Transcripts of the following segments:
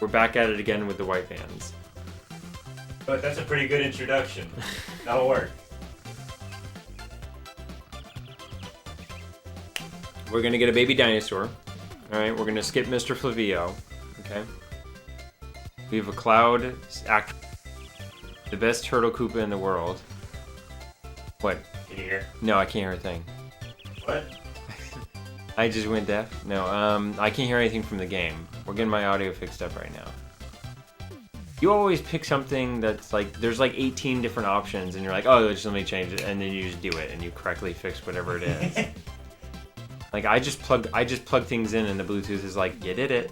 We're back at it again with the white vans. But that's a pretty good introduction. That'll work. We're gonna get a baby dinosaur. Alright, we're gonna skip Mr. Flavio. Okay. We have a Cloud act, the best turtle Koopa in the world. What? Can you hear? No, I can't hear a thing. What? I just went deaf. No, I can't hear anything from the game. We're getting my audio fixed up right now. You always pick something that's like, there's like 18 different options, and you're like, oh, just let me change it, and then you just do it, and you correctly fix whatever it is. Like, I just plug things in, and the Bluetooth is like, you did it.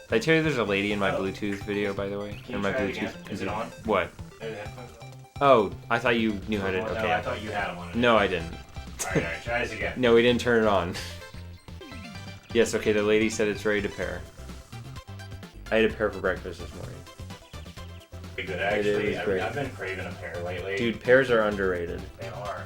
Did I tell you there's a lady in my Bluetooth video, by the way? Can In you my try it Bluetooth. again? Is it on? What? Are the headphones on? Oh, I thought you knew how to. No, Okay. I thought you had them on. No, I didn't. Alright, try this again. No, we didn't turn it on. Yes, okay, the lady said it's ready to pair. I ate a pear for breakfast this morning. Pretty good, actually. It is I've been craving a pear lately. Dude, pears are underrated. They are.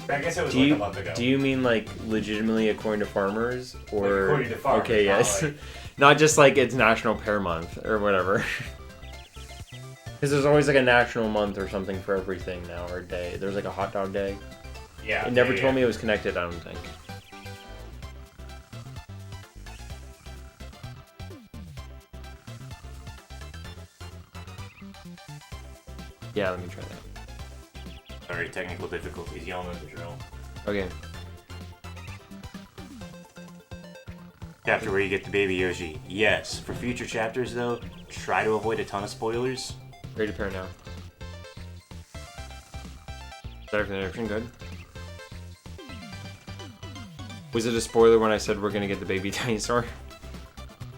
I guess it was like a month ago. Do you mean like legitimately according to farmers? Or like according to farmers, okay, yes. like... Not just like it's National Pear Month or whatever. Because there's always like a national month or something for everything now, or a day. There's like a hot dog day. Yeah. It never told me it was connected, I don't think. Yeah, let me try that. Sorry, technical difficulties. Y'all know the drill. Okay. Chapter where you get the baby Yoshi. Yes. For future chapters, though, try to avoid a ton of spoilers. Ready to pair now. Is everything good? Was it a spoiler when I said we're gonna get the baby dinosaur?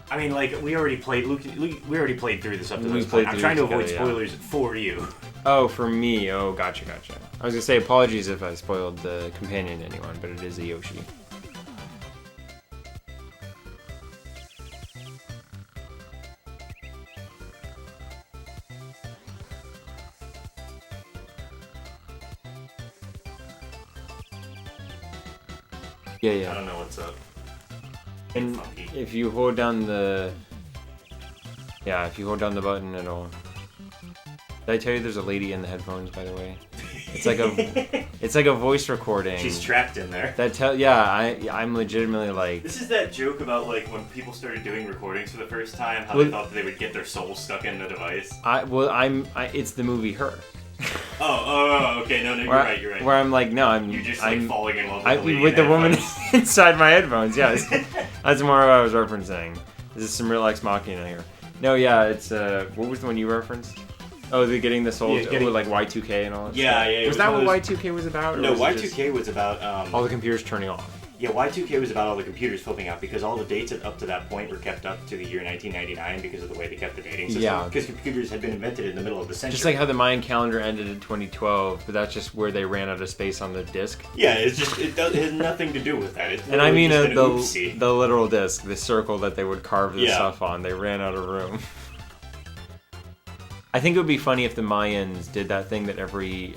I mean, like, we already played. Luke, we already played through this up to We this played point. I'm through trying to it avoid together, spoilers for you. Oh, for me. Oh, gotcha. I was gonna say apologies if I spoiled the companion to anyone, but it is a Yoshi. Yeah. I don't know what's up. And Funky. if you hold down the... Yeah, if you hold down the button, it'll... Did I tell you there's a lady in the headphones, by the way? It's like a voice recording. She's trapped in there. I'm legitimately like... This is that joke about like when people started doing recordings for the first time, how Well, they thought that they would get their soul stuck in the device. It's the movie Her. Okay, no, you're right. Where I'm like, no, You're just like falling in love with the lady with in the woman headphones. inside my headphones. Yes, that's more what I was referencing. This is some real Ex Machina here. No, yeah, it's what was the one you referenced? Oh, they're getting the soul with like Y2K and all that stuff. Yeah. Was that what Y2K was about? No, Y2K was about all the computers turning off. Yeah, Y2K was about all the computers flipping out because all the dates up to that point were kept up to the year 1999 because of the way they kept the dating system. Yeah. Because computers had been invented in the middle of the century. Just like how the Mayan calendar ended in 2012, but that's just where they ran out of space on the disc. Yeah, it has nothing to do with that. It's and I mean the literal disc, the circle that they would carve the stuff on. They ran out of room. I think it would be funny if the Mayans did that thing that every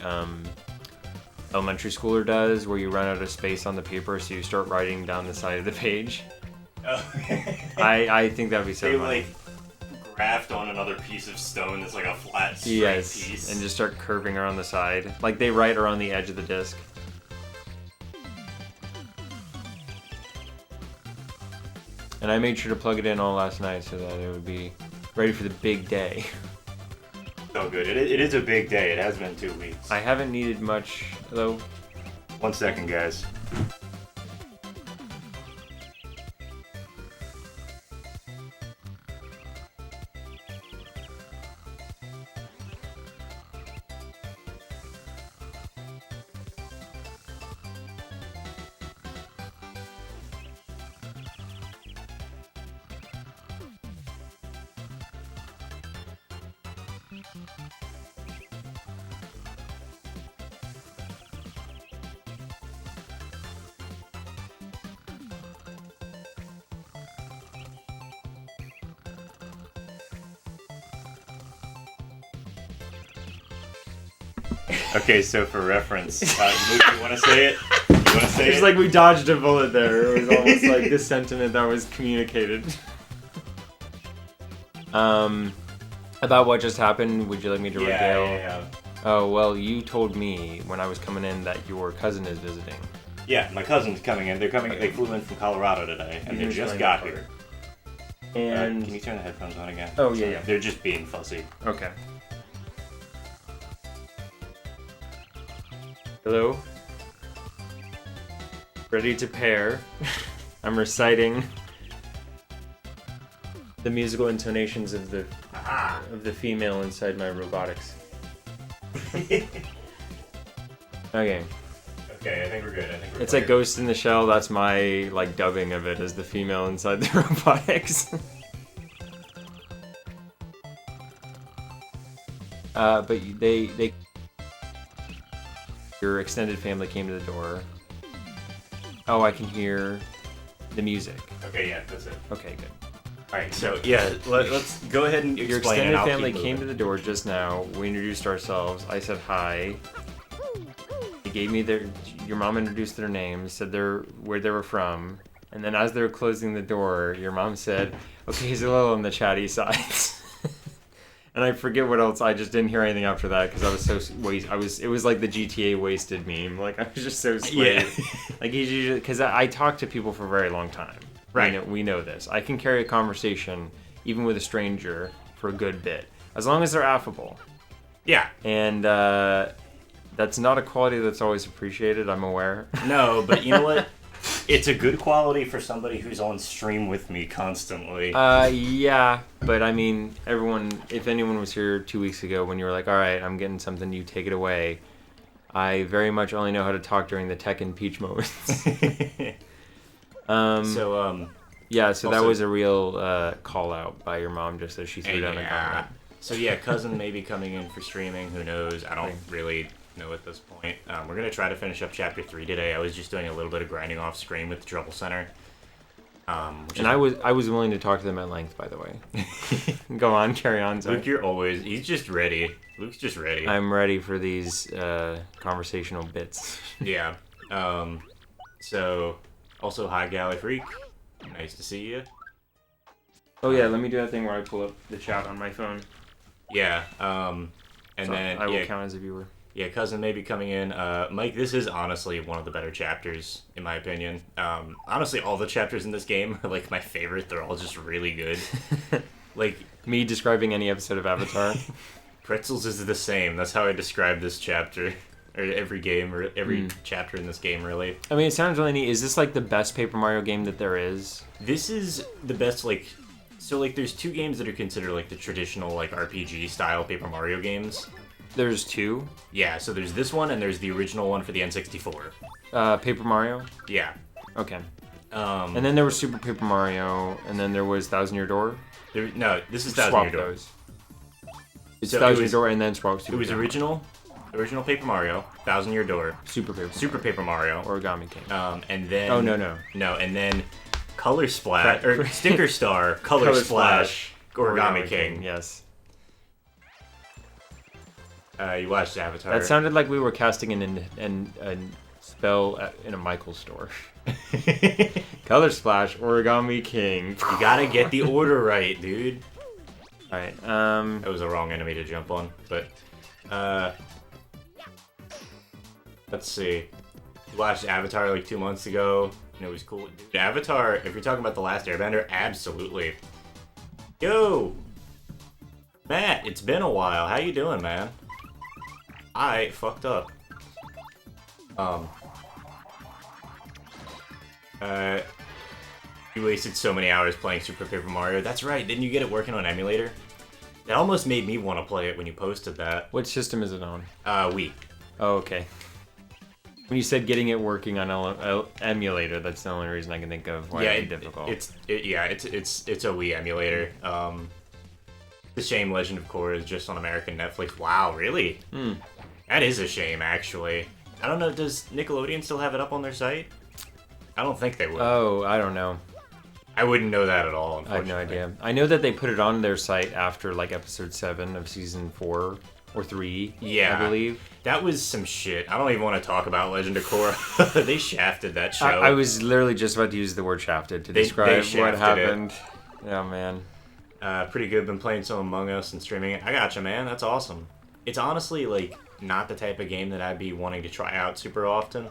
elementary schooler does, where you run out of space on the paper, so you start writing down the side of the page. Oh. I think that would be so funny. They like graft on another piece of stone that's like a flat, straight piece. And just start curving around the side. Like they write around the edge of the disc. And I made sure to plug it in all last night so that it would be ready for the big day. So good. It is a big day. It has been 2 weeks. I haven't needed much, though. 1 second, guys. Okay, so for reference, Luke, you want to say it? You want to say It's it? like we dodged a bullet there. It was almost like the sentiment that was communicated. About what just happened, would you like me to regale? Yeah. Oh, well, you told me when I was coming in that your cousin is visiting. Yeah, my cousin's coming in. They're coming. They flew in from Colorado today, and they just got here. And can you turn the headphones on again? Oh, yeah. They're just being fussy. Okay. Hello? Ready to pair. I'm reciting the musical intonations of the female inside my robotics. Okay. Okay, I think we're good. It's like Ghost in the Shell. That's my like dubbing of it as the female inside the robotics. But they your extended family came to the door. Oh, I can hear the music. Okay, yeah, that's it. Okay, good. Alright, so yeah, let's go ahead and Your explain. extended family came to the door just now. We introduced ourselves. I said hi. They gave me your mom introduced their names, said where they were from, and then as they were closing the door, your mom said, "Okay, he's a little on the chatty side." And I forget what else. I just didn't hear anything after that because I was so It was like the GTA wasted meme. Like I was just so sweaty. Yeah. Like he's usually because I talk to people for a very long time. Right. We know this. I can carry a conversation even with a stranger for a good bit as long as they're affable. Yeah. And that's not a quality that's always appreciated. I'm aware. No, but you know what? It's a good quality for somebody who's on stream with me constantly. Yeah, but I mean, if anyone was here 2 weeks ago when you were like, all right, I'm getting something, you take it away, I very much only know how to talk during the Tech and Peach moments. Yeah, so that was a real call out by your mom just as she threw down a comment. So yeah, cousin may be coming in for streaming, who knows? I don't really know at this point. We're going to try to finish up Chapter 3 today. I was just doing a little bit of grinding off screen with the Trouble Center. I was willing to talk to them at length, by the way. Go on, carry on. Sorry. Luke, he's just ready. Luke's just ready. I'm ready for these conversational bits. Yeah. So, also, hi, Galley Freak. Nice to see you. Oh yeah, let me do that thing where I pull up the chat on my phone. Yeah, and so then I will count as a viewer. Yeah, cousin may be coming in. Mike, this is honestly one of the better chapters, in my opinion. Honestly, all the chapters in this game are like my favorite. They're all just really good. Like me describing any episode of Avatar. Pretzels is the same. That's how I describe this chapter. Or every game, or every chapter in this game, really. I mean, it sounds really neat. Is this like the best Paper Mario game that there is? This is the best, like... So, like, there's two games that are considered, like, the traditional, like, RPG-style Paper Mario games. There's two? Yeah, so there's this one, and there's the original one for the N64. Paper Mario? Yeah. Okay. And then there was Super Paper Mario, and then there was Thousand Year Door? No, this is Thousand Year Door. Those. It's so Thousand Year Door, and then swap Super It was Paper original Paper Mario, Thousand Year Door, Super Paper Mario, Origami King. And then... Oh, no. No, and then Color Splash, or Sticker Star, Color Splash, Origami King. Yes. You watched Avatar. That sounded like we were casting a spell in a Michael store. Color Splash, Origami King. You gotta get the order right, dude. Alright, That was the wrong enemy to jump on, but... Let's see. We watched Avatar like 2 months ago, and it was cool. Dude, Avatar, if you're talking about The Last Airbender, absolutely. Yo! Matt, it's been a while. How you doing, man? I fucked up. You wasted so many hours playing Super Paper Mario. That's right, didn't you get it working on emulator? That almost made me want to play it when you posted that. what system is it on? Wii. Oh, okay. When you said getting it working on emulator, that's the only reason I can think of why it'd be difficult. It's a Wii emulator. The shame Legend of Korra is just on American Netflix. Wow, really? That is a shame, actually. I don't know, does Nickelodeon still have it up on their site? I don't think they would. Oh, I don't know. I wouldn't know that at all, I have unfortunately. no idea. I know that they put it on their site after like episode 7 of season 4 or 3. Yeah. I believe. That was some shit. I don't even want to talk about Legend of Korra. They shafted that show. I was literally just about to use the word shafted to describe what happened. Yeah, man. Pretty good. Been playing some Among Us and streaming it. I gotcha, man. That's awesome. It's honestly, like, not the type of game that I'd be wanting to try out super often,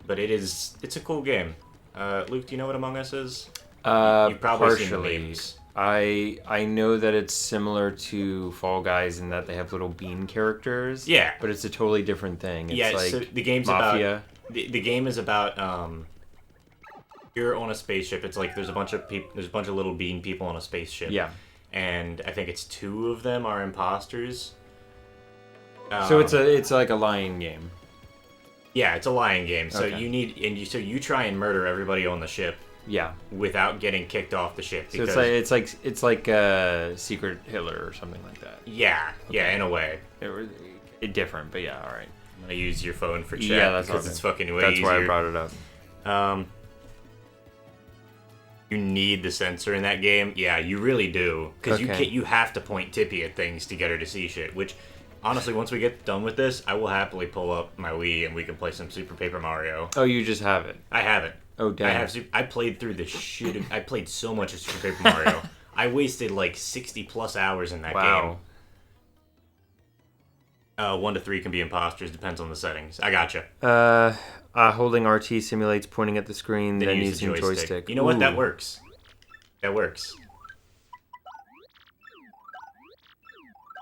but it's a cool game. Luke, do you know what Among Us is? You've probably Partially. seen the memes. I know that it's similar to Fall Guys in that they have little bean characters. Yeah. But it's a totally different thing. It's like so the game's Mafia. about... The game is about, you're on a spaceship. It's like there's a bunch of little bean people on a spaceship. Yeah. And I think it's 2 of them are imposters. So it's like a lying game. Yeah, it's a lying game. So Okay. you try and murder everybody on the ship. Yeah. Without getting kicked off the ship. So it's like Secret Hitler or something like that. Yeah, Okay. yeah, in a way. Different, but yeah, all right. I'm gonna use your phone for chat that's because okay. it's fucking way That's easier. why I brought it up. You need the sensor in that game. Yeah, you really do, because you have to point Tippy at things to get her to see shit. Which, honestly, once we get done with this, I will happily pull up my Wii and we can play some Super Paper Mario. Oh, you just have it. I have it. Oh, damn. I played through the shit. I played so much of Super Paper Mario. I wasted like 60 plus hours in that game. 1 to 3 can be imposters, depends on the settings. I gotcha. Holding RT simulates pointing at the screen, then using joystick. You know what? That works. That works.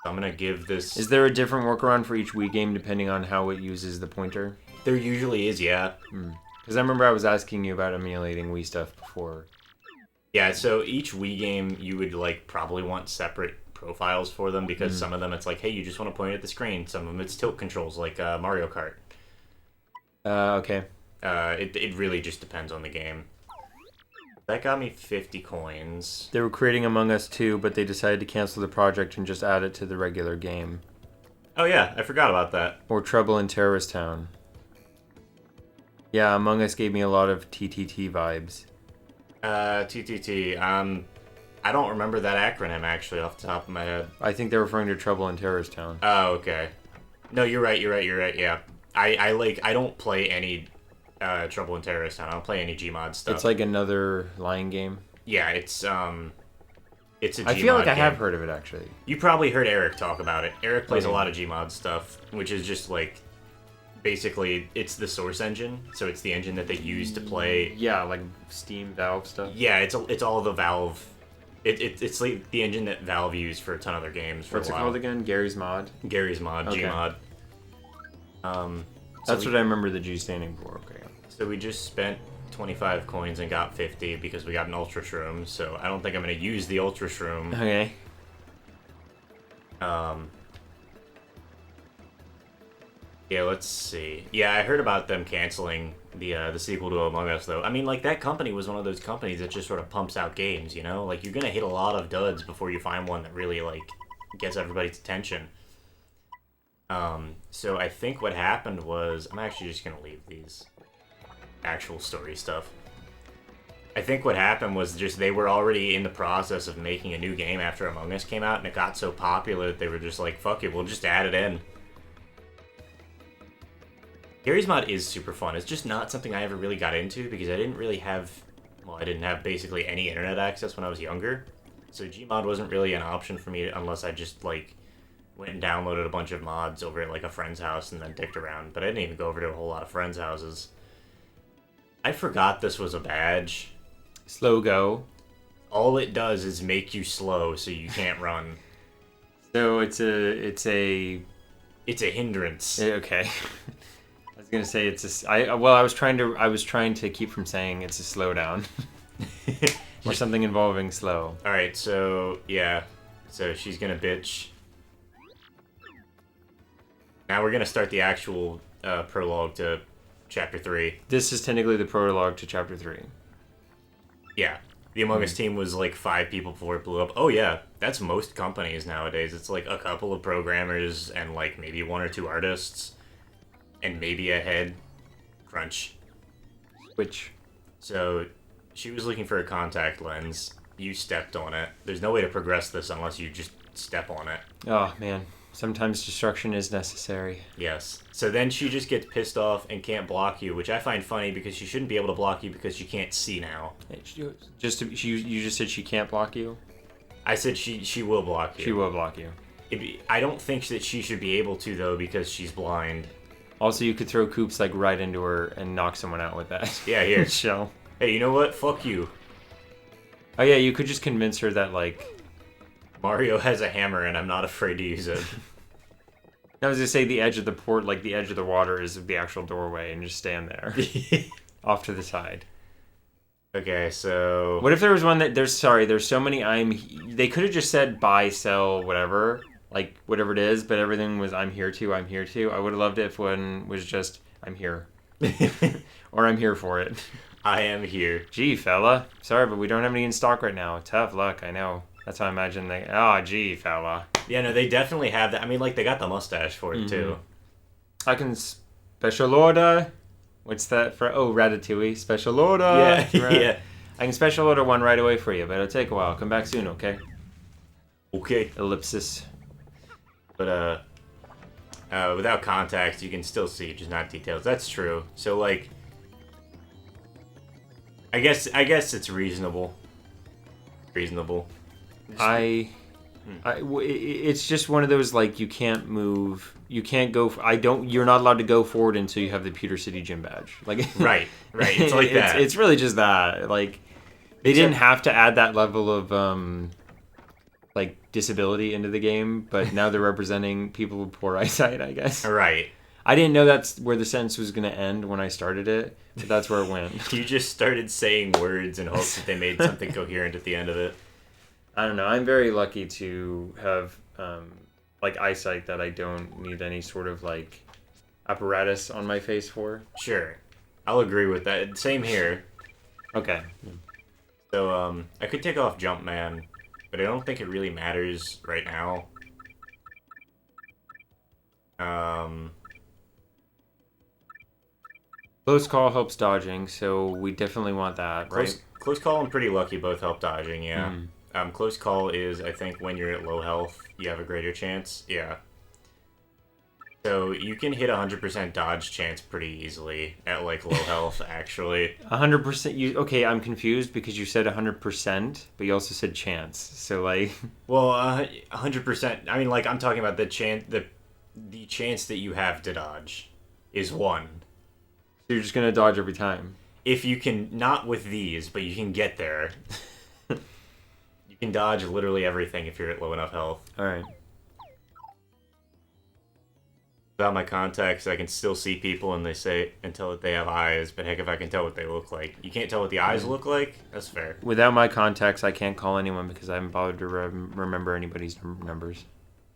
I'm gonna give this... Is there a different workaround for each Wii game depending on how it uses the pointer? There usually is, yeah. Because I remember I was asking you about emulating Wii stuff before. Yeah, so each Wii game, you would like probably want separate profiles for them, because some of them it's like, hey, you just want to point at the screen. Some of them it's tilt controls, like Mario Kart. Okay. It really just depends on the game. That got me 50 coins. They were creating Among Us 2, but they decided to cancel the project and just add it to the regular game. Oh yeah, I forgot about that. Or Trouble in Terrorist Town. Yeah, Among Us gave me a lot of TTT vibes. TTT. I don't remember that acronym actually off the top of my head. I think they're referring to Trouble in Terrorist Town. Oh, okay. No, you're right. Yeah. I don't play any Trouble in Terrorist Town. I don't play any Gmod stuff. It's like another lying game. Yeah, it's a Gmod I feel like I game. have heard of it actually. You probably heard Eric talk about it. Eric plays a lot of Gmod stuff, which is just like basically it's the source engine, so it's the engine that they use to play. Yeah, like Steam, Valve stuff. Yeah, it's all the Valve. It's like the engine that Valve used for a ton of their games for What's a it while. called again? Gary's Mod? Gary's Mod, Okay. Gmod. That's what I remember the G standing for, okay. So we just spent 25 coins and got 50 because we got an Ultra Shroom, so I don't think I'm going to use the Ultra Shroom. Okay. Yeah, let's see. Yeah, I heard about them canceling the sequel to Among Us, though. I mean, like, that company was one of those companies that just sort of pumps out games, you know? Like, you're going to hit a lot of duds before you find one that really, like, gets everybody's attention. So I think what happened was... I'm actually just going to leave these actual story stuff. I think what happened was just they were already in the process of making a new game after Among Us came out, and it got so popular that they were just like, fuck it, we'll just add it in. Gary's Mod is super fun. It's just not something I ever really got into because I didn't really have... Well, I didn't have basically any internet access when I was younger. So Gmod wasn't really an option for me unless I just, like, went and downloaded a bunch of mods over at, like, a friend's house and then dicked around. But I didn't even go over to a whole lot of friends' houses. I forgot this was a badge. Slow go. All it does is make you slow so you can't run. So it's a hindrance. okay. I was gonna say I was trying to keep from saying it's a slowdown. Or something involving slow. Alright, so yeah. So she's gonna bitch. Now we're gonna start the actual prologue to Chapter 3. This is technically the prologue to Chapter 3. Yeah. The Among Us team was like 5 people before it blew up. Oh yeah, that's most companies nowadays. It's like a couple of programmers and like maybe 1 or 2 artists. And maybe a head. Crunch. Which? So, she was looking for a contact lens. You stepped on it. There's no way to progress this unless you just step on it. Oh, man. Sometimes destruction is necessary. Yes. So then she just gets pissed off and can't block you, which I find funny because she shouldn't be able to block you because she can't see now. You just said she can't block you? I said she will block you. She will block you. I don't think that she should be able to, though, because she's blind. Also, you could throw Koops, like, right into her and knock someone out with that. Yeah, here. Shell. Hey, you know what? Fuck you. Oh, yeah, you could just convince her that, like... Mario has a hammer, and I'm not afraid to use it. I was gonna say the edge of the port, like the edge of the water, is the actual doorway, and just stand there, off to the side. Okay, so what if there was one that there's so many they could have just said buy, sell, whatever, like whatever it is, but everything was I'm here too. I would have loved it if one was just I'm here, or I'm here for it. I am here. Gee, fella, sorry, but we don't have any in stock right now. Tough luck, I know. That's how I imagine they. Oh, gee, fella. Yeah, no, they definitely have that. I mean, like, they got the mustache for it, too. I can special order. What's that for? Oh, Ratatouille. Special order. Yeah, yeah. I can special order one right away for you, but it'll take a while. Come back soon, okay? Okay. Ellipsis. But, without context, you can still see, just not details. That's true. So, like, I guess it's reasonable. It's just one of those, like, you can't move, you can't go, you're not allowed to go forward until you have the Pewter City gym badge. Like, right, it's like that. It's really just that, like, they didn't have to add that level of, like, disability into the game, but now they're representing people with poor eyesight, I guess. Right. I didn't know that's where the sentence was going to end when I started it, but that's where it went. You just started saying words in hopes that they made something coherent at the end of it. I don't know. I'm very lucky to have, like, eyesight that I don't need any sort of, like, apparatus on my face for. Sure. I'll agree with that. Same here. Okay. So, I could take off Jumpman, but I don't think it really matters right now. Close call helps dodging, so we definitely want that, right? Close call and pretty lucky both help dodging, yeah. Close call is, I think, when you're at low health, you have a greater chance. Yeah. So you can hit 100% dodge chance pretty easily at, like, low health, actually. 100%? Okay, I'm confused because you said 100%, but you also said chance. So, like... Well, 100%. I mean, like, I'm talking about the chance that you have to dodge is 1. So you're just going to dodge every time? If you can, not with these, but you can get there. You can dodge literally everything if you're at low enough health. Alright. Without my contacts, I can still see people and tell that they have eyes, but heck if I can tell what they look like. You can't tell what the eyes look like? That's fair. Without my contacts, I can't call anyone because I haven't bothered to remember anybody's numbers.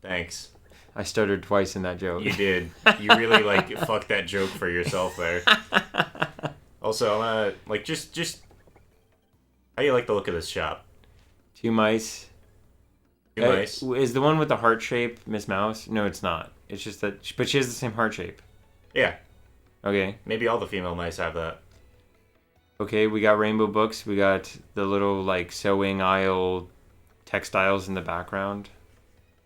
Thanks. I stuttered twice in that joke. You did. You really, like, fucked that joke for yourself there. Also, I'm gonna, like, just... How do you like the look of this shop? 2 mice. 2 mice? Is the one with the heart shape Miss Mouse? No, it's not. It's just that... But she has the same heart shape. Yeah. Okay. Maybe all the female mice have that. Okay, we got rainbow books. We got the little, like, sewing aisle textiles in the background.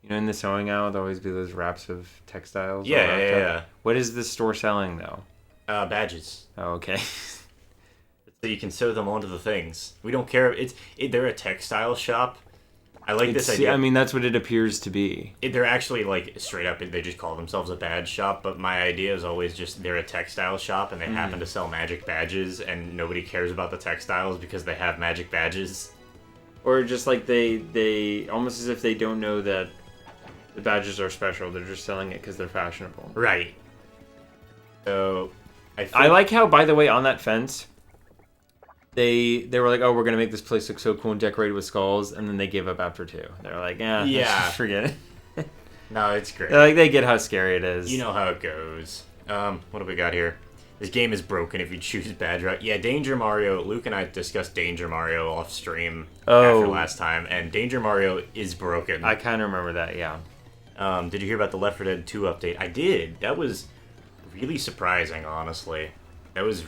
You know, in the sewing aisle, there'll always be those wraps of textiles. Yeah. What is the store selling, though? Badges. Oh, okay. So you can sew them onto the things. We don't care. They're a textile shop. I like this idea. I mean, that's what it appears to be. They're actually, like, straight up, they just call themselves a badge shop, but my idea is always just they're a textile shop and they happen to sell magic badges and nobody cares about the textiles because they have magic badges. Or just like they almost as if they don't know that the badges are special. They're just selling it because they're fashionable. Right. So, I like how, by the way, on that fence, they were like, oh, we're going to make this place look so cool and decorated with skulls, and then they gave up after 2. They're like, yeah, forget it. No, it's great. They get how scary it is. You know how it goes. What do we got here? This game is broken if you choose bad route. Yeah, Danger Mario. Luke and I discussed Danger Mario off stream after last time, and Danger Mario is broken. I kind of remember that, yeah. Did you hear about the Left 4 Dead 2 update? I did. That was really surprising, honestly. That was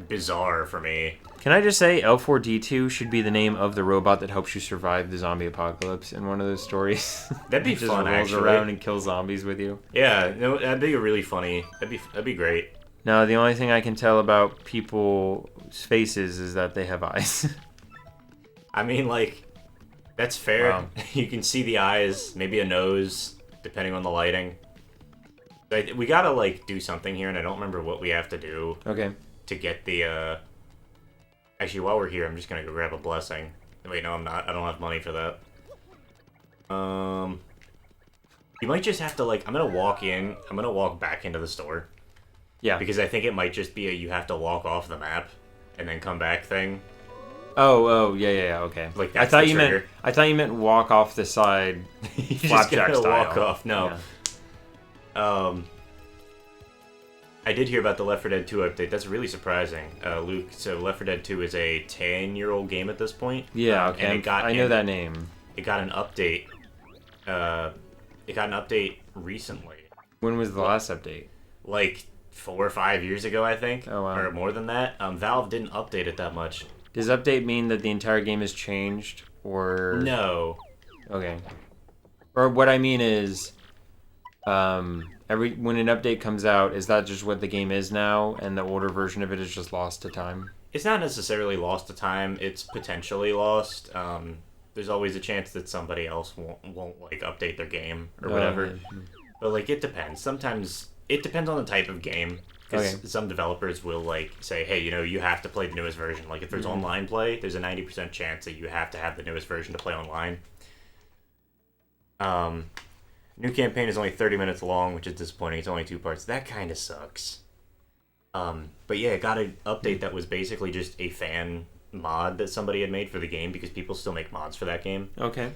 bizarre for me. Can I just say L4D2 should be the name of the robot that helps you survive the zombie apocalypse in one of those stories? That'd be Just fun, rolls actually. around and kills zombies with you. Yeah, no, that'd be really funny. That'd be great. No, the only thing I can tell about people's faces is that they have eyes. I mean, like, that's fair. Wow. You can see the eyes, maybe a nose, depending on the lighting. We gotta, like, do something here, and I don't remember what we have to do Okay. to get the, Actually, while we're here, I'm just gonna go grab a blessing. Wait, no, I'm not. I don't have money for that. You might just have to, like, I'm gonna walk back into the store. Yeah. Because I think it might just be a you have to walk off the map and then come back thing. Yeah, okay. Like, I that's thought the you trigger. meant walk off the side, You just flapjack gotta style. walk off. No. Yeah. I did hear about the Left 4 Dead 2 update. That's really surprising, Luke. So Left 4 Dead 2 is a 10-year-old game at this point. Yeah, okay. And I know that name. It got an update. It got an update recently, When was the last update? like 4 or 5 years ago, I think. Oh, wow. Or more than that. Valve didn't update it that much. Does update mean that the entire game has changed, or No. Okay. Or what I mean is, when an update comes out, is that just what the game is now, and the older version of it is just lost to time? It's not necessarily lost to time. It's potentially lost. There's always a chance that somebody else won't like update their game or whatever. Okay. But like it depends. Sometimes it depends on the type of game. Because Okay. some developers will like say, hey, you have to play the newest version. Like if there's online play, there's a 90% chance that you have to have the newest version to play online. New campaign is only 30 minutes long, which is disappointing. It's only 2 parts. That kind of sucks. But yeah, it got an update that was basically just a fan mod that somebody had made for the game because people still make mods for that game. Okay.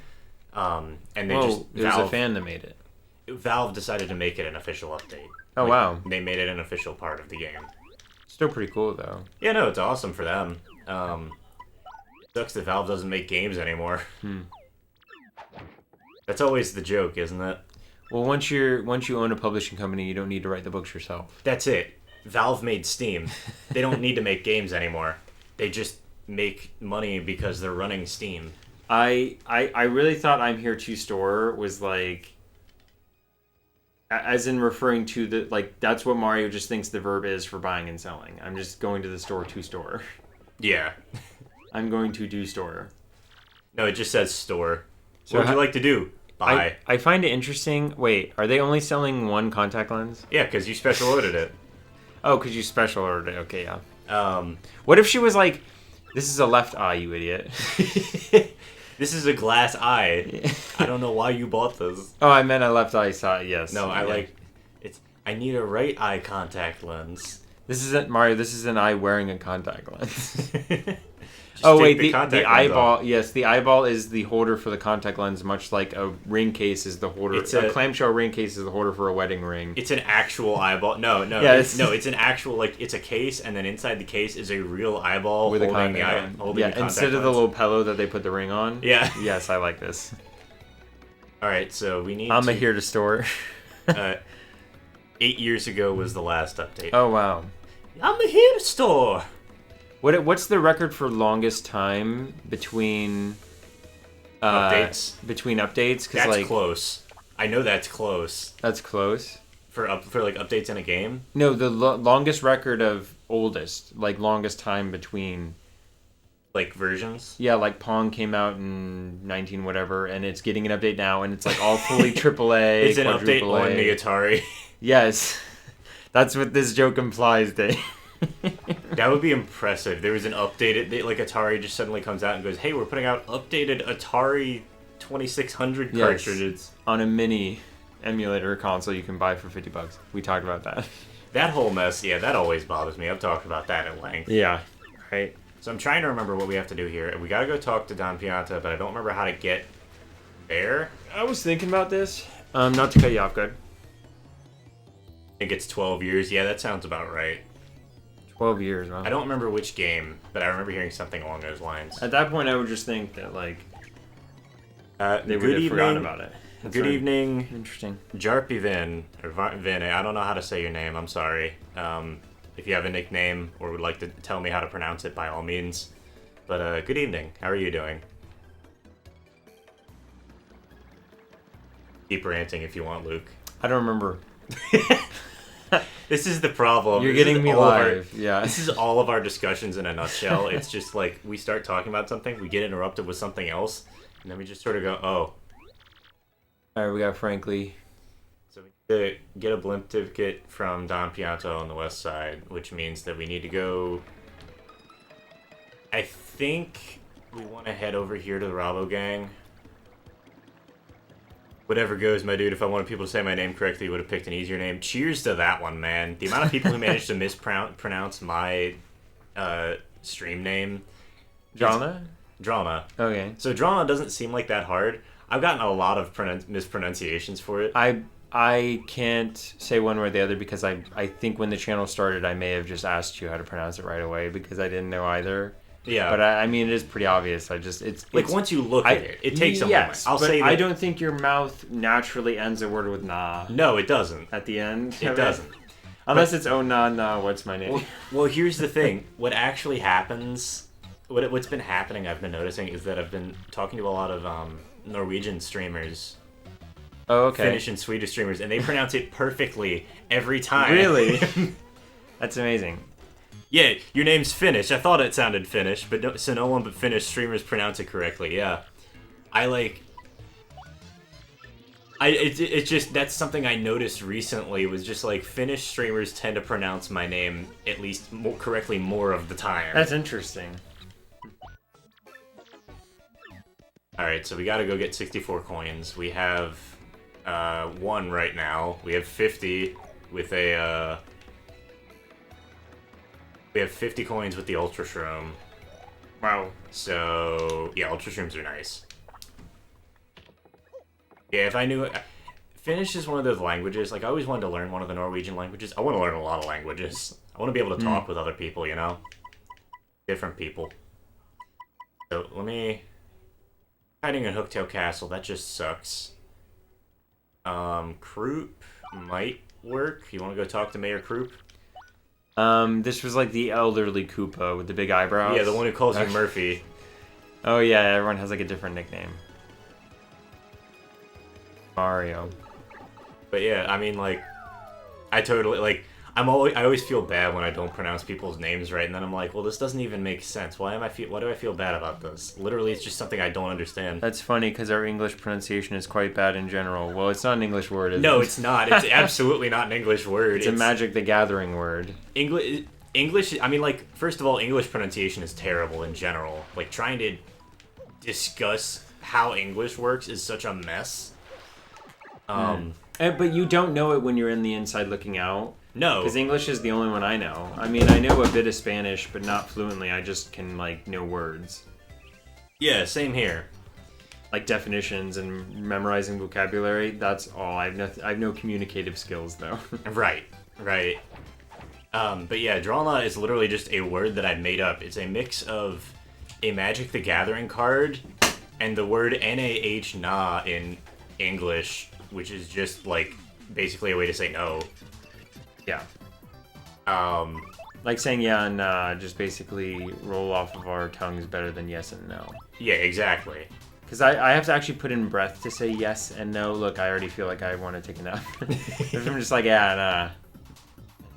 And they Well, just it was a fan that made it. Valve decided to make it an official update. Oh, wow. They made it an official part of the game. Still pretty cool, though. Yeah, no, it's awesome for them. It sucks that Valve doesn't make games anymore. That's always the joke, isn't it? Well, once you own a publishing company, you don't need to write the books yourself. That's it. Valve made Steam. They don't need to make games anymore. They just make money because they're running Steam. I really thought I'm Here to Store was like, as in referring to the, like, that's what Mario just thinks the verb is for buying and selling. I'm just going to the store to store. Yeah. I'm going to do store. No, it just says store. So What would you like to do? Buy. I find it interesting. Wait, are they only selling one contact lens? Yeah, because you special ordered it. Oh, because you special ordered it. Okay, yeah. Um, What if she was like, this is a left eye, you idiot? This is a glass eye. I don't know why you bought this. Oh, I meant a left eye saw. Yes. No, I Yeah. like it's. I need a right eye contact lens. This isn't Mario. This is an eye wearing a contact lens. Just Oh take wait, the the contact lens eyeball. off. Yes, the eyeball is the holder for the contact lens, much like a ring case is the holder. It's a a- clamshell ring case is the holder for a wedding ring. It's an actual eyeball. No, Yeah, it's an actual like it's a case, and then inside the case is a real eyeball With a holding the contact eye, lens. holding Yeah, the contact instead of the lens. little pillow that they put the ring on. Yeah. Yes, I like this. All right, so we need. I'm to, a here to store. 8 years ago was the last update. Oh wow. I'm a here to store. What's the record for longest time between Updates? Between updates? Because That's like close. I know that's close that's close. for like updates in a game. No, the longest record of oldest, like longest time between. Like versions. Yeah, like Pong came out in 19 whatever, and it's getting an update now, and it's like all fully AAA. It's an update quadruple on A. the Atari. Yes, that's what this joke implies, Dave. That would be impressive. There was an updated, like Atari just suddenly comes out and goes, "Hey, we're putting out updated Atari 2600 Yes. cartridges." On a mini emulator console you can buy for $50. We talked about that. That whole mess, yeah, that always bothers me. I've talked about that at length. Yeah, right. So I'm trying to remember what we have to do here. We gotta go talk to Don Pianta, but I don't remember how to get there. I was thinking about this. Not to cut you off, good. I think it's 12 years. Yeah, that sounds about right. 12 years, wow. I don't remember which game, but I remember hearing something along those lines. At that point, I would just think that like they would Good have forgotten evening. about it. That's Good right. evening, Interesting. Jarpy Vin, or Vin. I don't know how to say your name. I'm sorry. If you have a nickname or would like to tell me how to pronounce it, by all means. But good evening. How are you doing? Keep ranting if you want, Luke. I don't remember. This is the problem. You're getting me live. Yeah. This is all of our discussions in a nutshell. It's just like we start talking about something, we get interrupted with something else, and then we just sort of go, oh. Alright, we got Frankly. So we need to get a blimp ticket from Don Pianto on the west side, which means that we need to go... I think we want to head over here to the Rabo Gang. Whatever goes, my dude. If I wanted people to say my name correctly, you would have picked an easier name. Cheers to that one, man. The amount of people who managed to mispronounce my stream name. Drana? Drana. Okay. So Drana doesn't seem like that hard. I've gotten a lot of mispronunciations for it. I can't say one way or the other because I think when the channel started, I may have just asked you how to pronounce it right away because I didn't know either. Yeah. But I mean, it is pretty obvious. It's once you look at it, it takes a moment. I'll say that I don't think your mouth naturally ends a word with nah. No, it doesn't. At the end. It doesn't. Unless it's oh nah, what's my name? Well, here's the thing. What actually happens, what's been happening, I've been noticing, is that I've been talking to a lot of Norwegian streamers. Oh, okay. Finnish and Swedish streamers, and they pronounce it perfectly every time. Really? That's amazing. Yeah, your name's Finnish. I thought it sounded Finnish, but so no one but Finnish streamers pronounce it correctly. Yeah, it's just that's something I noticed recently. Was just like Finnish streamers tend to pronounce my name at least correctly more of the time. That's interesting. All right, so we got to go get 64 coins. We have 1 right now. We have 50 with a. We have 50 coins with the Ultra Shroom. Wow. So, yeah, Ultra Shrooms are nice. Yeah, if I knew... Finnish is one of those languages. Like, I always wanted to learn one of the Norwegian languages. I want to learn a lot of languages. I want to be able to talk with other people, you know? Different people. So, let me... Hiding in Hooktail Castle, that just sucks. Kroop might work. You want to go talk to Mayor Kroop? This was like the elderly Koopa with the big eyebrows. Yeah, the one who calls you Murphy. Oh yeah, everyone has like a different nickname. Mario. But yeah, I mean, like, I totally, like, I always feel bad when I don't pronounce people's names right, and then I'm like, well, this doesn't even make sense. Why do I feel bad about this? Literally, it's just something I don't understand. That's funny, because our English pronunciation is quite bad in general. Well, it's not an English word, is it? No, it's not. It's absolutely not an English word. It's a Magic the Gathering word. English, I mean, like, first of all, English pronunciation is terrible in general. Like, trying to discuss how English works is such a mess. But you don't know it when you're in the inside looking out. No. Because English is the only one I know. I mean, I know a bit of Spanish, but not fluently. I just can, like, know words. Yeah, same here. Like definitions and memorizing vocabulary, that's all. I have no communicative skills, though. Right. But yeah, Drana is literally just a word that I made up. It's a mix of a Magic the Gathering card and the word nah in English, which is just, like, basically a way to say no. Yeah. Like saying yeah and nah just basically roll off of our tongues better than yes and no. Yeah, exactly. Because I have to actually put in breath to say yes and no. Look, I already feel like I want to take a nap. If I'm just like, yeah, nah.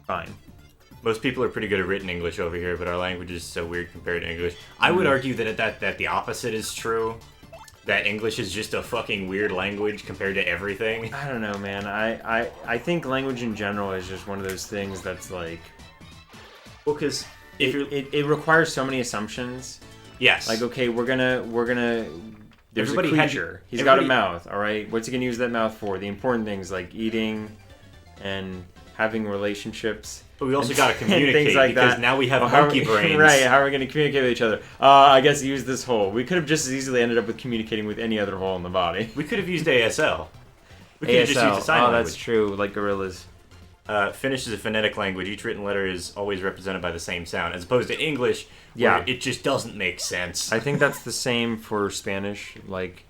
Fine. Most people are pretty good at written English over here, but our language is so weird compared to English. I would argue that the opposite is true. That English is just a fucking weird language compared to everything. I don't know, man. I think language in general is just one of those things that's like... Well, because it requires so many assumptions. Yes. Like, okay, we're gonna... There's Everybody a creature. He's got a mouth, alright? What's he gonna use that mouth for? The important things like eating and having relationships. But we also gotta communicate like because that. now we have monkey brains. Right, how are we gonna communicate with each other? I guess use this hole. We could have just as easily ended up with communicating with any other hole in the body. We could have used ASL. We could have just used a sign language. That's true, like gorillas. Finnish is a phonetic language. Each written letter is always represented by the same sound, as opposed to English, where it just doesn't make sense. I think that's the same for Spanish. Like,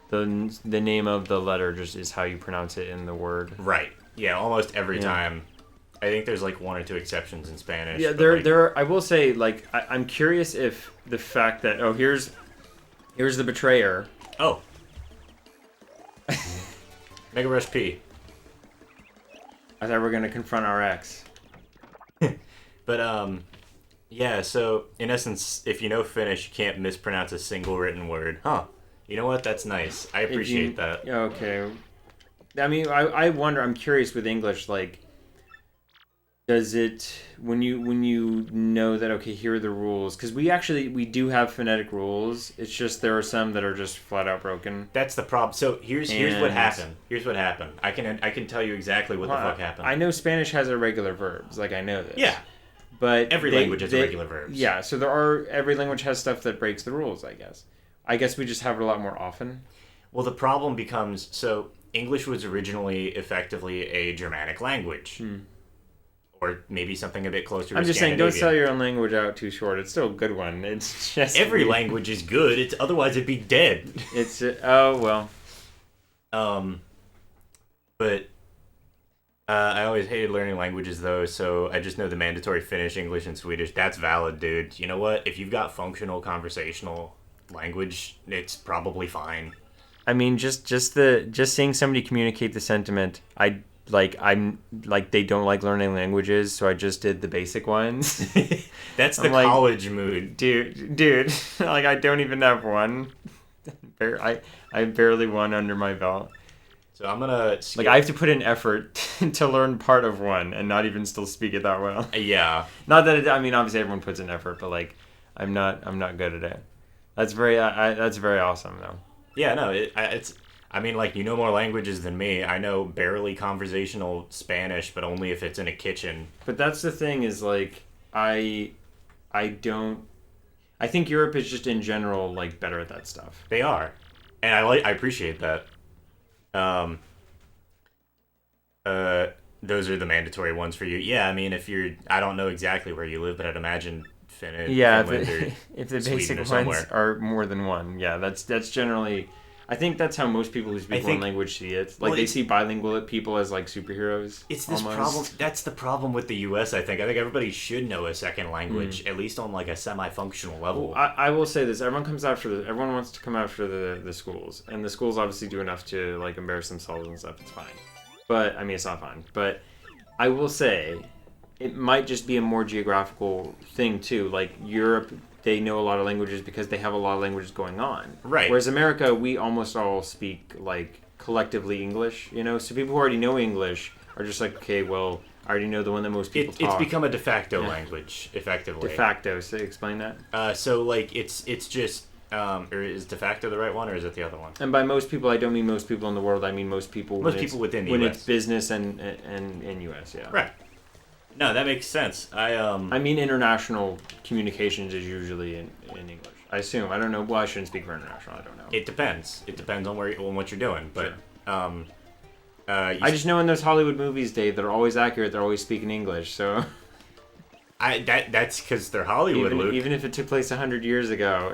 the name of the letter just is how you pronounce it in the word. Right. Yeah, almost every time. I think there's like one or two exceptions in Spanish. Yeah, but, there like, there are, I will say, like, I'm curious if the fact that here's the betrayer. Oh. Mega Rush P. I thought we were gonna confront our ex. But yeah. So in essence, if you know Finnish, you can't mispronounce a single written word. Huh. You know what? That's nice. I appreciate that. Okay. I mean, I wonder. I'm curious with English, like, does it when you know that okay, here are the rules, because we do have phonetic rules. It's just there are some that are just flat out broken. That's the problem. So here's what happened. Here's what happened. I can tell you exactly what the fuck happened. I know Spanish has irregular verbs. Like, I know this. Yeah. But Every language has irregular verbs. Yeah, so every language has stuff that breaks the rules, I guess. I guess we just have it a lot more often. Well, the problem becomes, so English was originally effectively a Germanic language. Or maybe something a bit closer to I'm just saying, don't Scandinavian. sell your own language out too short. It's still a good one. It's just Every language is good. It's otherwise it'd be dead. It's oh well. But I always hated learning languages though, so I just know the mandatory Finnish, English, and Swedish. That's valid, dude. You know what? If you've got functional conversational language, it's probably fine. I mean, just seeing somebody communicate the sentiment. I'm like they don't like learning languages, so I just did the basic ones. That's the like, college mood, dude. Like, I don't even have one. I barely one under my belt. So I'm gonna skip. Like, I have to put in effort to learn part of one and not even still speak it that well. Yeah. Not that I mean, obviously everyone puts in effort, but like, I'm not good at it. That's very awesome though. Yeah, no, it's. I mean, like, you know more languages than me. I know barely conversational Spanish, but only if it's in a kitchen. But that's the thing is, like, I think Europe is just in general like better at that stuff. They are, and I appreciate that. Those are the mandatory ones for you. Yeah, I mean, I don't know exactly where you live, but I'd imagine Finland. Yeah, Finland if the Sweden basic or ones somewhere. are more than one, yeah, that's generally. I think that's how most people who speak one language see it. Like, they see bilingual people as like superheroes. It's this almost. problem. That's the problem with the U.S. I think everybody should know a second language, at least on like a semi-functional level. Well, I will say this: everyone wants to come after the schools, and the schools obviously do enough to like embarrass themselves and stuff. It's fine, but I mean, it's not fine. But I will say, it might just be a more geographical thing too. Like, Europe, they know a lot of languages because they have a lot of languages going on. Right. Whereas America, we almost all speak like collectively English. You know, so people who already know English are just like, okay, well, I already know the one that most people talk. It's become a de facto language, effectively. De facto. So explain that. So like it's just or is de facto the right one, or is it the other one? And by most people, I don't mean most people in the world. I mean most people. Within the when U.S. it's business and in U.S. Yeah. Right. No, that makes sense. I mean, international communications is usually in English. I assume. I don't know. Well, I shouldn't speak for international. I don't know. It depends. It depends on what you're doing. But Sure. I just know in those Hollywood movies, Dave, that are always accurate. They're always speaking English. So. That's because they're Hollywood, Luke. Even if it took place 100 years ago,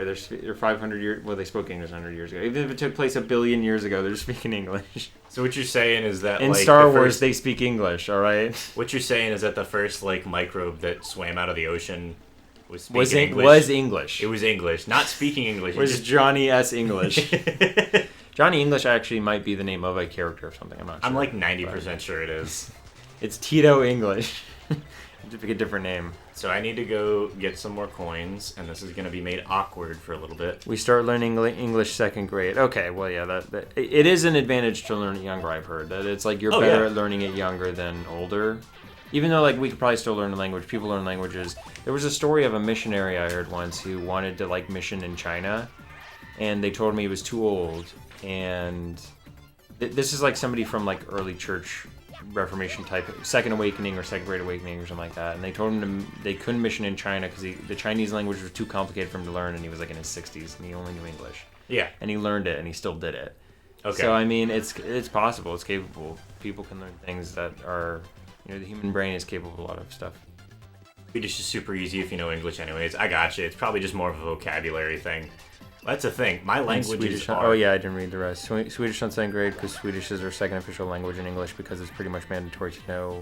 or 500 years, well, they spoke English 100 years ago. Even if it took place 1 billion years ago, they're speaking English. So what you're saying is that in like, Star Wars, they speak English. All right. What you're saying is that the first like microbe that swam out of the ocean was speaking English. Was English. It was English, not speaking English. Was Johnny S. English. Johnny English actually might be the name of a character or something. I'm not sure. I'm like 90% sure it is. It's Tito English. To pick a different name. So I need to go get some more coins, and this is going to be made awkward for a little bit. We start learning English second grade. Okay, well, yeah, that it is an advantage to learn it younger. I've heard that it's like you're better at learning it younger than older. Even though like we could probably still learn a language, people learn languages. There was a story of a missionary I heard once who wanted to like mission in China, and they told me he was too old. And this is like somebody from like early church Reformation type, Second Awakening or Second Great Awakening or something like that, and they told him they couldn't mission in China because the Chinese language was too complicated for him to learn, and he was like in his 60s and he only knew English. Yeah. And he learned it and he still did it. Okay. So I mean, it's possible, it's capable. People can learn things that are, the human brain is capable of a lot of stuff. Swedish is super easy if you know English anyways. I got you. It's probably just more of a vocabulary thing. That's the thing. My languages are... Oh yeah, I didn't read the rest. Swedish on second grade because Swedish is our second official language in English because it's pretty much mandatory to know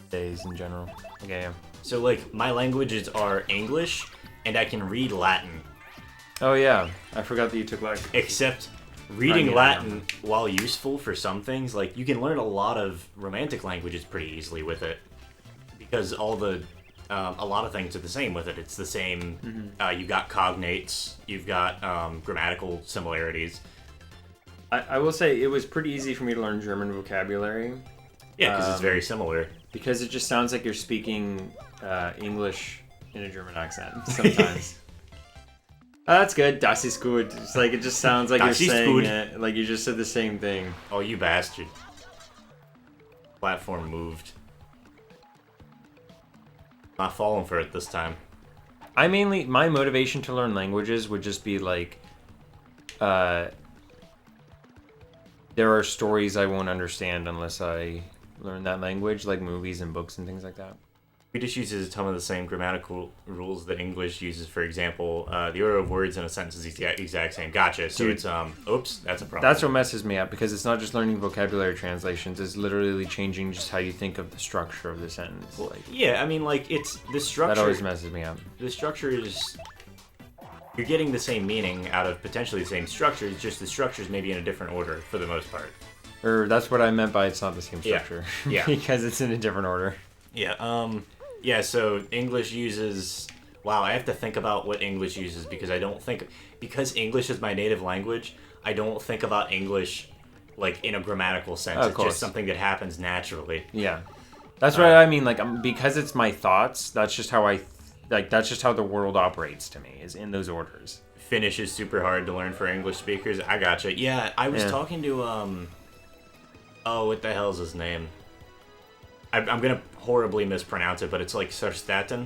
days in general. Okay, yeah. So, like, my languages are English, and I can read Latin. Oh yeah, I forgot that you took Latin. Except reading Latin, while useful for some things, like, you can learn a lot of Romantic languages pretty easily with it. Because all the, a lot of things are the same with it. It's the same, you've got cognates, you've got grammatical similarities. I will say it was pretty easy for me to learn German vocabulary. Yeah, because it's very similar. Because it just sounds like you're speaking English in a German accent sometimes. That's good. Das ist gut. It's like it just sounds like you're saying it. Like you just said the same thing. Oh, you bastard! Platform moved. Not falling for it this time. My motivation to learn languages would just be like, there are stories I won't understand unless I learn that language, like movies and books and things like that. Swedish uses a ton of the same grammatical rules that English uses. For example, the order of words in a sentence is the exact same. Gotcha. So it's oops, that's a problem. That's what messes me up because it's not just learning vocabulary translations. It's literally changing just how you think of the structure of the sentence. Well, yeah, I mean, like it's the structure. That always messes me up. The structure is you're getting the same meaning out of potentially the same structure. It's just the structure's maybe in a different order for the most part. Or that's what I meant by it's not the same structure. Yeah. Because it's in a different order. Yeah. Yeah, so English uses... Wow, I have to think about what English uses because I don't think... Because English is my native language, I don't think about English, like, in a grammatical sense. It's just something that happens naturally. Yeah. That's what I mean. Like, because it's my thoughts, that's just how that's just how the world operates to me, is in those orders. Finnish is super hard to learn for English speakers. I gotcha. Yeah, I was talking to, Oh, what the hell's his name? I'm gonna horribly mispronounce it, but it's like Sarstaten,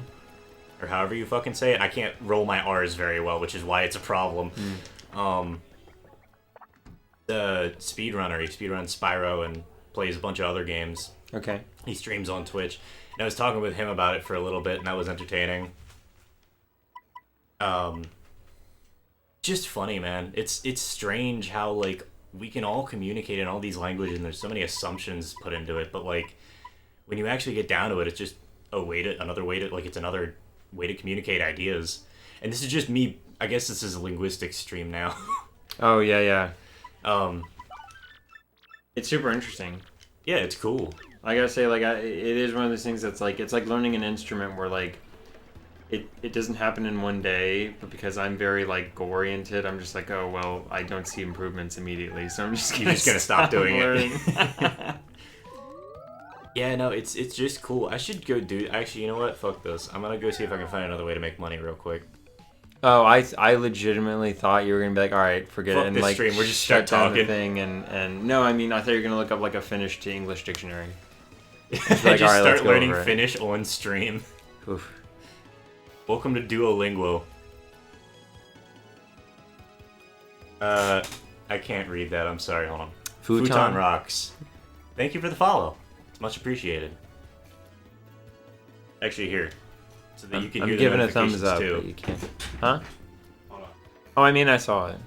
or however you fucking say it. I can't roll my R's very well, which is why it's a problem. The speedrunner, he speedruns Spyro and plays a bunch of other games. Okay. He streams on Twitch. And I was talking with him about it for a little bit, and that was entertaining. Just funny, man. It's strange how, like, we can all communicate in all these languages, and there's so many assumptions put into it, but, like, when you actually get down to it, it's just another way to communicate ideas. And this is just me. I guess this is a linguistics stream now. Oh yeah. It's super interesting. Yeah, it's cool. I gotta say, like, it is one of those things that's like it's like learning an instrument where like it doesn't happen in one day, but because I'm very like goal-oriented, I'm just like, oh well, I don't see improvements immediately, so I'm just gonna stop doing learning. it. Yeah, no, it's just cool. I should go do... Actually, you know what? Fuck this. I'm gonna go see if I can find another way to make money real quick. Oh, I legitimately thought you were gonna be like, all right, forget it, and this like stream. We're just shut down talking. the thing, and no, I mean, I thought you were gonna look up like a Finnish to English dictionary. Like, I just start learning Finnish on stream. Oof. Welcome to Duolingo. I can't read that. I'm sorry. Hold on. Futon rocks. Thank you for the follow. It's much appreciated. Actually, here. So that you can hear the giving a thumbs up, too. but you can't. Huh? Hold on. Oh, I mean, I saw it.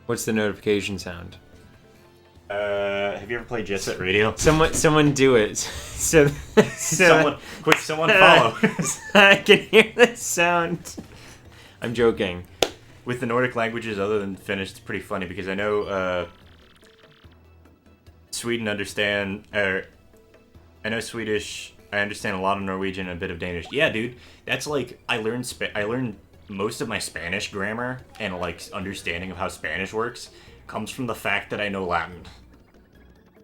What's the notification sound? Have you ever played Jet Set Radio? Someone do it. Someone follow. I can hear the sound. I'm joking. With the Nordic languages, other than Finnish, it's pretty funny because I know Sweden understand, I know Swedish. I understand a lot of Norwegian and a bit of Danish. Yeah, dude, that's like I learned most of my Spanish grammar and like understanding of how Spanish works comes from the fact that I know Latin.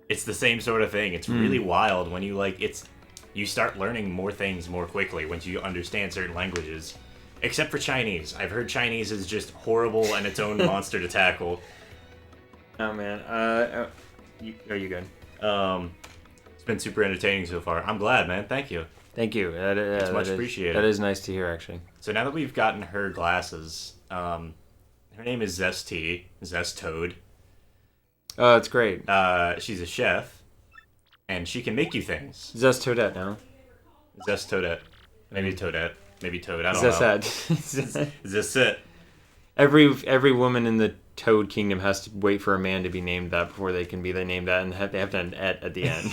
It's the same sort of thing. It's really wild when you you start learning more things more quickly once you understand certain languages. Except for Chinese. I've heard Chinese is just horrible and its own monster to tackle. Oh man. Are you good? It's been super entertaining so far. I'm glad, man. Thank you. Thank you. It's much appreciated. That is nice to hear, actually. So now that we've gotten her glasses, her name is Zest Toad. Oh, that's great. She's a chef, and she can make you things. Zest Toadette now. Zest Toadette. Maybe Toadette. Maybe Toad. I don't know. Zest. Zest it. every woman in the Toad Kingdom has to wait for a man to be named that before they can be named that, and they have to end at the end.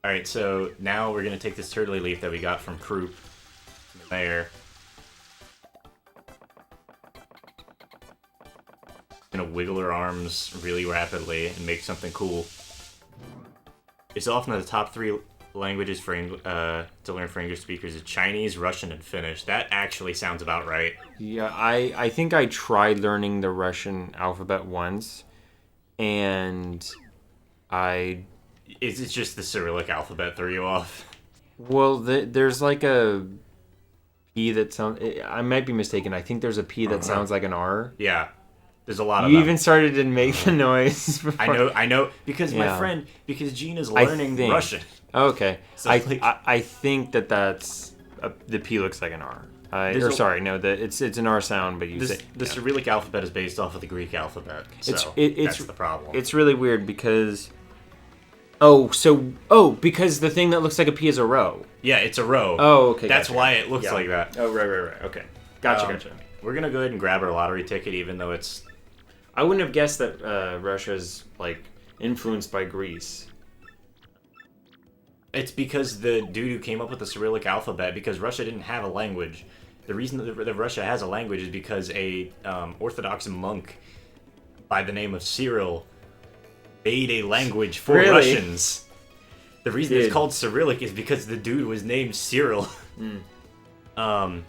All right, so now we're gonna take this turtley leaf that we got from Croup, there. Gonna wiggle her arms really rapidly and make something cool. It's often the top 3 languages for to learn for English speakers is Chinese, Russian, and Finnish. That actually sounds about right. Yeah, I think I tried learning the Russian alphabet once, and It's just the Cyrillic alphabet threw you off. Well, there's like a P that sounds... I might be mistaken. I think there's a P that sounds like an R. Yeah. There's a lot of You them. even started to make the noise before. I know, because because Gina's learning Russian. Oh, okay. So, I think that's... the P looks like an R. It's an R sound, but the Cyrillic alphabet is based off of the Greek alphabet, so that's the problem. It's really weird because... because the thing that looks like a P is a row. Yeah, it's a row. Oh, okay. That's why it looks like that. Oh, right. Okay. Gotcha. We're gonna go ahead and grab our lottery ticket, even though it's... I wouldn't have guessed that Russia's, influenced by Greece. It's because the dude who came up with the Cyrillic alphabet, because Russia didn't have a language. The reason that Russia has a language is because a Orthodox monk by the name of Cyril made a language for Russians. The reason it's called Cyrillic is because the dude was named Cyril. Out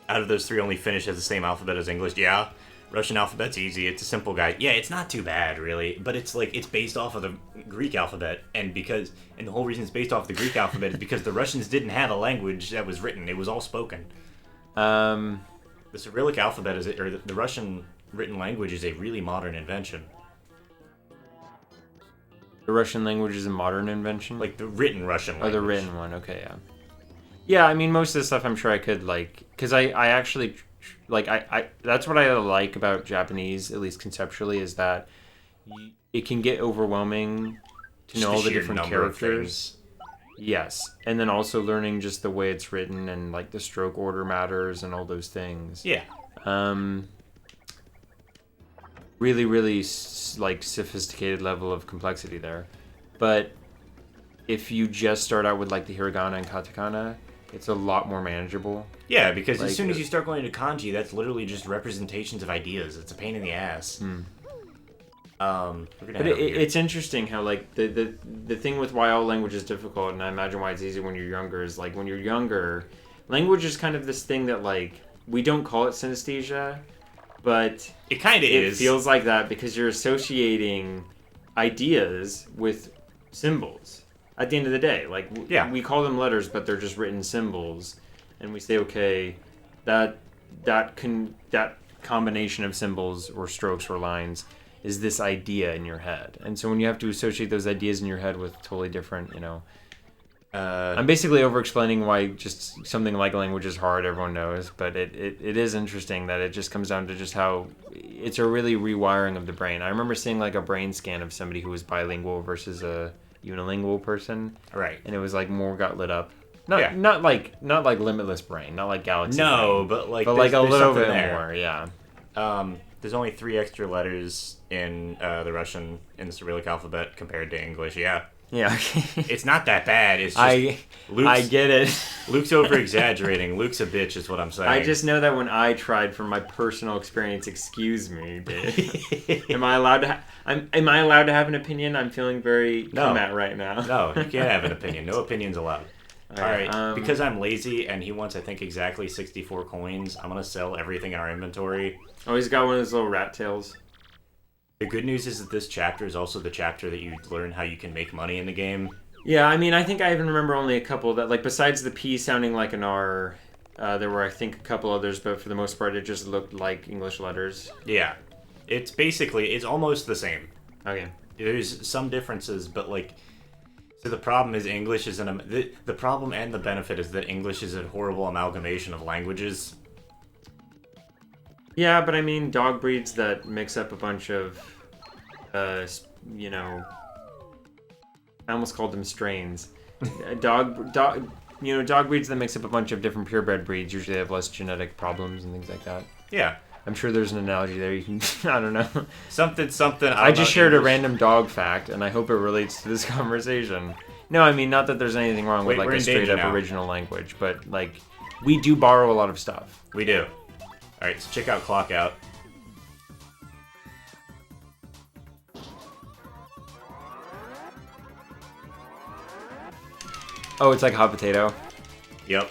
of those 3, only Finnish has the same alphabet as English. Yeah, Russian alphabet's easy. It's a simple guide. Yeah, it's not too bad, really. But it's it's based off of the Greek alphabet, and the whole reason it's based off the Greek alphabet is because the Russians didn't have a language that was written. It was all spoken. The Cyrillic alphabet the Russian written language is a really modern invention. The Russian language is a modern invention? Like the written Russian language. Oh, the written one. Okay, yeah. Yeah, I mean, most of the stuff I'm sure I could, because I actually, that's what I like about Japanese, at least conceptually, is that it can get overwhelming to know all the different characters. Yes, and then also learning just the way it's written and, the stroke order matters and all those things. Yeah. Really, really, sophisticated level of complexity there. But if you just start out with, the hiragana and katakana, it's a lot more manageable. Yeah, because as soon as you start going into kanji, that's literally just representations of ideas. It's a pain in the ass. It's interesting how the thing with why all language is difficult, and I imagine why it's easy when you're younger, is when you're younger, language is kind of this thing that we don't call it synesthesia, but it kind of is. It feels like that because you're associating ideas with symbols. At the end of the day, we call them letters, but they're just written symbols, and we say, okay, that combination of symbols or strokes or lines is this idea in your head. And so when you have to associate those ideas in your head with totally different, I'm basically over-explaining why just something like language is hard, everyone knows, but it is interesting that it just comes down to just how it's a really rewiring of the brain. I remember seeing a brain scan of somebody who was bilingual versus a unilingual person. Right. And it was more got lit up. Not like Limitless Brain, not like Galaxy No, Brain, but there's a little bit there. more, yeah. There's only 3 extra letters in the Russian, in the Cyrillic alphabet compared to English, yeah. Yeah. It's not that bad, it's just... I get it. Luke's over-exagerating. Luke's a bitch, is what I'm saying. I just know that when I tried from my personal experience, excuse me, Dave. Am I allowed to have an opinion? I'm feeling very come at right now. No, you can't have an opinion. No opinions allowed. Alright, because I'm lazy and he wants, I think, exactly 64 coins, I'm going to sell everything in our inventory. Oh, he's got one of those little rat tails. The good news is that this chapter is also the chapter that you learn how you can make money in the game. Yeah, I mean, I think I even remember only a couple that, besides the P sounding like an R, there were, I think, a couple others, but for the most part, it just looked like English letters. Yeah. It's almost the same. Okay. There's some differences, but, so the problem is English is the problem and the benefit is that English is a horrible amalgamation of languages. Yeah, but I mean, dog breeds that mix up a bunch of, I almost called them strains. dog breeds that mix up a bunch of different purebred breeds usually have less genetic problems and things like that. Yeah. I'm sure there's an analogy there. You can, I don't know. Something. I just shared a random dog fact, and I hope it relates to this conversation. No, I mean, not that there's anything wrong with, like, a straight-up original language, but, like, we do borrow a lot of stuff. We do. Alright, so check out Clock Out. Oh, it's like hot potato? Yep.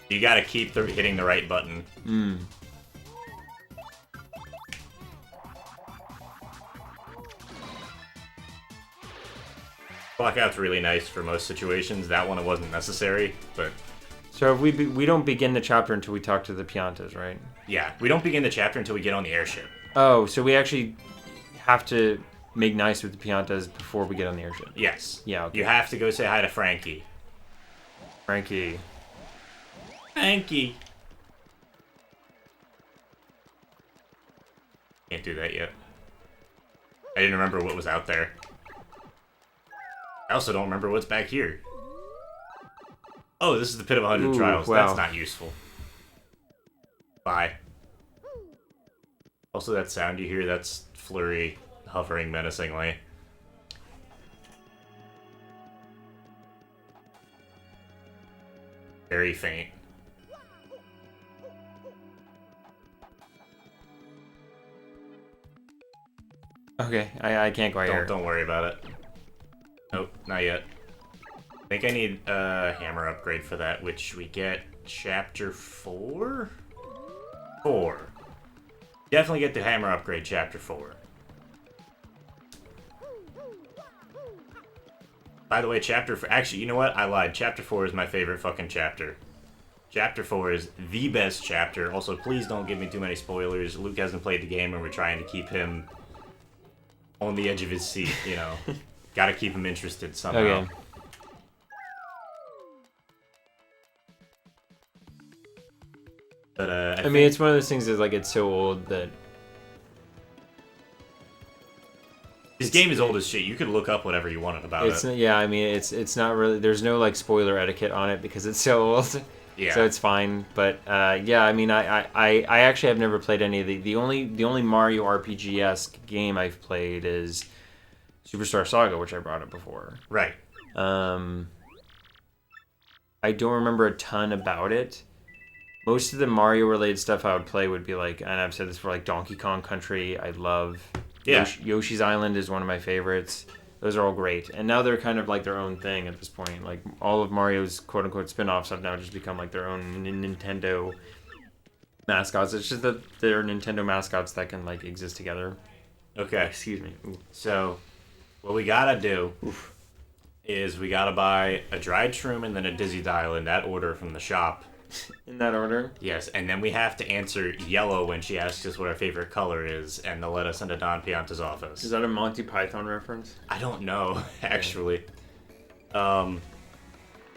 You gotta keep hitting the right button. Clock Out's really nice for most situations. That one, it wasn't necessary, but... So if we don't begin the chapter until we talk to the Piantas, right? Yeah, we don't begin the chapter until we get on the airship. Oh, so we actually have to make nice with the Piantas before we get on the airship? Yes. Yeah, okay. You have to go say hi to Frankie. Frankie. Frankie. Can't do that yet. I didn't remember what was out there. I also don't remember what's back here. Oh, this is the Pit of 100 Trials. Wow. That's not useful. Bye. Also, that sound you hear, that's Flurry hovering menacingly. Very faint. Okay, I can't quite hear. Don't worry about it. Nope, not yet. I think I need a hammer upgrade for that, which we get chapter 4? 4. Definitely get the hammer upgrade chapter 4. By the way, chapter 4... Actually, you know what? I lied. Chapter 4 is my favorite fucking chapter. Chapter 4 is the best chapter. Also, please don't give me too many spoilers. Luke hasn't played the game, and we're trying to keep him on the edge of his seat, you know. Gotta keep him interested somehow. Okay. But, I mean, it's one of those things that's, like, it's so old that... This game is old as shit. You could look up whatever you wanted about it. Yeah, I mean, it's not really... There's no, like, spoiler etiquette on it because it's so old. Yeah. So it's fine. But, yeah, I mean, I actually have never played any of the only Mario RPG-esque game I've played is Superstar Saga, which I brought up before. Right. I don't remember a ton about it. Most of the Mario-related stuff I would play would be like, and I've said this for, like, Donkey Kong Country, I love. Yeah. Yoshi's Island is one of my favorites. Those are all great. And now they're kind of like their own thing at this point. Like, all of Mario's quote-unquote spin-offs have now just become like their own Nintendo mascots. It's just that they're Nintendo mascots that can, like, exist together. Okay. Excuse me. Ooh. So, what we gotta do is we gotta buy a dried shroom and then a Dizzy Dial in that order from the shop. In that order? Yes, and then we have to answer yellow when she asks us what our favorite color is, and they'll let us into Don Pianta's office. Is that a Monty Python reference? I don't know, actually. The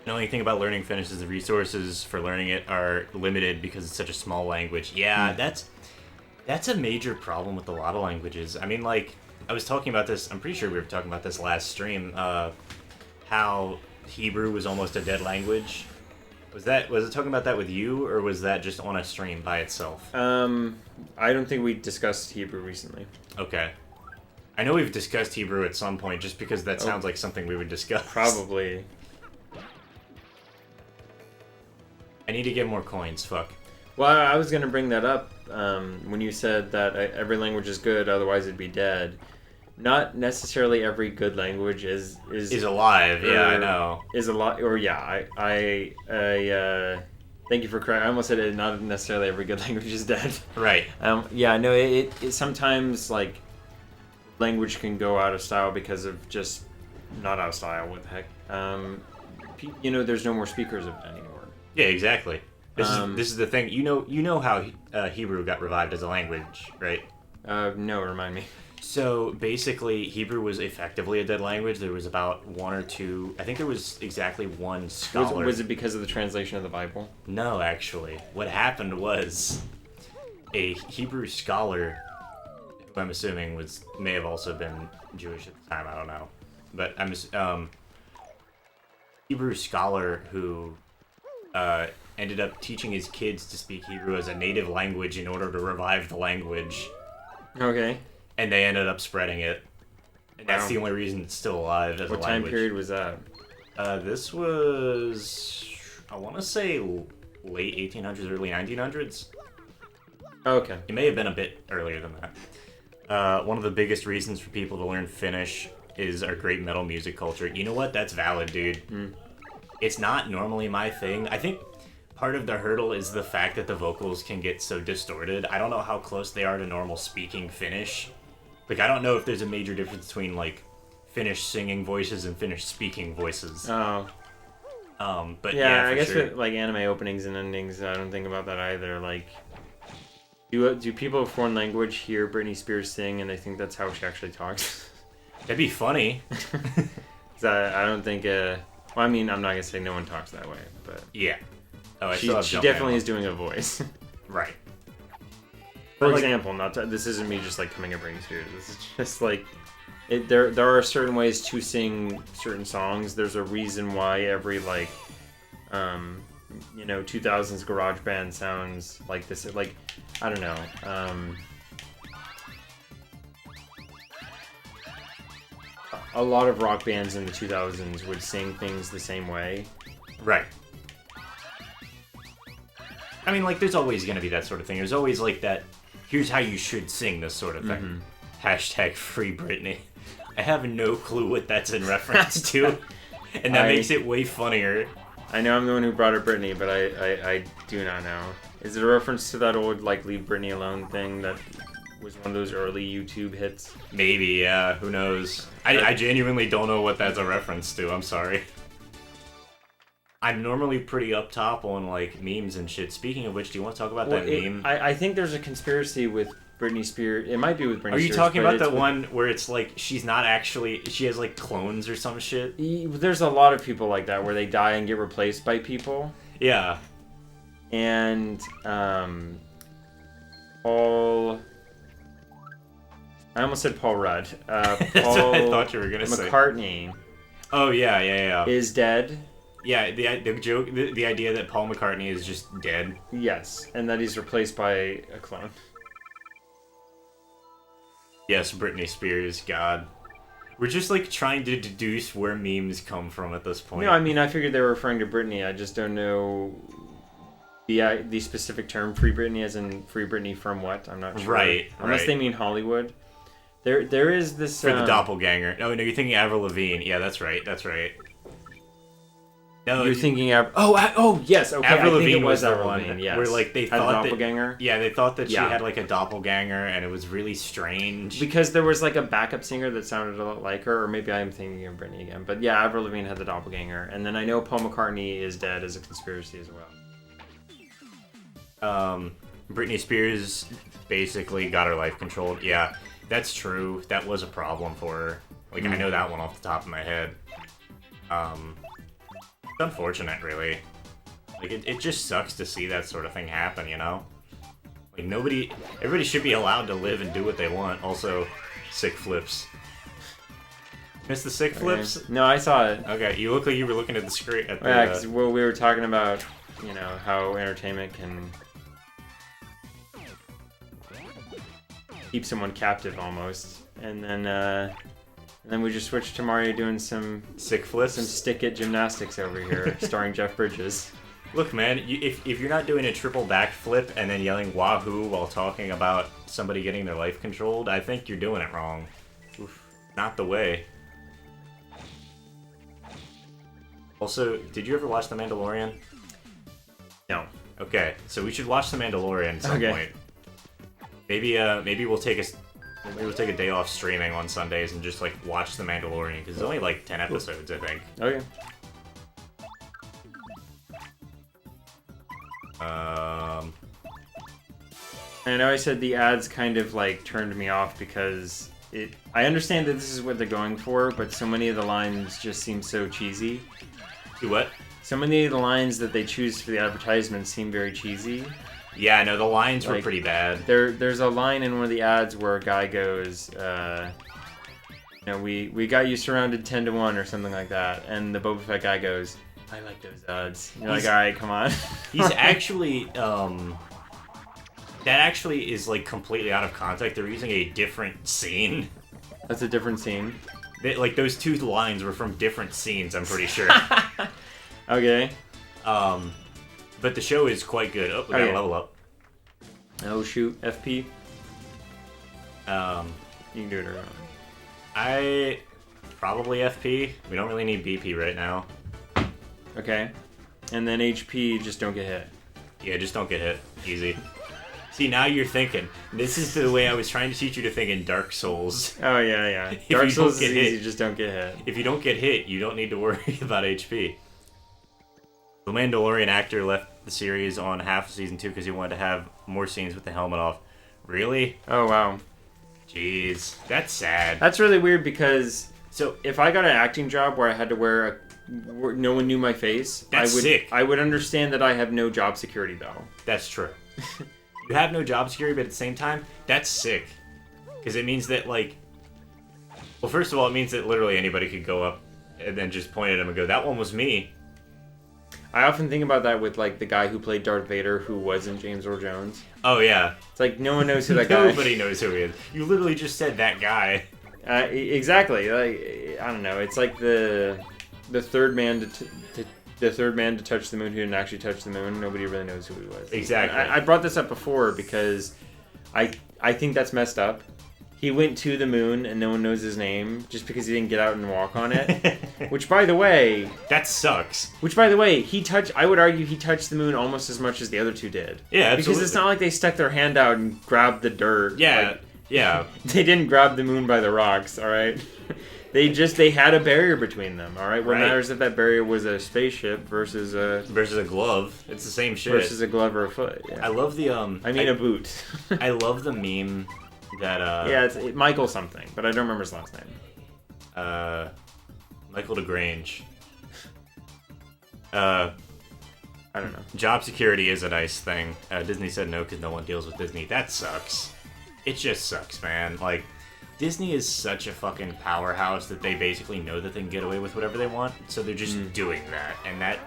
only thing about learning Finnish is the resources for learning it are limited because it's such a small language. Yeah, that's a major problem with a lot of languages. I mean, like, I was talking about this, I'm pretty sure we were talking about this last stream, how Hebrew was almost a dead language. Was it talking about that with you, or was that just on a stream by itself? I don't think we discussed Hebrew recently. Okay. I know we've discussed Hebrew at some point, just because that sounds like something we would discuss. Probably. I need to get more coins, fuck. Well, I was going to bring that up when you said that every language is good, otherwise it'd be dead. Not necessarily every good language is alive. Yeah, I know. Is a lot, or yeah. I thank you for correcting. I almost said it. Not necessarily every good language is dead. Right. Yeah. No. It sometimes, like, language can go out of style because of just not out of style. What the heck? There's no more speakers of it anymore. Yeah. Exactly. This is the thing. You know how Hebrew got revived as a language, right? No. Remind me. So basically, Hebrew was effectively a dead language. There was about one or two. I think there was exactly one scholar. Was it because of the translation of the Bible? No, actually. What happened was a Hebrew scholar, who I'm assuming may have also been Jewish at the time. I don't know, but Hebrew scholar who ended up teaching his kids to speak Hebrew as a native language in order to revive the language. Okay. And they ended up spreading it. And that's Wow. the only reason it's still alive as a language. What time period was that? This was, I want to say, late 1800s, early 1900s. Okay. It may have been a bit earlier than that. One of the biggest reasons for people to learn Finnish is our great metal music culture. You know what? That's valid, dude. It's not normally my thing. I think part of the hurdle is the fact that the vocals can get so distorted. I don't know how close they are to normal speaking Finnish. Like, I don't know if there's a major difference between, like, Finnish singing voices and Finnish speaking voices. Oh. But Yeah, for I guess sure. with, like, anime openings and endings, I don't think about that either. Like, do people of foreign language hear Britney Spears sing and they think that's how she actually talks? That'd be funny. 'Cause I don't think, well, I mean, I'm not gonna say no one talks that way, but Yeah. Oh, I she still have definitely Jumpman is doing a voice. Right. For But, like- example, this isn't me just like coming at Britney Spears. This is just like, there are certain ways to sing certain songs. There's a reason why every like, 2000s garage band sounds like this. Like, I don't know. A lot of rock bands in the 2000s would sing things the same way. Right. I mean, like, there's always going to be that sort of thing. There's always, like, that, here's how you should sing this sort of thing. Hashtag free Britney. I have no clue what that's in reference to. And that makes it way funnier. I know I'm the one who brought up Britney, but I do not know. Is it a reference to that old, like, Leave Britney Alone thing that was one of those early YouTube hits? Maybe, yeah. Who knows? I genuinely don't know what that's a reference to. I'm sorry. I'm normally pretty up top on, like, memes and shit. Speaking of which, do you want to talk about that meme? I think there's a conspiracy with Britney Spears. It might be with Britney Spears. Are you talking about the with, one where it's like she's not actually... She has, like, clones or some shit? There's a lot of people like that where they die and get replaced by people. Yeah. And, Paul... I almost said Paul Rudd. Paul That's what I thought you were going to say. McCartney Oh, yeah. is dead. Yeah, the joke, the idea that Paul McCartney is just dead. Yes, and that he's replaced by a clone. Yes, Britney Spears, God. We're just, like, trying to deduce where memes come from at this point. No, I mean, I figured they were referring to Britney. I just don't know the specific term, Free Britney, as in Free Britney from what? I'm not sure. Right. Unless they mean Hollywood. There is this... For the doppelganger. Oh, no, you're thinking Avril Lavigne. Yeah, that's right. No, You're thinking... yes, okay, Avril I think Lavigne it was the Avril one Lavigne, yes. where, like, they Had a thought doppelganger? Yeah, they thought that she Yeah. had, like, a doppelganger, and it was really strange. Because there was, like, a backup singer that sounded a lot like her, or maybe I'm thinking of Britney again. But yeah, Avril Lavigne had the doppelganger. And then I know Paul McCartney is dead as a conspiracy as well. Britney Spears basically got her life controlled. Yeah, that's true. That was a problem for her. Like, I know that one off the top of my head. It's unfortunate, really. Like, it just sucks to see that sort of thing happen, you know? Like, everybody should be allowed to live and do what they want. Also, sick flips. Miss the sick flips? Okay. No, I saw it. Okay, you look like you were looking at the screen. At the, Yeah, because we were talking about, how entertainment can keep someone captive almost, and then we just switched to Mario doing some sick flips? some stick-it gymnastics over here, starring Jeff Bridges. Look, man, if you're not doing a triple backflip and then yelling wahoo while talking about somebody getting their life controlled, I think you're doing it wrong. Oof, not the way. Also, did you ever watch The Mandalorian? No. Okay, so we should watch The Mandalorian at some point. Maybe we'll take a day off streaming on Sundays and just like watch The Mandalorian because it's only like 10 episodes, I think. Okay. I know I said the ads kind of like turned me off because I understand that this is what they're going for, but so many of the lines just seem so cheesy. Do what? So many of the lines that they choose for the advertisements seem very cheesy. Yeah, no, the lines were Like, pretty bad. There's a line in one of the ads where a guy goes, You know, we got you surrounded 10-1 or something like that, and the Boba Fett guy goes, I like those odds. You're like, all right, come on. He's actually, that actually is like completely out of context. They're using a different scene. That's a different scene. Like those two lines were from different scenes, I'm pretty sure. Okay. But the show is quite good. Oh, we gotta level up. Oh shoot, FP. Um, You can do it around. I probably FP. We don't really need BP right now. Okay. And then HP, just don't get hit. Yeah, just don't get hit. Easy. See, now you're thinking. This is the way I was trying to teach you to think in Dark Souls. Oh yeah, yeah. If Dark you Souls don't is get hit- easy, just don't get hit. If you don't get hit, you don't need to worry about HP. The Mandalorian actor left the series on half of season 2 because he wanted to have more scenes with the helmet off. Really? Oh wow. Jeez, that's sad. That's really weird because So if I got an acting job where I had to where no one knew my face, That's I would sick. I would understand that I have no job security though. that's true. You have no job security, but at the same time, that's sick. Because it means that, like... Well, first of all, it means that literally anybody could go up and then just point at him and go, that one was me. I often think about that with like the guy who played Darth Vader who wasn't James Earl Jones. Oh, yeah. It's like no one knows who that guy is. Nobody knows who he is. You literally just said that guy. Exactly. Like I don't know. It's like the third man to touch the moon who didn't actually touch the moon. Nobody really knows who he was. Exactly. I brought this up before because I think that's messed up. He went to the moon and no one knows his name just because he didn't get out and walk on it. Which, by the way, That sucks. I would argue he touched the moon almost as much as the other two did. Yeah, absolutely. Because it's not like they stuck their hand out and grabbed the dirt. Yeah, Like, yeah. they didn't grab the moon by the rocks, all right? They had a barrier between them, all right? What Right. matters if that barrier was a spaceship versus a glove. It's the same shit. versus a glove or a foot. Yeah. I love the, a boot. I love the meme that, Yeah, it's Michael something, but I don't remember his last name. Michael DeGrange. I don't know. Job security is a nice thing. Disney said no because no one deals with Disney. That sucks. It just sucks, man. Like, Disney is such a fucking powerhouse that they basically know that they can get away with whatever they want, so they're just doing that, and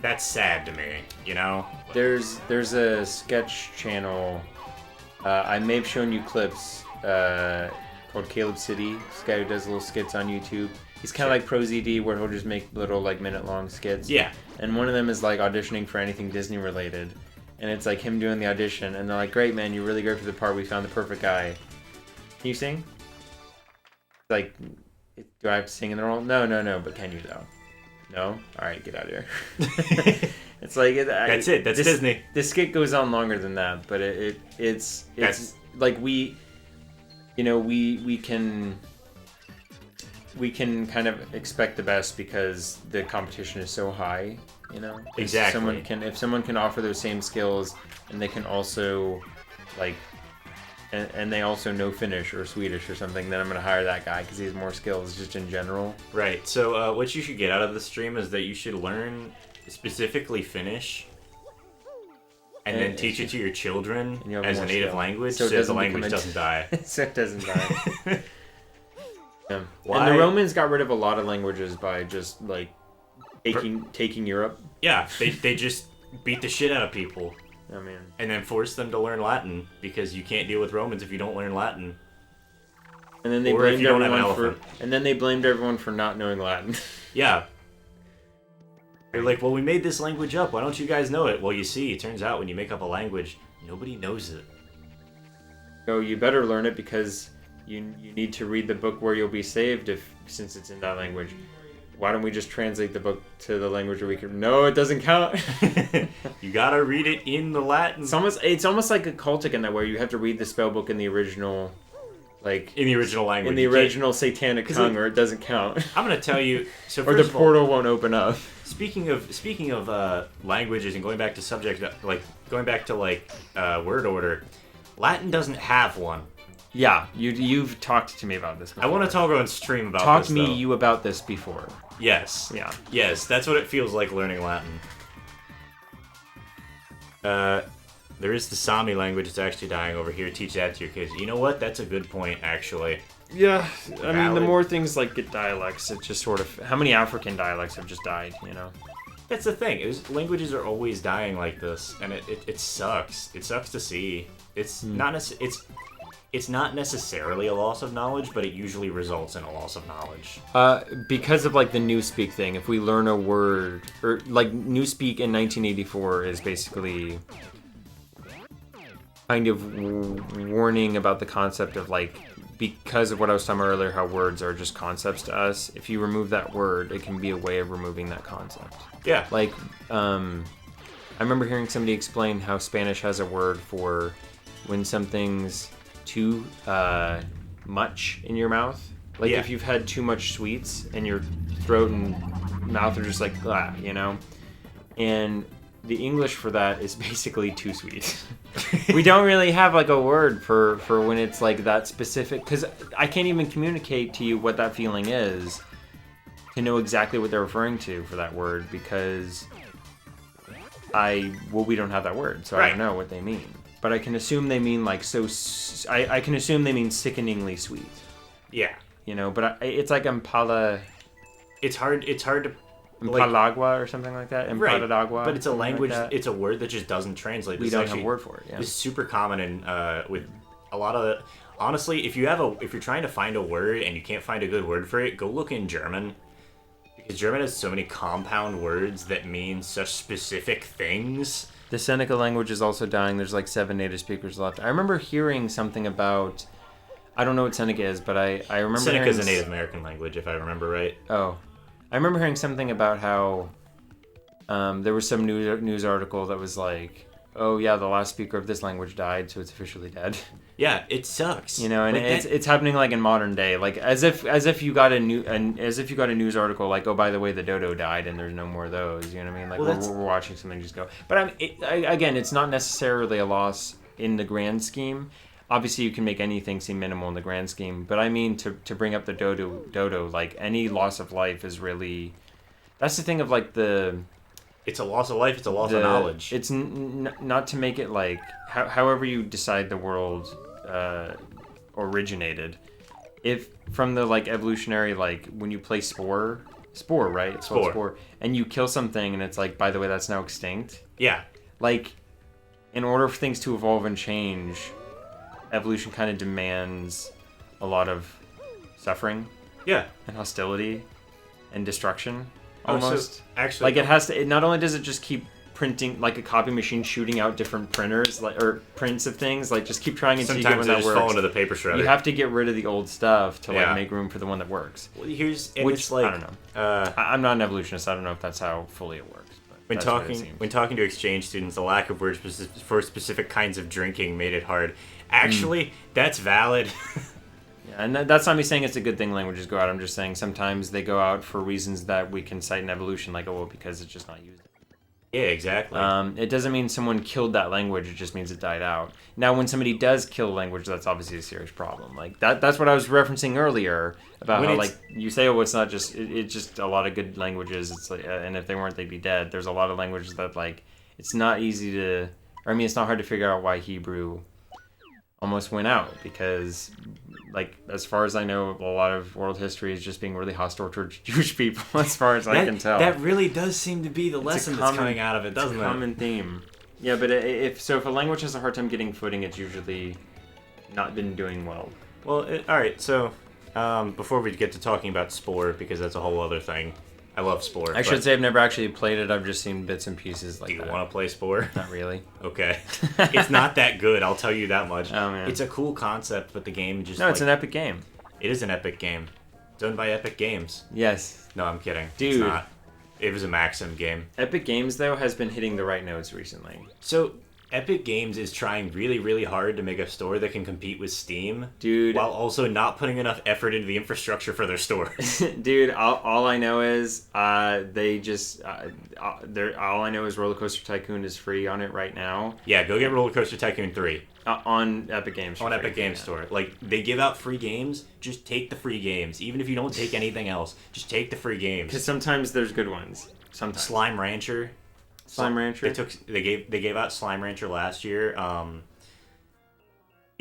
that's sad to me, you know? There's a sketch channel. I may have shown you clips called Caleb City. This guy who does little skits on YouTube. He's kind of like ProZD, where he'll just make little like minute-long skits. Yeah. And one of them is like auditioning for anything Disney related, and it's like him doing the audition, and they're like, "Great, man, you're really great for the part. We found the perfect guy. Can you sing?" Like, do I have to sing in the role? No. But can you though? No. All right, get out of here. It's like That's it. That's Disney. The skit goes on longer than that, but it's like we can kind of expect the best because the competition is so high, you know. Exactly. If someone can offer those same skills and they can also like and they also know Finnish or Swedish or something, then I'm gonna hire that guy because he has more skills just in general. Right. So what you should get out of the stream is that you should learn specifically Finnish and then teach it to your children as a native language so the language doesn't die. So it doesn't die. Yeah. Why? And the Romans got rid of a lot of languages by just like taking Europe. Yeah, they just beat the shit out of people. I mean, And then force them to learn Latin because you can't deal with Romans if you don't learn Latin. and then they Or if blamed you don't have an everyone for not knowing Latin. Yeah. They're like, well, we made this language up. Why don't you guys know it? Well, you see, it turns out when you make up a language, nobody knows it. So you better learn it because you need to read the book where you'll be saved since it's in that language. Why don't we just translate the book to the language where we can? No, it doesn't count. You gotta read it in the Latin. It's almost like a cultic in that way. You have to read the spell book in the original, like In the original language. in the You can't- original satanic tongue, or it doesn't count. I'm gonna tell you. So Or first the of all, portal won't open up. Speaking of languages and going back to subject, like going back to word order, Latin doesn't have one. Yeah, you've talked to me about this before. I want to talk on stream about Talk this. to me though. you about this before. Yes. Yeah. Yes, that's what it feels like learning Latin. There is the Sami language that's actually dying over here. Teach that to your kids. You know what? That's a good point, actually. Yeah, I mean, the Valid. more things like get dialects, it just sort of. How many African dialects have just died? You know. That's the thing. Languages are always dying like this, and it sucks. It sucks to see. It's it's not necessarily a loss of knowledge, but it usually results in a loss of knowledge. Because of like the Newspeak thing, if we learn a word or like Newspeak in 1984 is basically kind of warning about the concept of like, because of what I was talking about earlier, how words are just concepts to us. If you remove that word, it can be a way of removing that concept. Yeah. Like, I remember hearing somebody explain how Spanish has a word for when something's too much in your mouth. Like if you've had too much sweets and your throat and mouth are just like, ah, you know? And the English for that is basically too sweet. We don't really have like a word for when it's like that specific, because I can't even communicate to you what that feeling is to know exactly what they're referring to for that word, because we don't have that word, so I don't know what they mean. But I can assume they mean like I can assume they mean sickeningly sweet. Yeah. You know, but it's like empala. It's hard to. Empalagua or something like that. Empadagua. But it's a language. Like it's a word that just doesn't translate. We don't have a word for it. Yeah. It's super common in with a lot of. Honestly, if you're trying to find a word and you can't find a good word for it, go look in German. Because German has so many compound words that mean such specific things. The Seneca language is also dying. There's like 7 native speakers left. I remember hearing something about. I don't know what Seneca is, but I remember. Seneca's a Native American language, if I remember right. Oh. I remember hearing something about how there was some news article that was like, oh yeah, the last speaker of this language died, so it's officially dead. Yeah, it sucks. You know, and like it's happening like in modern day, like as if you got a news article like, oh, by the way, the dodo died and there's no more of those. You know what I mean? Like we're watching something just go. But again, it's not necessarily a loss in the grand scheme. Obviously, you can make anything seem minimal in the grand scheme, but I mean to bring up the dodo, like any loss of life is really. That's the thing of like the. It's a loss of life. It's a loss of knowledge. It's not to make it like however you decide the world originated. If from the like evolutionary, like when you play spore, right? It's called spore, and you kill something, and it's like, by the way, that's now extinct. Yeah. Like, in order for things to evolve and change, evolution kind of demands a lot of suffering. Yeah. And hostility and destruction. Almost. Almost. Actually, like it has to. Not only does it just keep printing, like a copy machine shooting out different printers, like or prints of things, like just keep trying until you get one that works. Sometimes they just fall into the paper shredder. You have to get rid of the old stuff to like make room for the one that works. Well, it's like, I don't know. I'm not an evolutionist. I don't know if that's how fully it works. When talking to exchange students, the lack of words for specific kinds of drinking made it hard. Actually, that's valid. Yeah, and that's not me saying it's a good thing languages go out. I'm just saying sometimes they go out for reasons that we can cite in evolution, like, oh, well, because it's just not used. Yeah, exactly. It doesn't mean someone killed that language. It just means it died out. Now, when somebody does kill a language, that's obviously a serious problem. Like that's what I was referencing earlier about how, like, you say, oh, it's not just it's just a lot of good languages. It's like, and if they weren't, they'd be dead. There's a lot of languages that like it's not easy to, or I mean, it's not hard to figure out why Hebrew almost went out, because like as far as I know, a lot of world history is just being really hostile towards Jewish people, as far as I can tell. That really does seem to be the lesson that's coming out of it, doesn't it? It's a common theme. Yeah, but if a language has a hard time getting footing, it's usually not been doing well. Well, all right. So before we get to talking about Spore, because that's a whole other thing. I love Spore. I should say I've never actually played it. I've just seen bits and pieces like that. Do you want to play Spore? Not really. Okay. It's not that good, I'll tell you that much. Oh, man. It's a cool concept, but the game just... No, it's an epic game. It is an epic game. It's owned by Epic Games. Yes. No, I'm kidding. Dude. It's not. It was a Maxim game. Epic Games, though, has been hitting the right notes recently. So, Epic Games is trying really, really hard to make a store that can compete with Steam. Dude. While also not putting enough effort into the infrastructure for their store. Dude, all I know is they just... all I know is Roller Coaster Tycoon is free on it right now. Yeah, go get Roller Coaster Tycoon 3. On Epic Games. On Epic Games Store. Like, they give out free games, just take the free games. Even if you don't take anything else, just take the free games. Because sometimes there's good ones. Sometimes. Slime Rancher. Slime Rancher. They gave out Slime Rancher last year.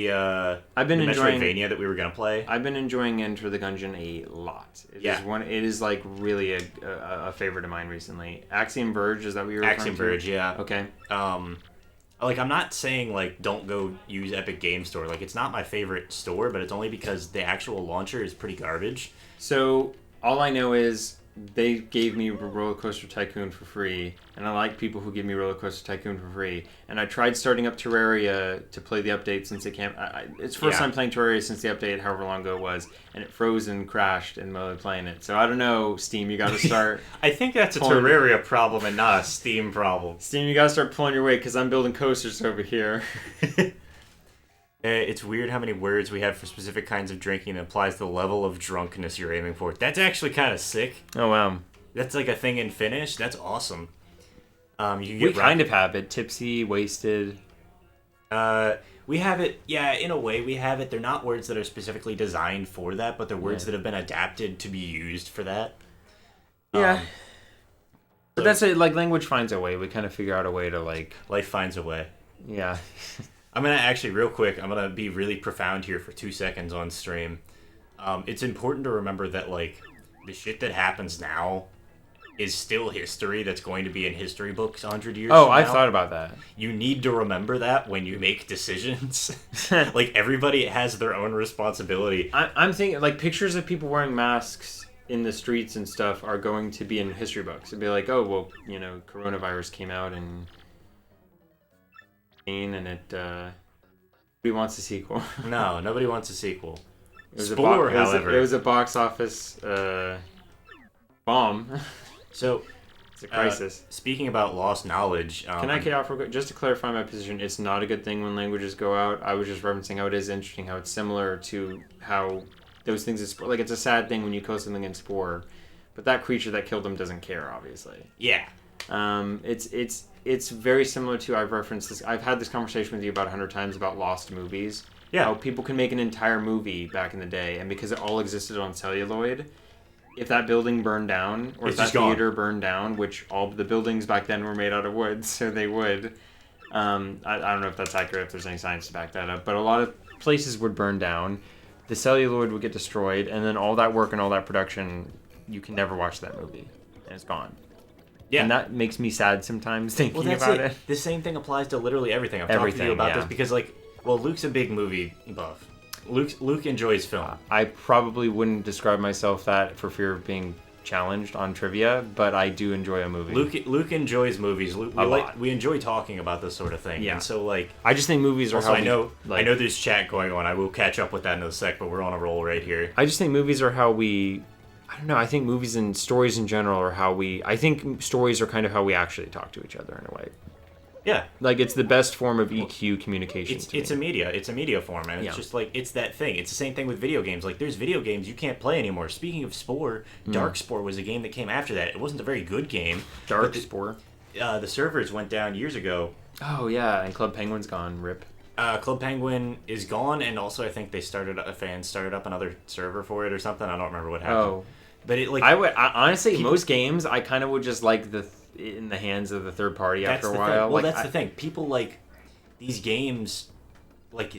I've been the enjoying Metroidvania that we were gonna play. I've been enjoying Enter the Gungeon a lot. It is like really a favorite of mine recently. Axiom Verge, is that what you're referring to? Axiom Verge, yeah. Okay. Like, I'm not saying, like, don't go use Epic Game Store. Like, it's not my favorite store, but it's only because the actual launcher is pretty garbage. So, all I know is they gave me Roller Coaster Tycoon for free, and I like people who give me Roller Coaster Tycoon for free. And I tried starting up Terraria to play the update since it can't... it's first time playing Terraria since the update, however long ago it was, and it froze and crashed in the middle of playing it. So I don't know, Steam, you gotta start... I think that's a Terraria problem and not a Steam problem. Steam, you gotta start pulling your weight, because I'm building coasters over here. It's weird how many words we have for specific kinds of drinking that applies to the level of drunkenness you're aiming for. That's actually kind of sick. Oh, wow. That's like a thing in Finnish. That's awesome. We kind of have it. Tipsy, wasted. We have it, yeah, in a way we have it. They're not words that are specifically designed for that, but they're words that have been adapted to be used for that. Yeah. But that's it. Like, language finds a way. We kind of figure out a way to, like... Life finds a way. Yeah. I'm going to actually, real quick, I'm going to be really profound here for 2 seconds on stream. It's important to remember that, like, the shit that happens now is still history that's going to be in history books 100 years from now. I thought about that. You need to remember that when you make decisions. Like, everybody has their own responsibility. I'm thinking, like, pictures of people wearing masks in the streets and stuff are going to be in history books. It'd be like, oh, well, you know, coronavirus came out and it nobody wants a sequel. No, nobody wants a sequel. Spore, however, it was a box office bomb. So it's a crisis. Speaking about lost knowledge, can I get off real quick? Just to clarify my position, it's not a good thing when languages go out. I was just referencing how it is interesting, how it's similar to how those things is like, it's a sad thing when you kill something in Spore, but that creature that killed them doesn't care, obviously. Yeah. It's very similar to, I've referenced this, I've had this conversation with you about 100 times about lost movies. Yeah. How people can make an entire movie back in the day, and because it all existed on celluloid, if that building burned down, or if that theater burned down, which all the buildings back then were made out of wood, so they would, I don't know if that's accurate, if there's any science to back that up, but a lot of places would burn down, the celluloid would get destroyed, and then all that work and all that production, you can never watch that movie, and it's gone. Yeah. And that makes me sad sometimes thinking about it. The same thing applies to literally everything. I've talked to you about this because, like, well, Luke's a big movie buff. Luke enjoys film. I probably wouldn't describe myself that for fear of being challenged on trivia, but I do enjoy a movie. Luke enjoys movies. We enjoy talking about this sort of thing. Yeah. And so, like, I just think movies are how I know there's chat going on. I will catch up with that in a sec, but we're on a roll right here. I just think movies are how we... I don't know. I think movies and stories in general are how we... I think stories are kind of how we actually talk to each other in a way. Yeah. Like, it's the best form of EQ communication. It's a media form, and it's just like, it's that thing. It's the same thing with video games. Like, there's video games you can't play anymore. Speaking of Spore, Dark Spore was a game that came after that. It wasn't a very good game. Dark Spore? The servers went down years ago. Oh, yeah, and Club Penguin's gone. RIP. Club Penguin is gone, and also I think fans started up another server for it or something. I don't remember what happened. Oh. But it, like, honestly, most games I kind of would just like in the hands of the third party after a while. Well, that's the thing. People like these games, like,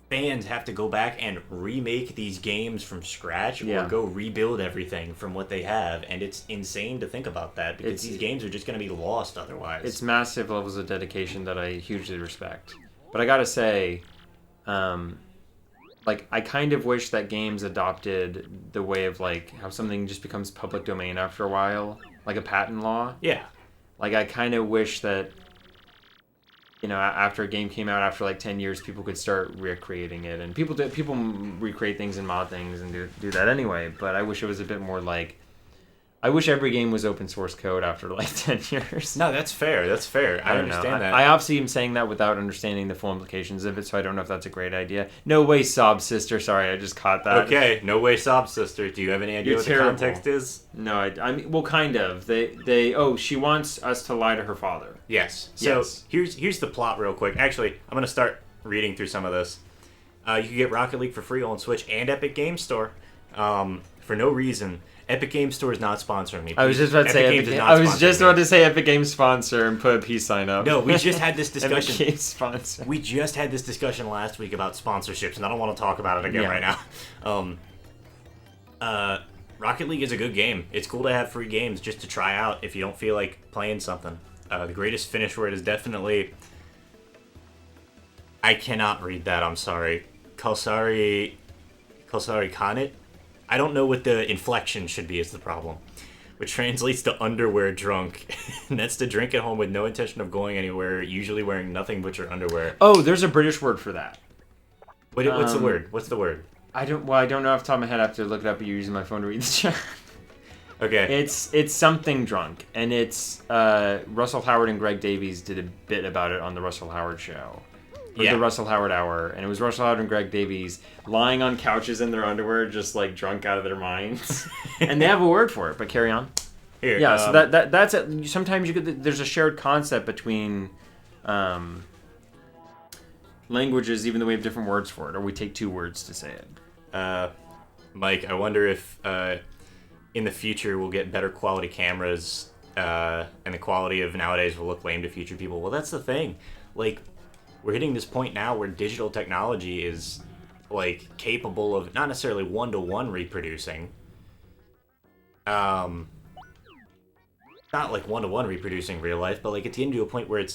fans have to go back and remake these games from scratch or go rebuild everything from what they have, and it's insane to think about that because these games are just going to be lost otherwise. It's massive levels of dedication that I hugely respect. But I gotta say, like, I kind of wish that games adopted the way of, like, how something just becomes public domain after a while, like a patent law. Yeah. Like, I kind of wish that, you know, after a game came out after, like, 10 years, people could start recreating it. And people recreate things and mod things and do that anyway, but I wish it was a bit more like... I wish every game was open source code after, like, 10 years. No, that's fair. That's fair. I understand that. I obviously am saying that without understanding the full implications of it, so I don't know if that's a great idea. No way, Sob Sister. Sorry, I just caught that. Okay, no way, Sob Sister. Do you have any idea what the context is? No, I mean, well, kind of. She wants us to lie to her father. Yes. So here's the plot real quick. Actually, I'm going to start reading through some of this. You can get Rocket League for free on Switch and Epic Games Store for no reason. Epic Games Store is not sponsoring me. I was just about to say Games is not I was sponsoring just me. about to say Epic Games sponsor and put a peace sign up. No, we just had this discussion. Epic Games sponsor. We just had this discussion last week about sponsorships, and I don't want to talk about it again right now. Rocket League is a good game. It's cool to have free games just to try out if you don't feel like playing something. The greatest finish word is definitely... I cannot read that, I'm sorry. Kalsari Khanit? I don't know what the inflection should be is the problem. Which translates to underwear drunk. And that's to drink at home with no intention of going anywhere, usually wearing nothing but your underwear. Oh, there's a British word for that. What's the word? What's the word? I don't know off the top of my head. I have to look it up. You're using my phone to read the chat. Okay. It's something drunk, and it's Russell Howard and Greg Davies did a bit about it on the Russell Howard show. The Russell Howard Hour, and it was Russell Howard and Greg Davies lying on couches in their underwear, just like drunk out of their minds. And they have a word for it, but carry on. Here, yeah, so that's it. Sometimes there's a shared concept between languages, even though we have different words for it, or we take two words to say it. Mike, I wonder if in the future we'll get better quality cameras, and the quality of nowadays will look lame to future people. Well, that's the thing. Like, we're hitting this point now where digital technology is, like, capable of not necessarily one-to-one reproducing. Not like one-to-one reproducing real life, but like it's getting to a point where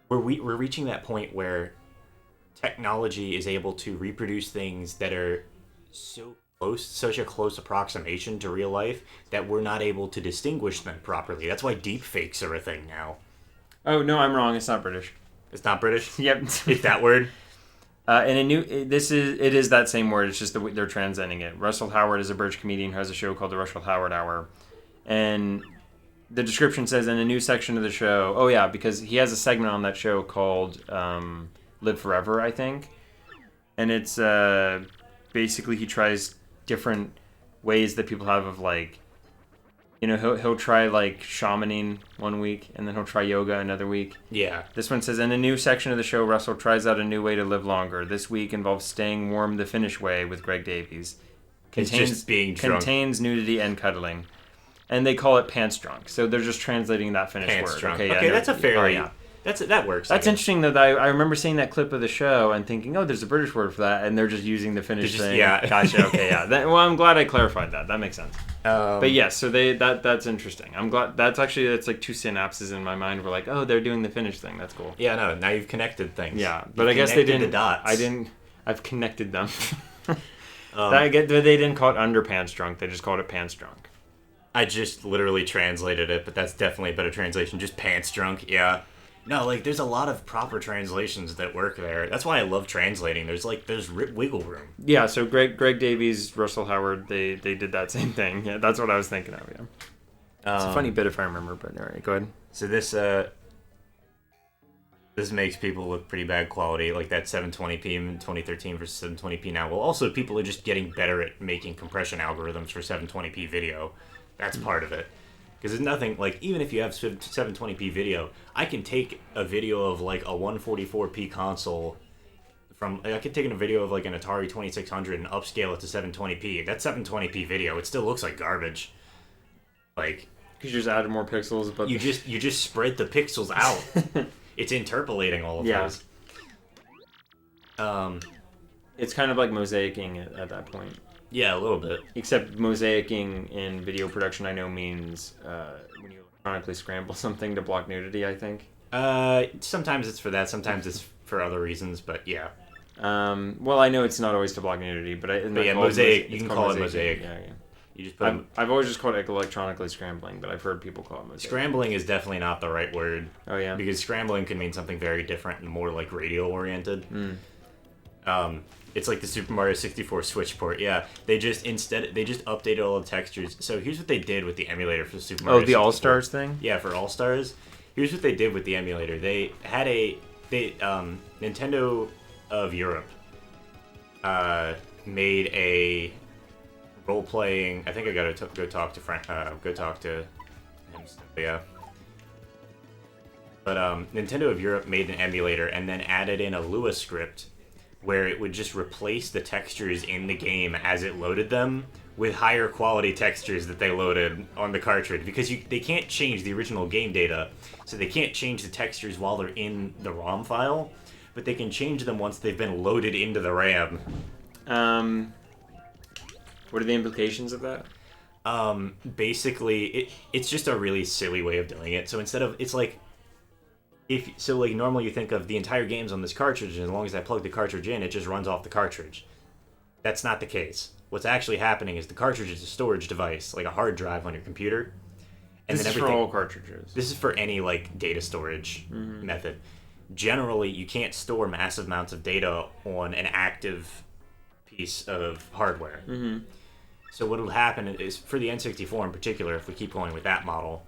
we're reaching that point where technology is able to reproduce things that are so close, such a close approximation to real life that we're not able to distinguish them properly. That's why deep fakes are a thing now. Oh no, I'm wrong. It's not British. It's not British? Yep. It's that word? And it is that same word. It's just that they're transcending it. Russell Howard is a British comedian who has a show called the Russell Howard Hour, and the description says in a new section of the show. Oh yeah, because he has a segment on that show called Live Forever, I think, and it's basically he tries different ways that people have of like. You know, he'll try like shamaning one week, and then he'll try yoga another week. Yeah. This one says, in a new section of the show, Russell tries out a new way to live longer. This week involves staying warm the Finnish way with Greg Davies. It's just being drunk. Contains nudity and cuddling. And they call it pants drunk. So they're just translating that Finnish Pants word. drunk. Okay, Okay, that's a fairly... Oh, yeah. That works. That's interesting, though. That I remember seeing that clip of the show and thinking, oh, there's a British word for that, and they're just using the Finnish thing. Yeah. Gotcha, okay, yeah. Well, I'm glad I clarified that. That makes sense. But yes, so that's interesting. I'm glad that's like two synapses in my mind. We're like, oh, they're doing the Finnish thing. That's cool. Yeah, no, now you've connected things. Yeah, but I guess they didn't. The dots. I've connected them. They didn't call it underpants drunk. They just called it pants drunk. I just literally translated it, but that's definitely a better translation. Just pants drunk, yeah. No, like, there's a lot of proper translations that work there. That's why I love translating. There's wiggle room. Yeah, so Greg Davies, Russell Howard, they did that same thing. Yeah, that's what I was thinking of, yeah. It's a funny bit if I remember, but all right, go ahead. So this makes people look pretty bad quality, like that 720p in 2013 versus 720p now. Well, also, people are just getting better at making compression algorithms for 720p video. That's part of it. Because there's nothing, like, even if you have 720p video, I can take a video of, like, a 144p console I could take a video of, like, an Atari 2600 and upscale it to 720p. That's 720p video. It still looks like garbage. Like... Because you just added more pixels, but... You just spread the pixels out. It's interpolating all of those. It's kind of like mosaicing at that point. Yeah, a little bit. Except mosaicing in video production, I know, means when you electronically scramble something to block nudity, I think. Sometimes it's for that, sometimes it's for other reasons, but yeah. Well, I know it's not always to block nudity, but yeah, mosaic, you can call it mosaic. Yeah, yeah. You just put I've always just called it electronically scrambling, but I've heard people call it mosaic. Scrambling is definitely not the right word. Oh, yeah? Because scrambling can mean something very different and more, like, radio-oriented. It's like the Super Mario 64 Switch port. Yeah, they just updated all the textures. So here's what they did with the emulator for Super Mario 64. Oh, the All-Stars thing? Yeah, for All-Stars. Here's what they did with the emulator. They had Nintendo of Europe made a role-playing. I think I gotta go talk to him. Yeah. But Nintendo of Europe made an emulator and then added in a Lua script where it would just replace the textures in the game as it loaded them with higher quality textures that they loaded on the cartridge, because they can't change the original game data, so they can't change the textures while they're in the ROM file, but they can change them once they've been loaded into the RAM. What are the implications of that? Basically, it's just a really silly way of doing it. So instead of, it's like, normally you think of the entire game's on this cartridge, and as long as I plug the cartridge in, it just runs off the cartridge. That's not the case. What's actually happening is the cartridge is a storage device, like a hard drive on your computer. And this is for all cartridges. This is for any, like, data storage method. Generally, you can't store massive amounts of data on an active piece of hardware. So what will happen is, for the N64 in particular, if we keep going with that model,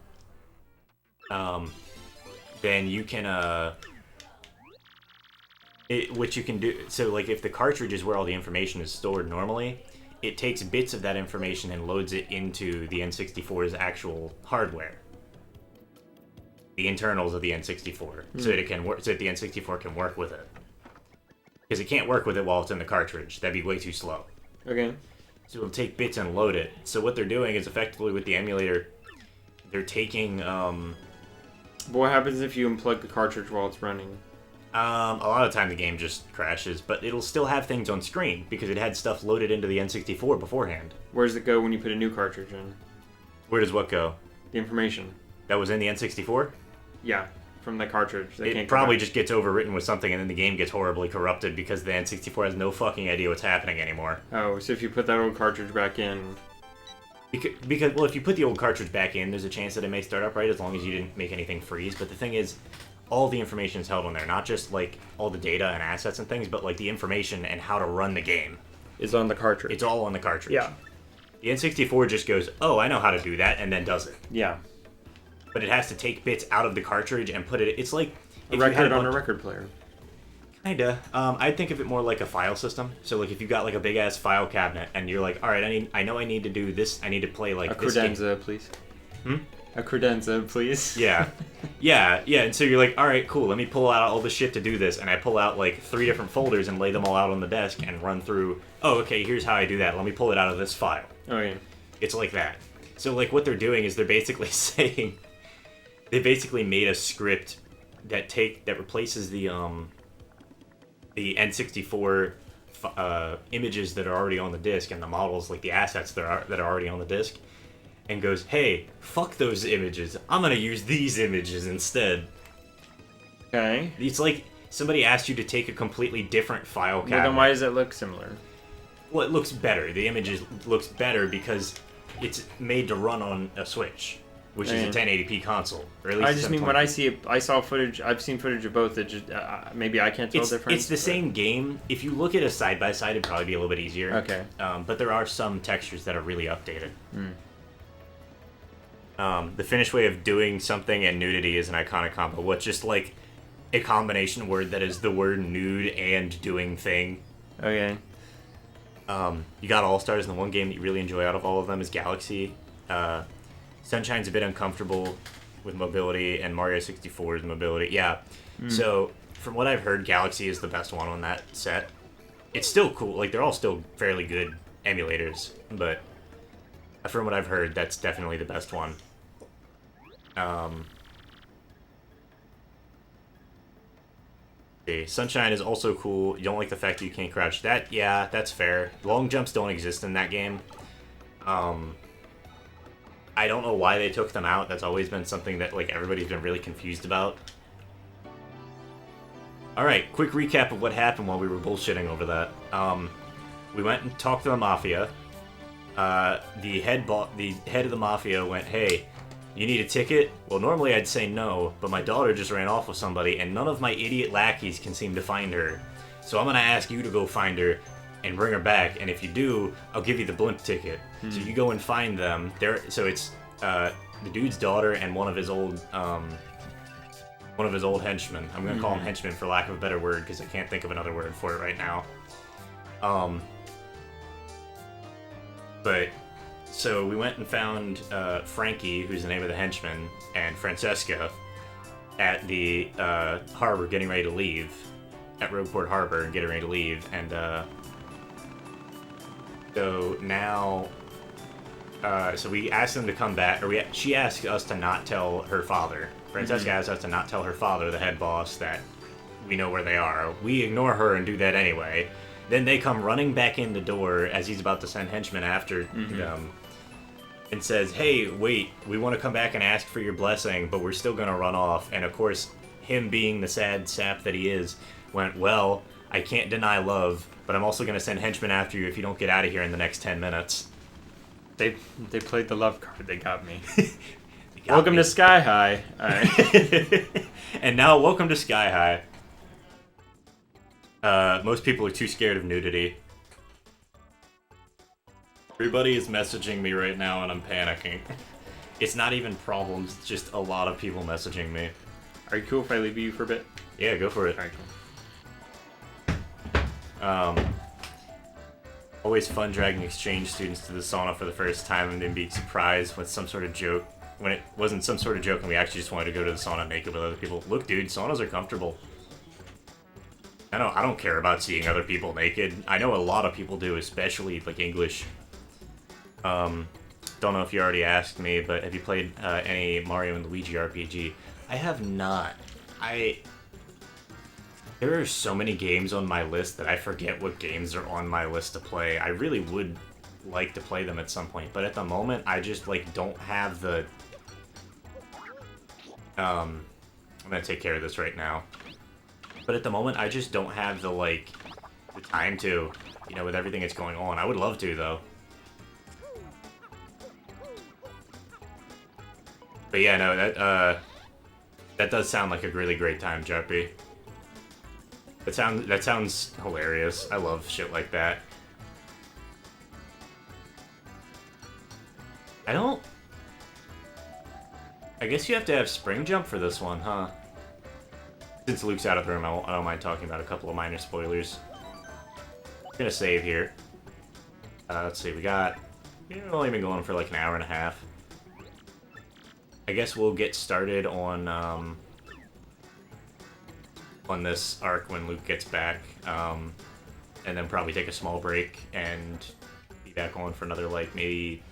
then you can, what you can do, so like if the cartridge is where all the information is stored normally, it takes bits of that information and loads it into the N64's actual hardware. The internals of the N64, so that it can work, so that the N64 can work with it. Because it can't work with it while it's in the cartridge. That'd be way too slow. Okay. So it'll take bits and load it. So what they're doing is effectively with the emulator, they're taking, But what happens if you unplug the cartridge while it's running? a lot of the time the game just crashes, but it'll still have things on screen because it had stuff loaded into the N64 beforehand. Where does it go when you put a new cartridge in? Where does what go? The information. That was in the N64? Yeah, from the cartridge. It probably just gets overwritten with something, and then the game gets horribly corrupted because the N64 has no fucking idea what's happening anymore. Oh, so if you put that old cartridge back in... Because, well, if you put the old cartridge back in, there's a chance that it may start up right as long as you didn't make anything freeze. But the thing is, all the information is held on there, not just, like, all the data and assets and things, but, like, the information and how to run the game. Is on the cartridge. It's all on the cartridge. Yeah. The N64 just goes, oh, I know how to do that, and then does it. Yeah. But it has to take bits out of the cartridge and put it... It's like... A record on a record player. Kinda. I'd think of it more like a file system. So, like, if you've got, like, a big-ass file cabinet, and you're like, alright, I know I need to do this, I need to play, like, a credenza, please. A credenza, please. Yeah. Yeah, and so you're like, alright, cool, let me pull out all the shit to do this, and I pull out, like, 3 different folders and lay them all out on the desk and run through, oh, okay, here's how I do that, let me pull it out of this file. Oh, yeah. It's like that. So, like, what they're doing is they're basically saying... They basically made a script that replaces the N64 images that are already on the disc and the models, like the assets that are already on the disc, and goes, hey, fuck those images. I'm gonna use these images instead. Okay. It's like somebody asked you to take a completely different file cabinet. Well, then why does it look similar? Well, it looks better. The images looks better because it's made to run on a Switch, which is a 1080p console. Or at least I just mean when I see it, I saw footage. I've seen footage of both. It just maybe I can't tell the difference. It's the same game. If you look at a side by side, it'd probably be a little bit easier. Okay. But there are some textures that are really updated. The Finnish way of doing something and nudity is an iconic combo. What's just like a combination word that is the word nude and doing thing. Okay. You got All-Stars, and the one game that you really enjoy out of all of them is Galaxy. Sunshine's a bit uncomfortable with mobility, and Mario 64's mobility. Yeah. So, from what I've heard, Galaxy is the best one on that set. It's still cool. Like, they're all still fairly good emulators, but from what I've heard, that's definitely the best one. Sunshine is also cool. You don't like the fact that you can't crouch. Yeah, that's fair. Long jumps don't exist in that game. I don't know why they took them out. That's always been something that, like, everybody's been really confused about. Alright, quick recap of what happened while we were bullshitting over that. We went and talked to the Mafia. The head of the Mafia went, hey, you need a ticket? Well, normally I'd say no, but my daughter just ran off with somebody, and none of my idiot lackeys can seem to find her. So I'm gonna ask you to go find her and bring her back, and if you do, I'll give you the blimp ticket. So you go and find them. So it's the dude's daughter and one of his old henchmen. I'm gonna call him henchmen for lack of a better word, because I can't think of another word for it right now. But so we went and found Frankie, who's the name of the henchman, and Francesca at the harbor getting ready to leave. at Rogueport Harbor and getting ready to leave, and so now, so we asked them to come back, or she asked us to not tell her father. Francesca asked us to not tell her father, the head boss, that we know where they are. We ignore her and do that anyway. Then they come running back in the door as he's about to send henchmen after them, and says, "Hey, wait, we want to come back and ask for your blessing, but we're still going to run off." And of course, him being the sad sap that he is, went, "Well, I can't deny love, but I'm also going to send henchmen after you if you don't get out of here in the next 10 minutes. They played the love card. They got me. Got Welcome me. to Sky High. All right. And now, welcome to Sky High. Most people are too scared of nudity. Everybody is messaging me right now and I'm panicking. It's not even problems, it's just a lot of people messaging me. Are you cool if I leave you for a bit? Yeah, go for it. All right, cool. Always fun dragging exchange students to the sauna for the first time and then being surprised with some sort of joke. When it wasn't some sort of joke and we actually just wanted to go to the sauna naked with other people. Look, dude, saunas are comfortable. I don't care about seeing other people naked. I know a lot of people do, especially like English. Don't know if you already asked me, but have you played any Mario and Luigi RPG? I have not. There are so many games on my list that I forget what games are on my list to play. I really would like to play them at some point, but at the moment, I just, like, don't have the... I'm gonna take care of this right now. But at the moment, I just don't have the, like, the time to, you know, with everything that's going on. I would love to, though. But yeah, no, that does sound like a really great time, Jeppy. That sounds hilarious. I love shit like that. I guess you have to have spring jump for this one, huh? Since Luke's out of the room, I don't mind talking about a couple of minor spoilers. I'm gonna save here. Let's see, we've only been going for like an hour and a half. I guess we'll get started on this arc when Luke gets back, and then probably take a small break and be back on for another, like, maybe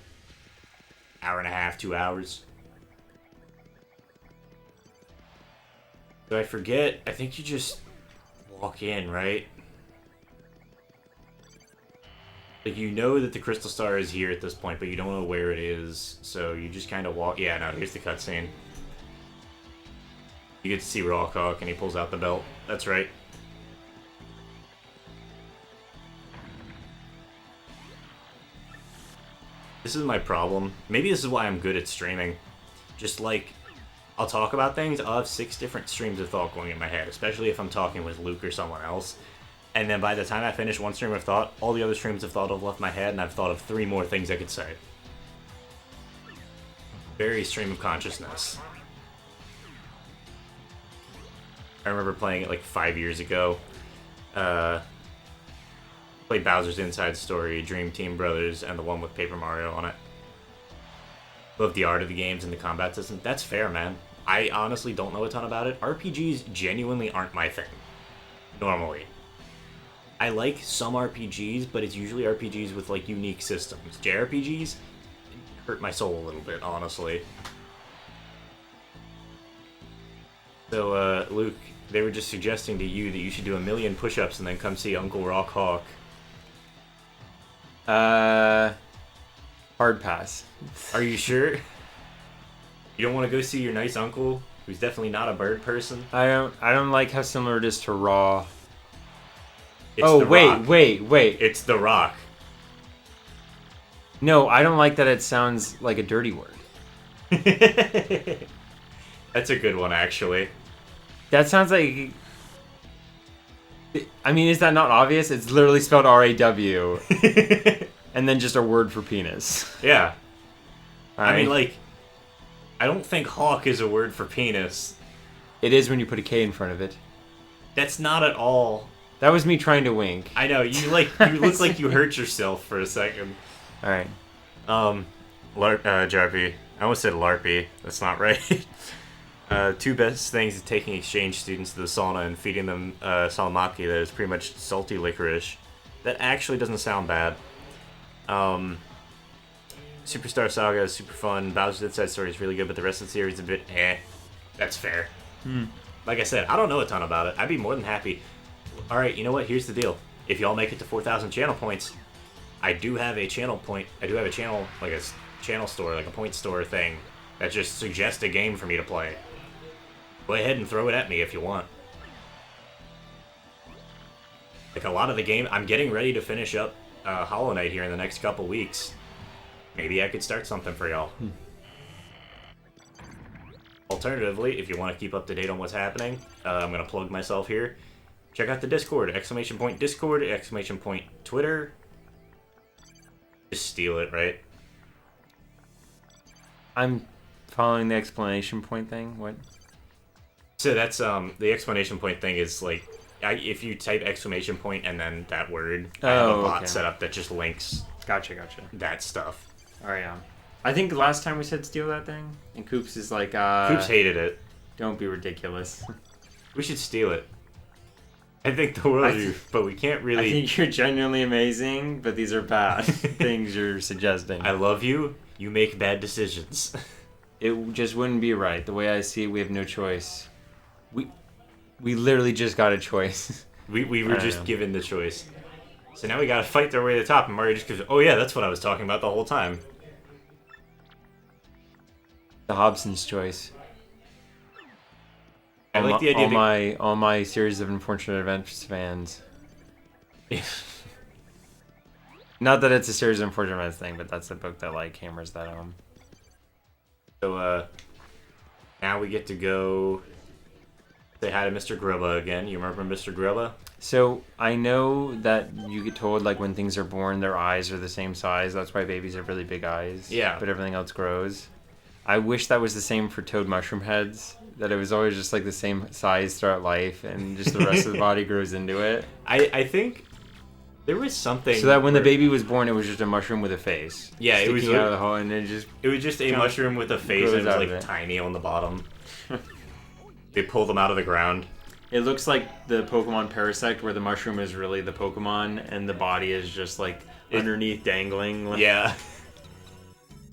hour and a half, 2 hours. Did I forget? I think you just walk in, right? Like, you know that the Crystal Star is here at this point, but you don't know where it is, so you just kind of walk... Yeah, no, here's the cutscene. You get to see Rawcock, and he pulls out the belt. That's right. This is my problem. Maybe this is why I'm good at streaming. Just, like, I'll talk about things, I'll have 6 different streams of thought going in my head, especially if I'm talking with Luke or someone else. And then by the time I finish one stream of thought, all the other streams of thought have left my head, and I've thought of 3 more things I could say. Very stream of consciousness. I remember playing it like 5 years ago. Played Bowser's Inside Story, Dream Team Brothers, and the one with Paper Mario on it. Love the art of the games and the combat system. That's fair, man. I honestly don't know a ton about it. RPGs genuinely aren't my thing. Normally. I like some RPGs, but it's usually RPGs with, like, unique systems. JRPGs hurt my soul a little bit, honestly. So, Luke, they were just suggesting to you that you should do 1,000,000 push-ups and then come see Uncle Rock Hawk. Hard pass. Are you sure? You don't want to go see your nice uncle, who's definitely not a bird person? I don't like how similar it is to Raw. It's oh, the wait, Rock. wait. It's The Rock. No, I don't like that it sounds like a dirty word. That's a good one, actually. That sounds like... I mean, is that not obvious? It's literally spelled R-A-W. And then just a word for penis. Yeah. All right. I mean, like, I don't think hawk is a word for penis. It is when you put a K in front of it. That's not at all. That was me trying to wink. I know, you look like you hurt yourself for a second. Alright. Jarpy. I almost said LARPy. That's not right. Two best things is taking exchange students to the sauna and feeding them salamaki that is pretty much salty licorice. That actually doesn't sound bad. Superstar Saga is super fun. Bowser's Inside Story is really good, but the rest of the series is a bit eh. That's fair. Like I said, I don't know a ton about it. I'd be more than happy. Alright, you know what? Here's the deal. If y'all make it to 4,000 channel points, I do have a channel point. I do have a channel, like a channel store, like a point store thing that just suggests a game for me to play. Go ahead and throw it at me if you want. Like a lot of the game, I'm getting ready to finish up Hollow Knight here in the next couple weeks. Maybe I could start something for y'all. Alternatively, if you want to keep up to date on what's happening, I'm going to plug myself here. Check out the Discord, !Discord, !Twitter. Just steal it, right? I'm following the exclamation point thing. What? So that's the exclamation point thing is like if you type exclamation point and then that word, I have a bot set up that just links. Gotcha. That stuff. All right, yeah. I think last time we said steal that thing, and Coops is like, Coops hated it. Don't be ridiculous. We should steal it. I think the world of you, but we can't really. I think you're genuinely amazing, but these are bad things you're suggesting. I love you. You make bad decisions. It just wouldn't be right. The way I see it, we have no choice. We literally just got a choice. We were just given the choice. So now we gotta fight their way to the top, and Mario just goes, oh yeah, that's what I was talking about the whole time. The Hobson's choice. I like the idea all my series of Unfortunate Events fans. Not that it's a series of Unfortunate Events thing, but that's the book that like hammers that home. So now we get to go say hi to Mr. Grubba again. You remember Mr. Grubba? So I know that you get told like when things are born, their eyes are the same size. That's why babies have really big eyes. Yeah. But everything else grows. I wish that was the same for toad mushroom heads. That it was always just like the same size throughout life, and just the rest of the body grows into it. I think there was something. So that when the baby was born, it was just a mushroom with a face. Yeah, it was sticking out of the hole, and it was just a mushroom with a face, and it was like tiny on the bottom. They pull them out of the ground. It looks like the Pokemon Parasect, where the mushroom is really the Pokemon, and the body is just like underneath dangling. Yeah.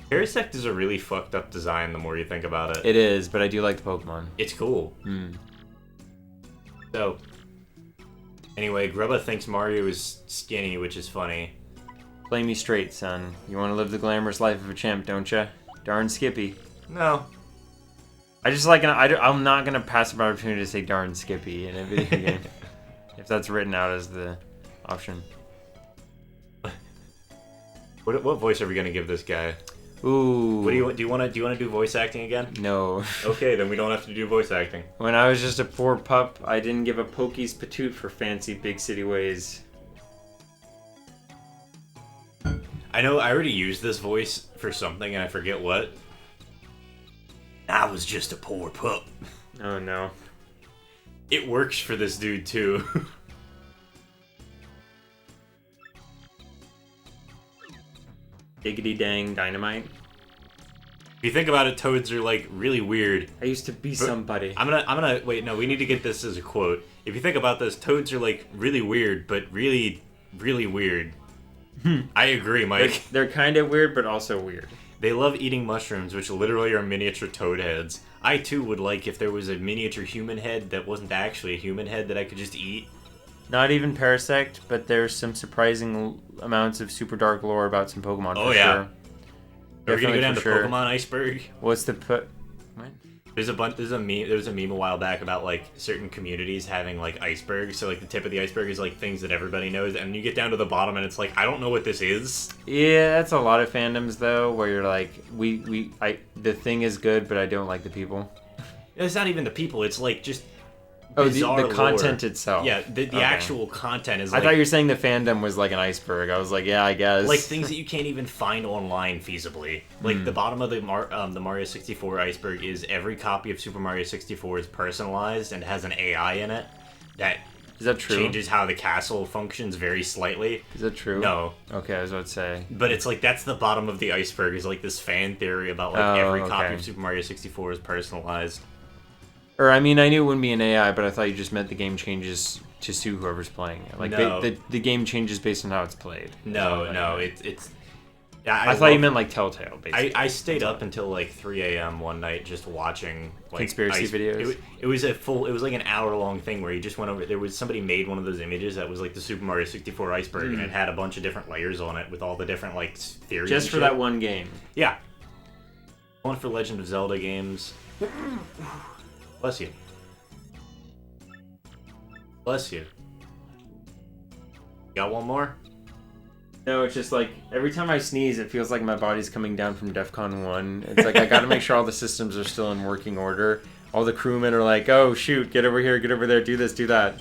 Parasect is a really fucked up design the more you think about it. It is, but I do like the Pokemon. It's cool. So, anyway, Grubba thinks Mario is skinny, which is funny. Play me straight, son. You want to live the glamorous life of a champ, don't ya? Darn Skippy. No. I just like, I'm not going to pass up an opportunity to say darn Skippy in a video game. If that's written out as the option. What voice are we going to give this guy? Ooh. What do you want to do voice acting again? No. Okay, then we don't have to do voice acting. When I was just a poor pup, I didn't give a pokies patoot for fancy big city ways. I know I already used this voice for something and I forget what. I was just a poor pup. Oh no. It works for this dude too. Diggity dang dynamite. If you think about it, toads are like really weird. I used to be somebody. I'm gonna wait. No, we need to get this as a quote. If you think about this, toads are like really weird, but really, really weird. I agree, Mike. They're kind of weird, but also weird. They love eating mushrooms, which literally are miniature toad heads. I too would like if there was a miniature human head that wasn't actually a human head that I could just eat. Not even Parasect, but there's some surprising amounts of super dark lore about some Pokemon. Oh, for yeah. Sure. Are we gonna go down to Pokemon Iceberg? What's the What? There's a meme a while back about like certain communities having like icebergs. So like the tip of the iceberg is like things that everybody knows, and you get down to the bottom and it's like I don't know what this is. Yeah, that's a lot of fandoms though, where you're like, the thing is good, but I don't like the people. It's not even the people. It's like just. Oh, the content itself. Yeah, the actual content is like... I thought you were saying the fandom was like an iceberg. I was like, yeah, I guess. Like things that you can't even find online feasibly. Like the bottom of the Mario 64 iceberg is every copy of Super Mario 64 is personalized and has an AI in it that is that true? Changes how the castle functions very slightly. Is that true? No. Okay, I was about to say. But it's like that's the bottom of the iceberg is like this fan theory about like every copy of Super Mario 64 is personalized. Or I mean, I knew it wouldn't be an AI, but I thought you just meant the game changes to suit whoever's playing it. Like No. the game changes based on how it's played. No, it's. Yeah, I thought you meant like Telltale, basically. I stayed up until like 3 a.m. one night just watching like Conspiracy videos? It was it was like an hour-long thing where you just went over. There was somebody made one of those images that was like the Super Mario 64 iceberg, and it had a bunch of different layers on it with all the different like theories. Just and for shit. that one game. Yeah. One for Legend of Zelda games. Bless you. Bless you. Got one more? No, it's just like every time I sneeze, it feels like my body's coming down from DEFCON 1. It's like I gotta make sure all the systems are still in working order. All the crewmen are like, oh shoot, get over here, get over there, do this, do that.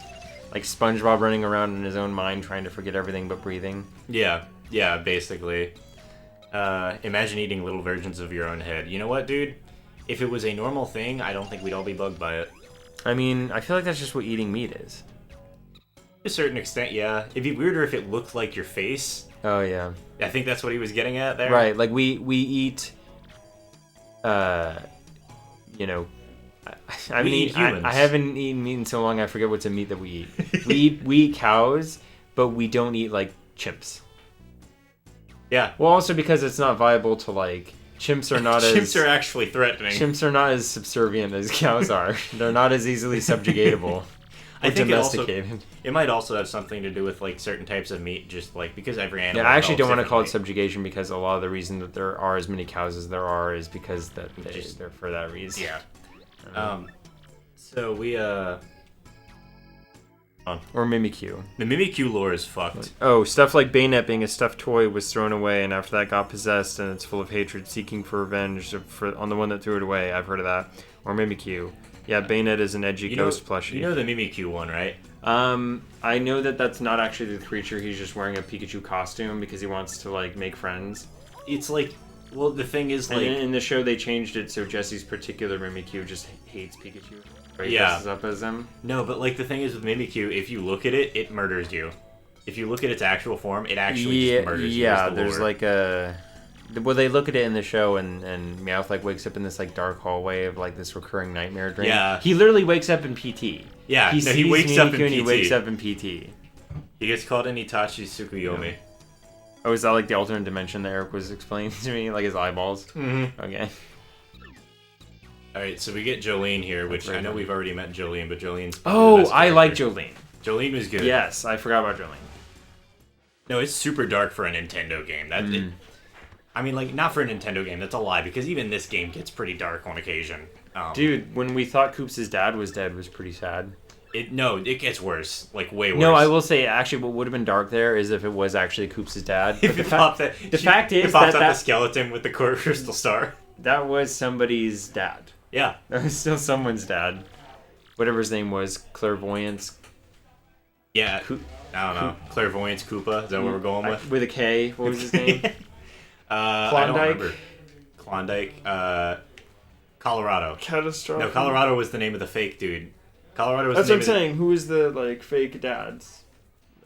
Like SpongeBob running around in his own mind trying to forget everything but breathing. Yeah, basically. Imagine eating little versions of your own head. You know what, dude? If it was a normal thing, I don't think we'd all be bugged by it. I mean, I feel like that's just what eating meat is. To a certain extent, yeah. It'd be weirder if it looked like your face. Oh yeah. I think that's what he was getting at there. Right, like we eat, you know, We eat humans. I haven't eaten meat in so long I forget what's a meat that we eat. we eat cows, but we don't eat like chimps. Yeah. Well, also because it's not viable to like chimps are not Chimps are actually threatening. chimps are not as subservient as cows are. They're not as easily subjugatable. I think domesticated. it might also have something to do with like certain types of meat, just like because every animal. Yeah, I actually don't want to develops call it differently. subjugation because a lot of the reason that there are as many cows as there are is because that they're for that reason. Yeah. So we Or Mimikyu. the Mimikyu lore is fucked. Oh, stuff like Bayonet being a stuffed toy was thrown away, and after that got possessed, and it's full of hatred, seeking for revenge on the one that threw it away. I've heard of that. Or Mimikyu. Yeah, Bayonet is an edgy ghost plushie. You know the Mimikyu one, right? I know that that's not actually the creature. He's just wearing a Pikachu costume because he wants to like make friends. It's like, well, the thing is And like, in the show, they changed it so Jesse's particular Mimikyu just hates Pikachu. Or he Yeah. dresses up as him. no, but like the thing is with Mimikyu, if you look at it, it murders you. If you look at its actual form, it actually just murders you. Yeah, is the there's lore. like a. Well, they look at it in the show, and Meowth like wakes up in this like dark hallway of like this recurring nightmare dream. Yeah. He literally wakes up in PT. Yeah, he no, he sees wakes up in Mimikyu and he PT. wakes up in PT. He gets called in Itachi Tsukuyomi. Oh, is that like the alternate dimension that Eric was explaining to me, like his eyeballs? Mm-hmm. Okay. All right, so we get Jolene here, which right I know on. we've already met Jolene, but Jolene's. Oh, the best I like character. Jolene. Jolene was good. Yes, I forgot about Jolene. No, it's super dark for a Nintendo game. I mean, like, not for a Nintendo game. That's a lie, because even this game gets pretty dark on occasion. Dude, when we thought Koops' dad was dead was pretty sad. It gets worse. Like, way worse. No, I will say, actually, what would have been dark there is if it was actually Koops' dad. If But it popped that, the fact is it pops that out the skeleton with the crystal star. that was somebody's dad. Yeah. That was still someone's dad. Whatever his name was, Clairvoyance. Yeah. I don't know. Clairvoyance Koopa. Is that what we're going with? With a K. What was his name? I don't Klondike? remember. Klondike. Colorado. Catastrophe. No, Colorado was the name of the fake dude. Colorado was That's the what name I'm of saying. Who is the like fake dads?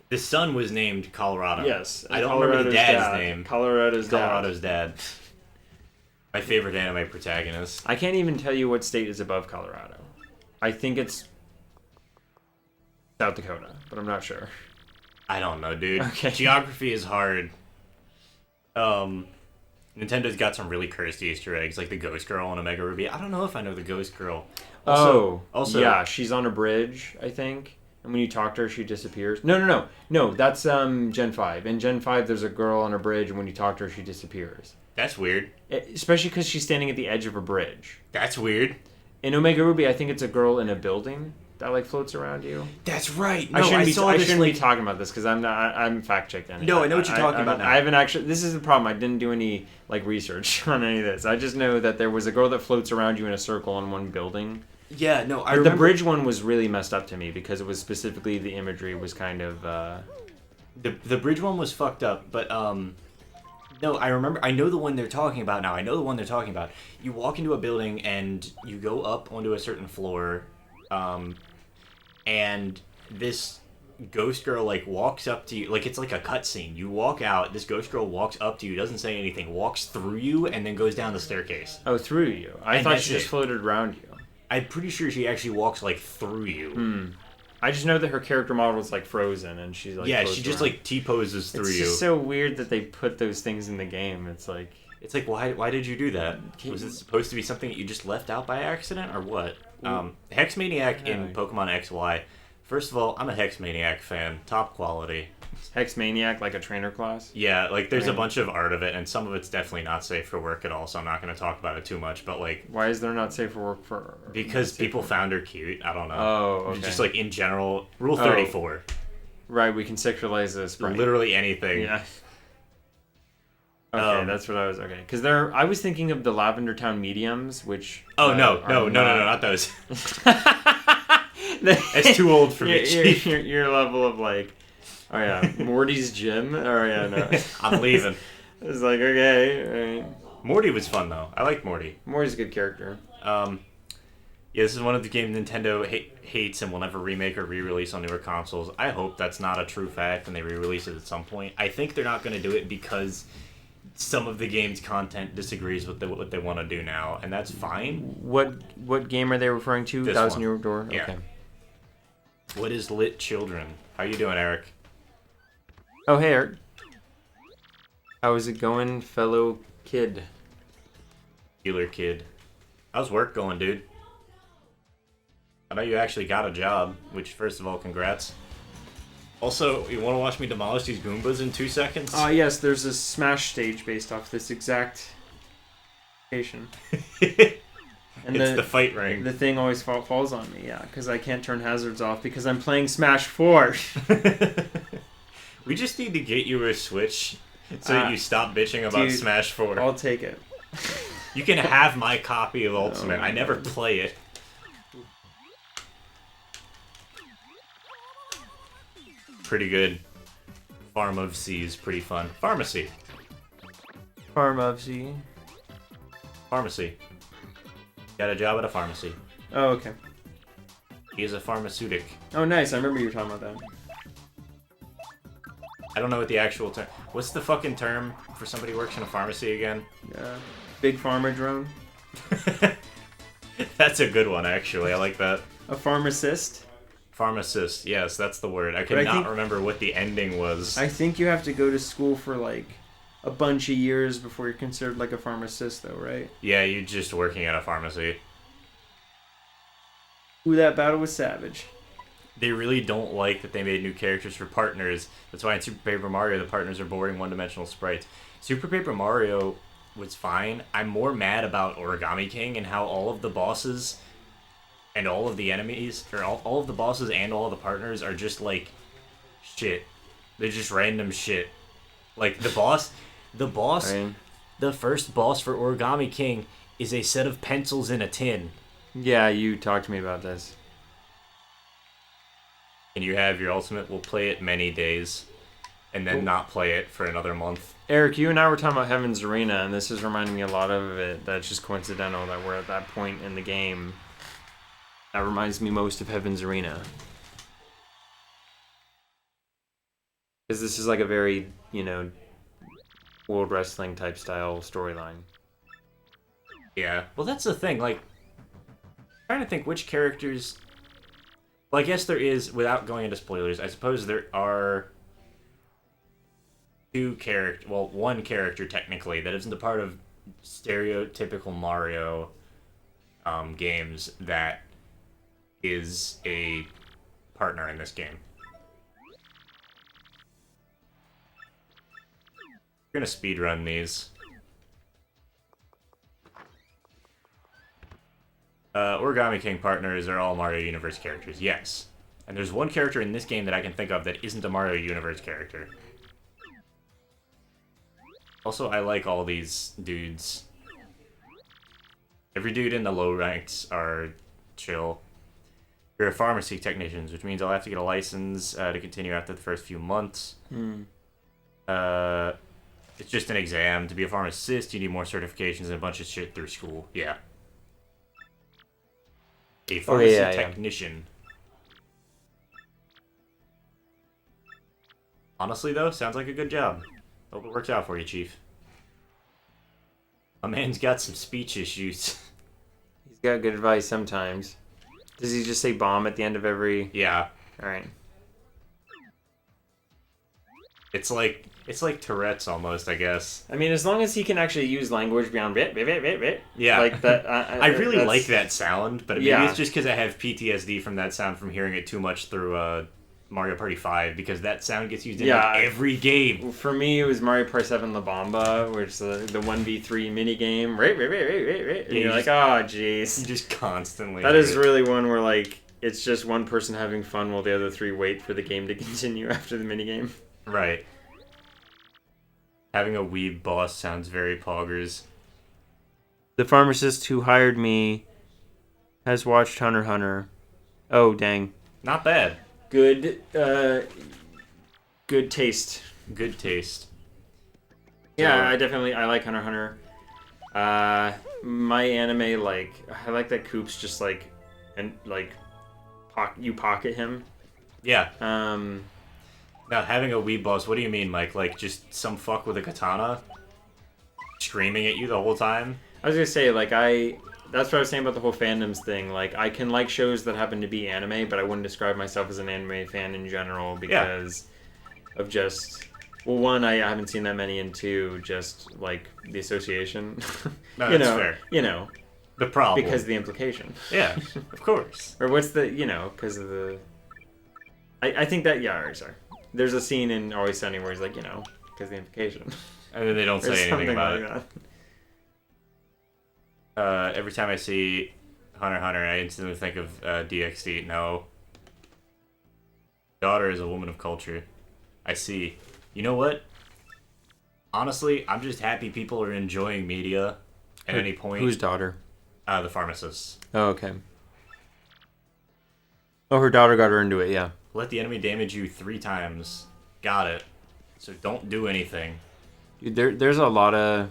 the son was named Colorado. Yes. I don't remember the dad's name. Colorado's Colorado's dad. My favorite anime protagonist. I can't even tell you what state is above Colorado. I think it's South Dakota, but I'm not sure. I don't know, dude. Okay. Geography is hard. Nintendo's got some really cursed Easter eggs, like the Ghost Girl and Omega Ruby. I don't know if I know the Ghost Girl. Also, yeah, she's on a bridge, I think. And when you talk to her, she disappears. No, that's Gen 5. In Gen 5, there's a girl on a bridge, and when you talk to her, she disappears. That's weird. Especially because she's standing at the edge of a bridge. That's weird. In Omega Ruby, I think it's a girl in a building that like floats around you. That's right. No, I shouldn't, saw be talking about this because I'm fact checked. No, I know what you're talking about now. I haven't actually. This is the problem. I didn't do any like research on any of this. I just know that there was a girl that floats around you in a circle in one building. Yeah, no, I The remember. bridge one was really messed up to me because it was specifically the imagery was kind of. The bridge one was fucked up, but no, I remember. I know the one they're talking about now. I know the one they're talking about. You walk into a building and you go up onto a certain floor, and this ghost girl like walks up to you, like it's like a cutscene. You walk out. This ghost girl walks up to you, doesn't say anything, walks through you, and then goes down the staircase. Oh, through you. I And thought that's she just it. floated around you. I'm pretty sure she actually walks like through you. I just know that her character model is like frozen, and she's like Yeah, she just around. like T-poses through It's you. just so weird that they put those things in the game. It's like Why did you do that? Was it supposed to be something that you just left out by accident or what? Hex Maniac in Pokemon XY. First of all, I'm a Hex Maniac fan. Top quality. Hex Maniac, like a trainer class. Yeah, like there's a bunch of art of it, and some of it's definitely not safe for work at all, so I'm not going to talk about it too much, but like... Why is there not safe for work for... Because people found her cute, I don't know. Oh, okay. Just like in general, Rule 34. Right, we can sexualize this. Right. Literally anything. Yeah. Okay, that's what I was... Okay, because I was thinking of the Lavender Town mediums, which... Oh, no, not those. It's too old for me, Chief. Your level of like... Oh yeah, Morty's gym? Oh yeah, no. I'm leaving. It's like, okay, alright. Morty was fun, though. I liked Morty. Morty's a good character. Yeah, this is one of the games Nintendo hates and will never remake or re-release on newer consoles. I hope that's not a true fact and they re-release it at some point. I think they're not going to do it because some of the game's content disagrees with what they want to do now, and that's fine. What game are they referring to? This Thousand one. Year Door? Yeah. Okay. What is Lit Children? How you doing, Eric? Oh, hey, Eric. How is it going, fellow kid? Healer kid. How's work going, dude? I know you actually got a job, which, first of all, congrats. Also, you want to watch me demolish these Goombas in 2 seconds? Yes, there's a Smash stage based off this exact location. And it's the fight ring. The thing always falls on me, yeah, because I can't turn hazards off because I'm playing Smash 4. We just need to get you a Switch so that you stop bitching about dude, Smash 4. I'll take it. You can have my copy of Ultimate. I never play it. Pretty good. Farm of C is pretty fun. Pharmacy. Pharmacy. Pharmacy. Got a job at a pharmacy. Oh, okay. He is a pharmaceutic. Oh, nice. I remember you were talking about that. I don't know what the actual term... What's the fucking term for somebody who works in a pharmacy again? Big Pharma drone. That's a good one, actually. I like that. A pharmacist. Pharmacist. Yes, that's the word. I cannot remember what the ending was. I think you have to go to school for, like, a bunch of years before you're considered, like, a pharmacist, though, right? Yeah, you're just working at a pharmacy. Ooh, that battle was savage. They really don't like that they made new characters for partners. That's why in Super Paper Mario, the partners are boring one-dimensional sprites. Super Paper Mario was fine. I'm more mad about Origami King and how all of the bosses and all of the enemies, or all of the bosses and all of the partners are just, like, shit. They're just random shit. Like, the first boss for Origami King is a set of pencils in a tin. Yeah, you talked to me about this. And you have your ultimate, will play it many days, and then not play it for another month. Eric, you and I were talking about Heaven's Arena, and this is reminding me a lot of it. That's just coincidental that we're at that point in the game. That reminds me most of Heaven's Arena. Because this is like a very, World Wrestling type style storyline. Yeah. Well, that's the thing. Like, I'm trying to think which characters... Well, I guess there is, without going into spoilers, I suppose there are one character, technically, that isn't a part of stereotypical Mario games that is a partner in this game. We're gonna speedrun these. Origami King partners are all Mario Universe characters, yes. And there's one character in this game that I can think of that isn't a Mario Universe character. Also, I like all these dudes. Every dude in the low ranks are chill. You're a pharmacy technicians, which means I'll have to get a license to continue after the first few months. It's just an exam. To be a pharmacist, you need more certifications and a bunch of shit through school. Yeah. A pharmacy technician. Honestly, though, sounds like a good job. Hope it works out for you, Chief. My man's got some speech issues. got good advice sometimes. Does he just say bomb at the end of every... Yeah. Alright. It's like Tourette's almost, I guess. I mean, as long as he can actually use language beyond bit, bit, bit, bit, bit. Yeah. Like that. I really like that sound, but maybe Yeah. it's just because I have PTSD from that sound from hearing it too much through Mario Party 5, because that sound gets used in like every game. For me, it was Mario Party 7 La Bamba, which is the 1v3 minigame. Right. And Yeah, you're like, oh, jeez. You just constantly... That is really one where, like, it's just one person having fun while the other three wait for the game to continue after the minigame. Right. Having a weeb boss sounds very poggers. The pharmacist who hired me has watched Hunter x Hunter. Oh, dang. Not bad. Good taste. Good taste. Yeah, I like Hunter x Hunter. My anime, like, I like that Coop's just like, and like, you pocket him. Yeah. Now, having a weeb boss, what do you mean, Mike? Like, just some fuck with a katana screaming at you the whole time? I was gonna say, like, that's what I was saying about the whole fandoms thing. Like, I can like shows that happen to be anime, but I wouldn't describe myself as an anime fan in general because of just, well, one, I haven't seen that many, and two, just, like, the association. No, that's fair. You know. The problem. Because of the implication. Yeah, of course. Or what's the, because of the... I think that, sorry. There's a scene in Always Sunny where he's like, because of the implication. And then they don't say anything about it. That. Every time I see Hunter x Hunter, I instantly think of DXD. No. Daughter is a woman of culture. I see. You know what? Honestly, I'm just happy people are enjoying media at any point. Whose daughter? The pharmacist. Oh, okay. Oh, her daughter got her into it, yeah. Let the enemy damage you 3 times. Got it. So don't do anything. Dude, there's a lot of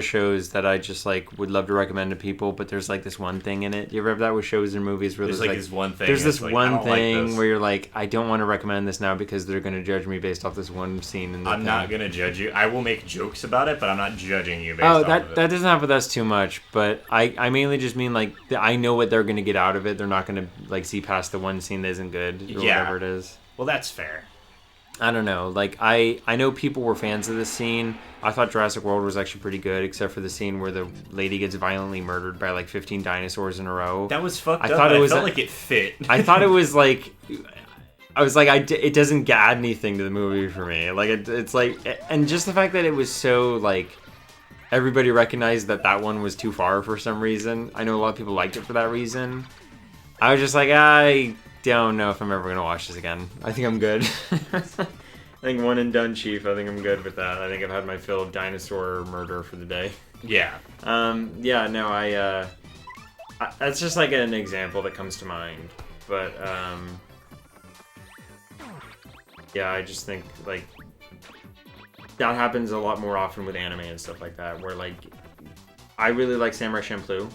shows that I just like would love to recommend to people, but there's like this one thing in it. You ever have that with shows and movies where there's like this one thing. There's this like, one like thing this. where you're like, I don't want to recommend this now because they're gonna judge me based off this one scene in the I'm thing. not gonna judge you. I will make jokes about it, but I'm not judging you based off of it. That doesn't happen with us too much, but I mainly just mean like I know what they're gonna get out of it. They're not gonna like see past the one scene that isn't good or whatever it is. Well, that's fair. I don't know. Like, I know people were fans of this scene. I thought Jurassic World was actually pretty good, except for the scene where the lady gets violently murdered by, like, 15 dinosaurs in a row. That was fucked up. I felt like it fit. I thought it was, like... I was like, it doesn't add anything to the movie for me. Like, it's like... And just the fact that it was so, like... Everybody recognized that one was too far for some reason. I know a lot of people liked it for that reason. I was just like, I don't know if I'm ever going to watch this again. I think I'm good. I think one and done, Chief. I think I'm good with that. I think I've had my fill of dinosaur murder for the day. Yeah. That's just like an example that comes to mind. But, I just think, like, that happens a lot more often with anime and stuff like that, where, like, I really like Samurai Champloo.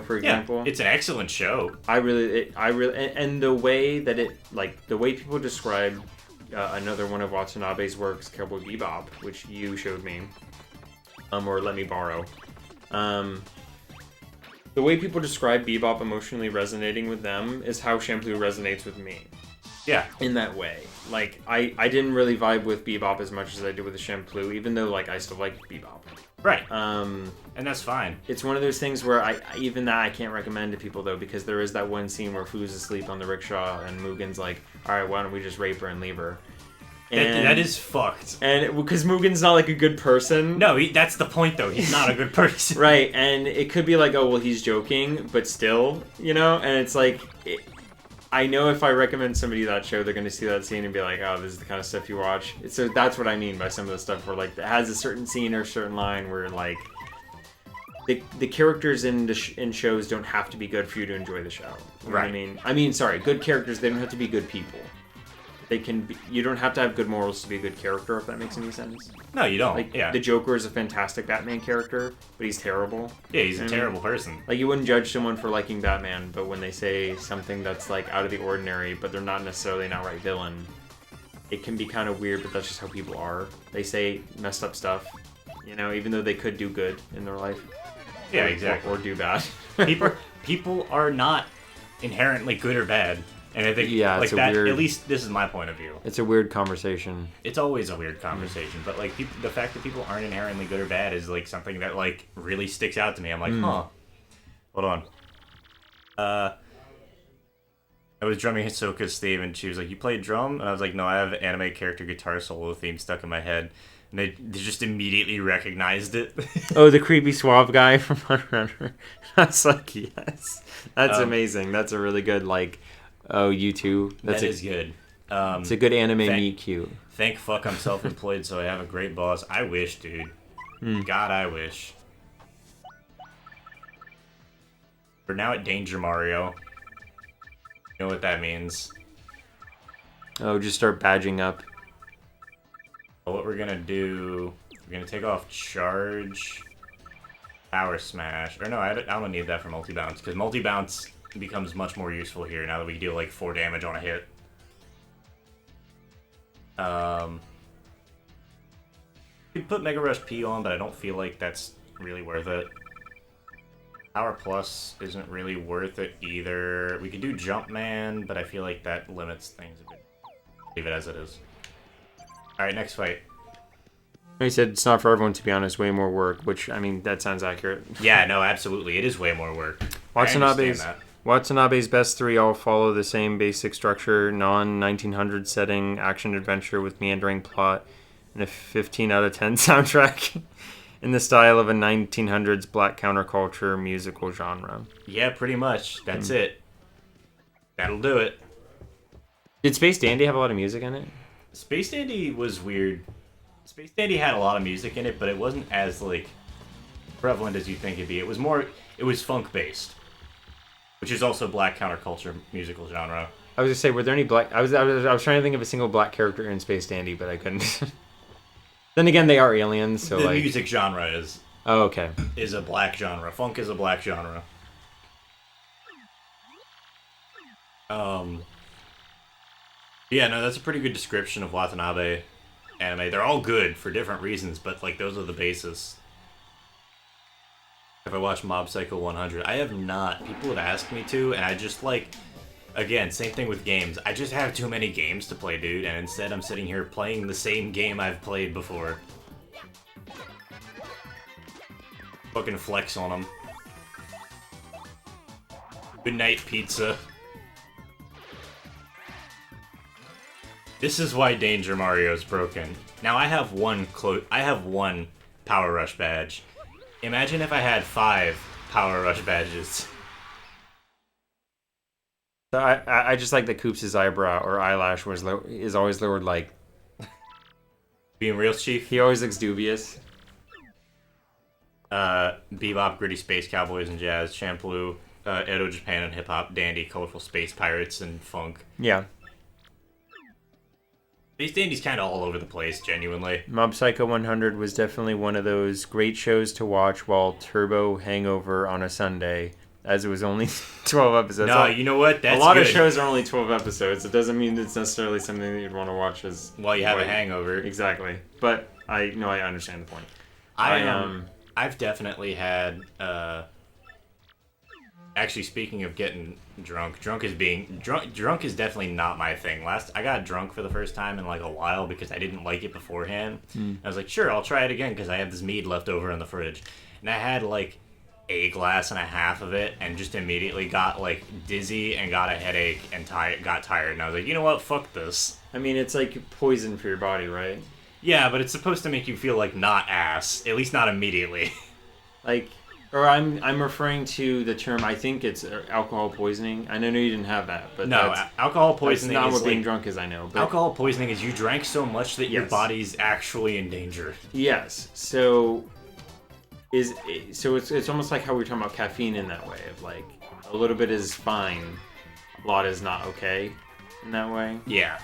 For example, it's an excellent show. And the way that the way people describe another one of Watanabe's works, Cowboy Bebop, which you showed me, or let me borrow. The way people describe Bebop emotionally resonating with them is how Champloo resonates with me. Yeah. In that way. Like, I didn't really vibe with Bebop as much as I did with the Champloo, even though, like, I still like Bebop. Right. And that's fine. It's one of those things where I can't recommend to people, though, because there is that one scene where Fu's asleep on the rickshaw and Mugen's like, alright, why don't we just rape her and leave her? And that is fucked. And because Mugen's not like a good person. No, that's the point, though. He's not a good person. Right, and it could be like, oh, well, he's joking, but still, and it's like... I know if I recommend somebody that show, they're going to see that scene and be like, oh, this is the kind of stuff you watch. So that's what I mean by some of the stuff where, like, it has a certain scene or a certain line where, like, the characters in shows don't have to be good for you to enjoy the show. You know what I mean? Sorry, good characters, they don't have to be good people. They can be, you don't have to have good morals to be a good character, if that makes any sense. No, you don't. Like, the Joker is a fantastic Batman character, but he's terrible. Yeah, he's a terrible person. Like, you wouldn't judge someone for liking Batman, but when they say something that's, like, out of the ordinary, but they're not necessarily an outright villain, it can be kind of weird, but that's just how people are. They say messed up stuff, even though they could do good in their life. Yeah, exactly. Or do bad. people are not inherently good or bad, and I think Yeah, like it's a that. weird- At least this is my point of view. It's a weird conversation. It's always a weird conversation, but like the fact that people aren't inherently good or bad is like something that like really sticks out to me. I'm like, huh. Hold on. I was drumming Hisoka's theme, and she was like, "You play drum?" And I was like, "No, I have anime character guitar solo theme stuck in my head." And they just immediately recognized it. Oh, the creepy suave guy from Hunter x Hunter. That's like, yes. That's amazing. That's a really good, like, oh, you too. That's That is good. It's a good anime meet cute. Thank fuck I'm self-employed, so I have a great boss. I wish, dude. God, I wish. We're now at Danger Mario. You know what that means. Oh, just start badging up. What we're gonna do... We're gonna take off Charge... Power Smash. Or no, I don't need that for multi-bounce, because multi-bounce becomes much more useful here now that we deal like 4 damage on a hit. We put Mega Rush P on, but I don't feel like that's really worth it. Power Plus isn't really worth it either. We could do Jumpman, but I feel like that limits things a bit. Leave it as it is. Alright, next fight. He said it's not for everyone, to be honest, way more work, which, I mean, that sounds accurate. Yeah, no, absolutely. It is way more work. Watanabe's best 3 all follow the same basic structure, non-1900 setting, action-adventure with meandering plot, and a 15 out of 10 soundtrack in the style of a 1900s black counterculture musical genre. Yeah, pretty much. That's it. That'll do it. Did Space Dandy have a lot of music in it? Space Dandy was weird. Space Dandy had a lot of music in it, but it wasn't as, like, prevalent as you think it'd be. It was funk-based, which is also black counterculture musical genre. I was gonna say, were there any black... I was trying to think of a single black character in Space Dandy, but I couldn't. Then again, they are aliens, so the like... music genre is... Oh, okay. Is a black genre. Funk is a black genre. Yeah, no, that's a pretty good description of Watanabe anime. They're all good for different reasons, but like those are the basis. If I watch Mob Psycho 100, I have not. People have asked me to, and I just like... Again, same thing with games. I just have too many games to play, dude, and instead I'm sitting here playing the same game I've played before. Fucking flex on them. Good night, pizza. This is why Danger Mario's broken. Now I have one Power Rush badge. Imagine if I had 5 Power Rush badges. So I just like that Koops' eyebrow or eyelash is always lowered, like... Being real, Chief? He always looks dubious. Bebop, Gritty Space Cowboys and Jazz, Champloo, Edo Japan and Hip Hop, Dandy, Colorful Space Pirates, and Funk. Yeah. Space Dandy's kind of all over the place, genuinely. Mob Psycho 100 was definitely one of those great shows to watch while Turbo Hangover on a Sunday, as it was only 12 episodes. No, you know what? That's a lot good. of shows are only 12 episodes. It doesn't mean it's necessarily something that you'd want to watch as... While you have a hangover. Exactly. But I understand the point. I've definitely had... Actually, speaking of getting drunk, drunk is definitely not my thing. I got drunk for the first time in like a while because I didn't like it beforehand. I was like, sure, I'll try it again because I have this mead left over in the fridge. And I had like a glass and a half of it and just immediately got like dizzy and got a headache and got tired. And I was like, you know what? Fuck this. I mean, it's like poison for your body, right? Yeah, but it's supposed to make you feel like not ass. At least not immediately. Like... Or I'm referring to the term, I think it's alcohol poisoning. I know you didn't have that, but no, alcohol poisoning that's not is what being like, drunk is, I know. But alcohol poisoning is you drank so much that your Yes. body's actually in danger. Yes. So it's almost like how we were talking about caffeine in that way, of like a little bit is fine, a lot is not okay in that way. Yeah.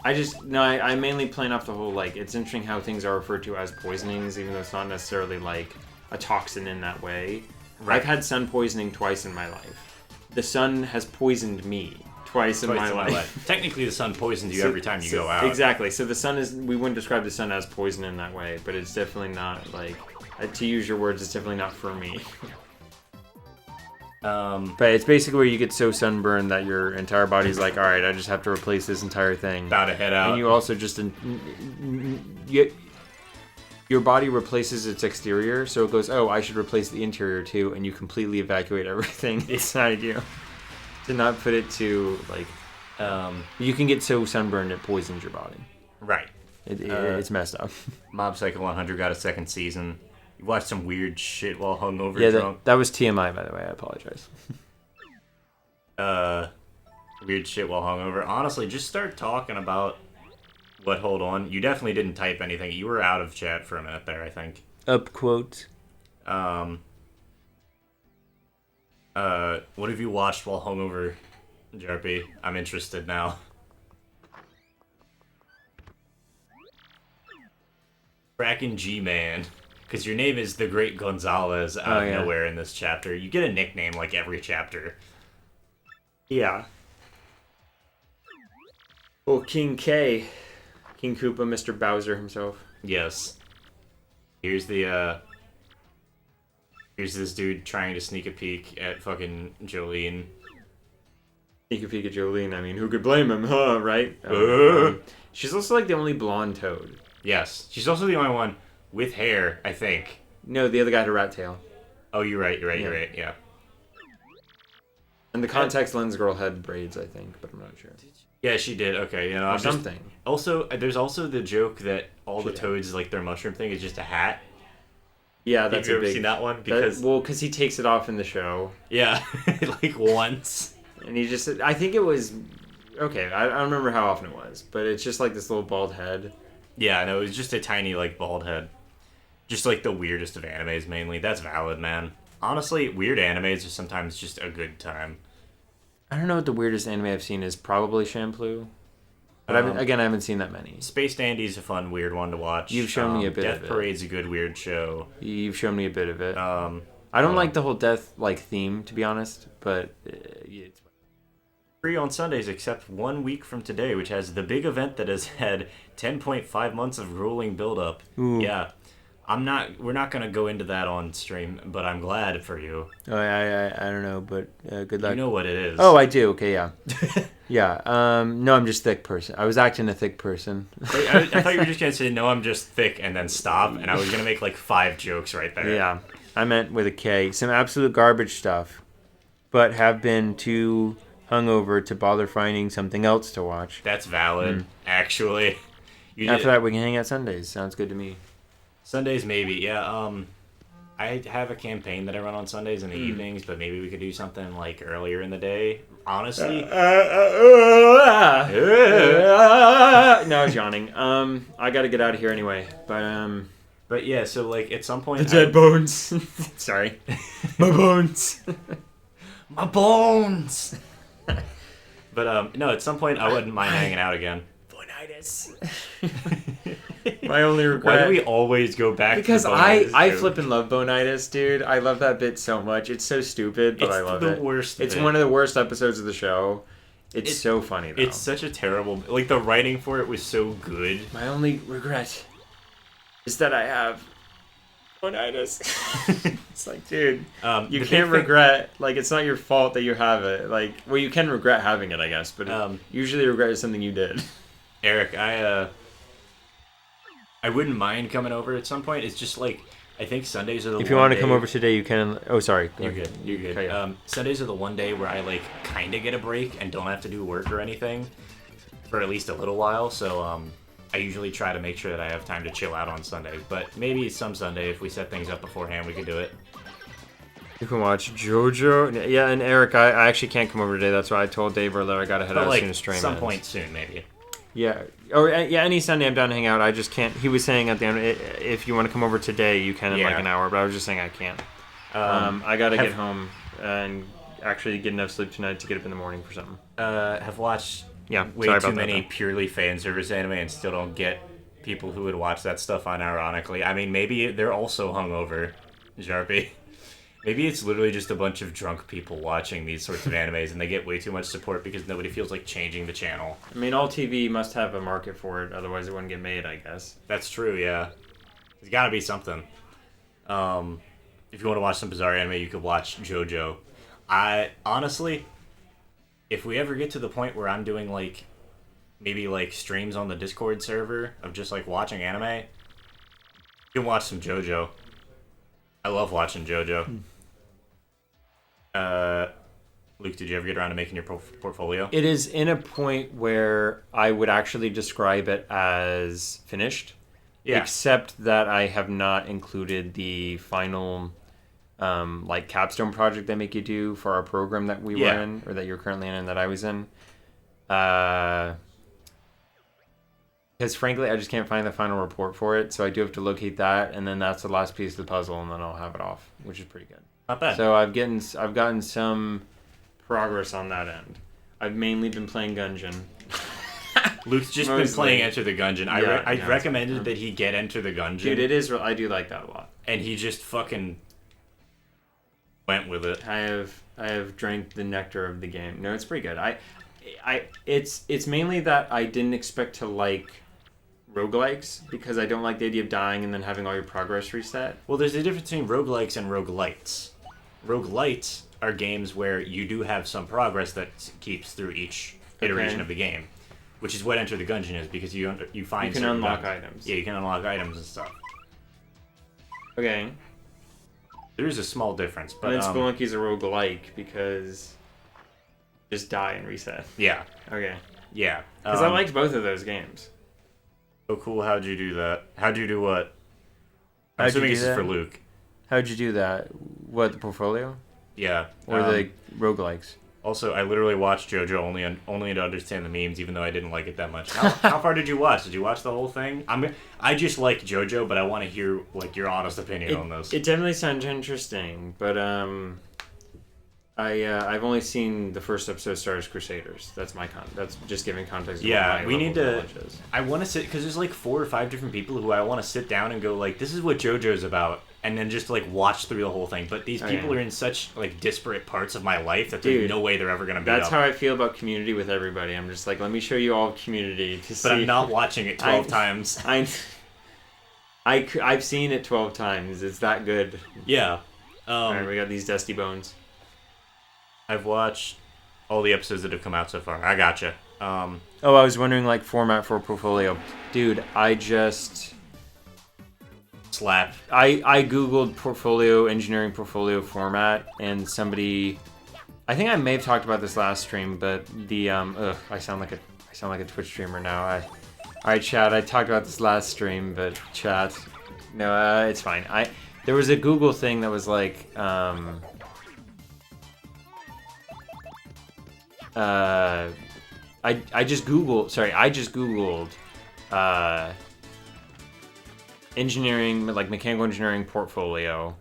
I'm mainly playing off the whole, like, it's interesting how things are referred to as poisonings, even though it's not necessarily, like, a toxin in that way. Right. I've had sun poisoning twice in my life. The sun has poisoned me twice in my life. Technically, the sun poisons you every time you go out. Exactly. So the sun we wouldn't describe the sun as poison in that way, but it's definitely not, like, To use your words, it's definitely not for me. About But it's basically where you get so sunburned that your entire body's like, all right, I just have to replace this entire thing. to head out. And you also just your body replaces its exterior, so it goes, oh, I should replace the interior too, and you completely evacuate everything inside you. To not put it to like, you can get so sunburned it poisons your body. Right. It's messed up. Mob Psycho 100 got a second season. You watched some weird shit while hungover drunk. That was TMI, by the way. I apologize. Weird shit while hungover. Honestly, just start talking about what. Hold on. You definitely didn't type anything. You were out of chat for a minute there, I think. Up quote. What have you watched while hungover, Jerpy? I'm interested now. Kraken G-Man. Because your name is the Great Gonzalez out of nowhere in this chapter. You get a nickname like every chapter. Yeah. Well, King K. King Koopa, Mr. Bowser himself. Yes. Here's the, Here's this dude trying to sneak a peek at fucking Jolene. Sneak a peek at Jolene, I mean, who could blame him, huh, right? She's also like the only blonde toad. Yes. She's also the only one with hair, I think. No, the other guy had a rat tail. Oh, you're right, yeah. And the context lens girl had braids, I think, but I'm not sure. Yeah, she did. Okay, you know, Or something. Also, there's also the joke that all the toads, like their mushroom thing, is just a hat. Yeah, that's Have you ever seen that one? Because he takes it off in the show. Yeah, like once. And he just, I think it was, okay, I don't remember how often it was, but it's just like this little bald head. Yeah, no, it was just a tiny, like, bald head. Just like the weirdest of animes, mainly. That's valid, man. Honestly, weird animes are sometimes just a good time. I don't know what the weirdest anime I've seen is. Probably Shampoo. But I haven't seen that many. Space Dandy's a fun, weird one to watch. You've shown me a bit of it. Death Parade's a good, weird show. You've shown me a bit of it. I don't like the whole death theme, to be honest, but it's free on Sundays except 1 week from today, which has the big event that has had 10.5 months of rolling build-up. Ooh. Yeah. We're not going to go into that on stream, but I'm glad for you. Oh, I don't know, but good luck. You know what it is. Oh, I do. Okay, yeah. Yeah. No, I'm just a thick person. I was acting a thick person. I thought you were just going to say, no, I'm just thick, and then stop, and I was going to make like 5 jokes right there. Yeah. I meant with a K. Some absolute garbage stuff, but have been too hungover to bother finding something else to watch. That's valid, actually. After that, we can hang out Sundays. Sounds good to me. Sundays, maybe, yeah. I have a campaign that I run on Sundays in the evenings, but maybe we could do something like earlier in the day. Honestly, No, I was yawning. I got to get out of here anyway. But yeah, so like at some point, the dead bones. Sorry, my bones. My bones. But no, at some point I wouldn't mind hanging out again. Bonitis. My only regret. Why do we always go back? Because to Bonitis, I flippin' love Bonitis, dude. I love that bit so much. It's so stupid, but I love it. It's the worst. It's one of the worst episodes of the show. It's so funny though. It's such a terrible. Like the writing for it was so good. My only regret is that I have Bonitis. It's like, dude, you can't regret. Like, it's not your fault that you have it. Like, well, you can regret having it, I guess, but usually regret is something you did. Eric, I wouldn't mind coming over at some point. It's just like I think Sundays are the. If you want to come over today, you can. Oh, sorry. You're good. You're good. Okay, yeah. Sundays are the one day where I like kind of get a break and don't have to do work or anything for at least a little while. So I usually try to make sure that I have time to chill out on Sundays. But maybe some Sunday, if we set things up beforehand, we could do it. You can watch JoJo. Yeah, and Eric, I actually can't come over today. That's why I told Dave earlier I gotta head out as soon as stream ends. Some point soon, maybe. Yeah. Or yeah, any Sunday I'm down to hang out. I just can't. He was saying at the end, if you want to come over today, you can in like an hour. But I was just saying I can't. I gotta get home and actually get enough sleep tonight to get up in the morning for something. Have watched way too many purely fan service anime and still don't get people who would watch that stuff unironically. I mean, maybe they're also hungover, Jarpy. Maybe it's literally just a bunch of drunk people watching these sorts of animes and they get way too much support because nobody feels like changing the channel. I mean, all TV must have a market for it, otherwise it wouldn't get made, I guess. That's true, yeah. There's gotta be something. If you want to watch some bizarre anime, you could watch JoJo. I honestly, if we ever get to the point where I'm doing like maybe like streams on the Discord server of just like watching anime, you can watch some JoJo. I love watching JoJo. Luke, did you ever get around to making your portfolio? It is in a point where I would actually describe it as finished. Yeah. Except that I have not included the final like capstone project they make you do for our program that we were in, or that you're currently in and that I was in. Because frankly, I just can't find the final report for it, so I do have to locate that, and then that's the last piece of the puzzle, and then I'll have it off, which is pretty good. Not bad. So I've gotten some progress on that end. I've mainly been playing Gungeon. Luke's just been playing Enter the Gungeon. I recommended that he get Enter the Gungeon. Dude, it is. I do like that a lot. And he just fucking went with it. I have drank the nectar of the game. No, it's pretty good. It's mainly that I didn't expect to like roguelikes because I don't like the idea of dying and then having all your progress reset. Well, there's a difference between roguelikes and roguelites. Roguelites are games where you do have some progress that keeps through each iteration of the game, which is what Enter the Gungeon is, because you find you can unlock items. Yeah, you can unlock items and stuff. Okay. There is a small difference, but and then Spelunky's a roguelike because just die and reset. Yeah. Okay. Yeah. Because I liked both of those games. Oh, cool. How'd you do that? How'd you do what? I'm assuming this is for Luke. How'd you do that? What, the portfolio? Yeah. Or the roguelikes? Also, I literally watched JoJo only to understand the memes, even though I didn't like it that much. How far did you watch? Did you watch the whole thing? I just like JoJo, but I want to hear like your honest opinion on this. It definitely sounds interesting, but I've only seen the first episode of Star Wars Crusaders. That's that's just giving context. Yeah, we need to. I want to sit because there's like 4 or 5 different people who I want to sit down and go like, this is what JoJo's about, and then just like watch through the whole thing. But these people are in such like disparate parts of my life that there's no way they're ever gonna be. That's how I feel about Community with everybody. I'm just like, let me show you all Community to see. But I'm not watching it 12 times. I've seen it 12 times. It's that good. Yeah. All right, we got these dusty bones. I've watched all the episodes that have come out so far. I gotcha. I was wondering, like, format for a portfolio. Dude, I just... Slap. I googled engineering portfolio format, and somebody... I think I may have talked about this last stream, but the... I sound like a Twitch streamer now. Alright, chat, I talked about this last stream, but chat... No, it's fine. There was a Google thing that was like... I just googled engineering, like mechanical engineering portfolio,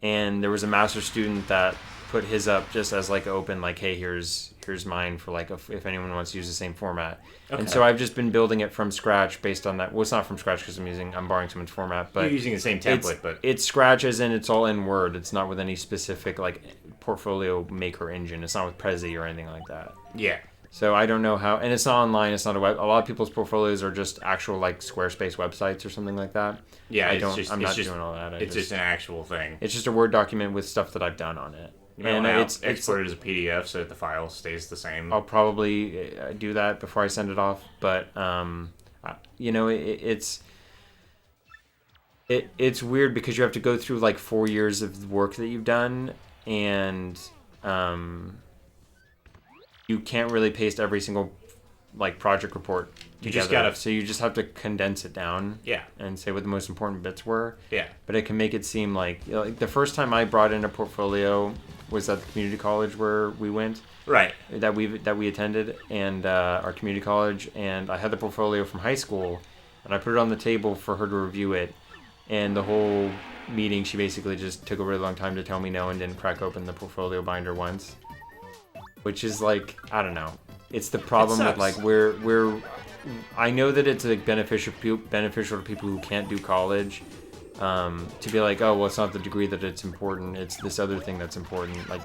and there was a master's student that put his up just as like open, like, hey, here's mine for like if anyone wants to use the same format. Okay. And so I've just been building it from scratch based on that. Well, it's not from scratch because I'm borrowing someone's format, but you're using the same template. But it's scratch as in it's all in Word. It's not with any specific like portfolio maker engine. It's not with Prezi or anything like that. Yeah. So I don't know how, and it's not online. It's not a web. A lot of people's portfolios are just actual like Squarespace websites or something like that. Yeah, I'm not doing all that. It's just an actual thing. It's just a Word document with stuff that I've done on it. And it's exported as a PDF so that the file stays the same. I'll probably do that before I send it off, but it's weird because you have to go through like 4 years of work that you've done, and you can't really paste every single like project report together. So you just have to condense it down. Yeah. And say what the most important bits were. Yeah. But it can make it seem like the first time I brought in a portfolio was at the community college where we went. Right. That we attended, and our community college, and I had the portfolio from high school, and I put it on the table for her to review it, and the whole meeting she basically just took a really long time to tell me no and didn't crack open the portfolio binder once. Which is like, I don't know. It's the problem with like I know that it's like beneficial to people who can't do college, to be like, oh well, it's not the degree that it's important, it's this other thing that's important. Like,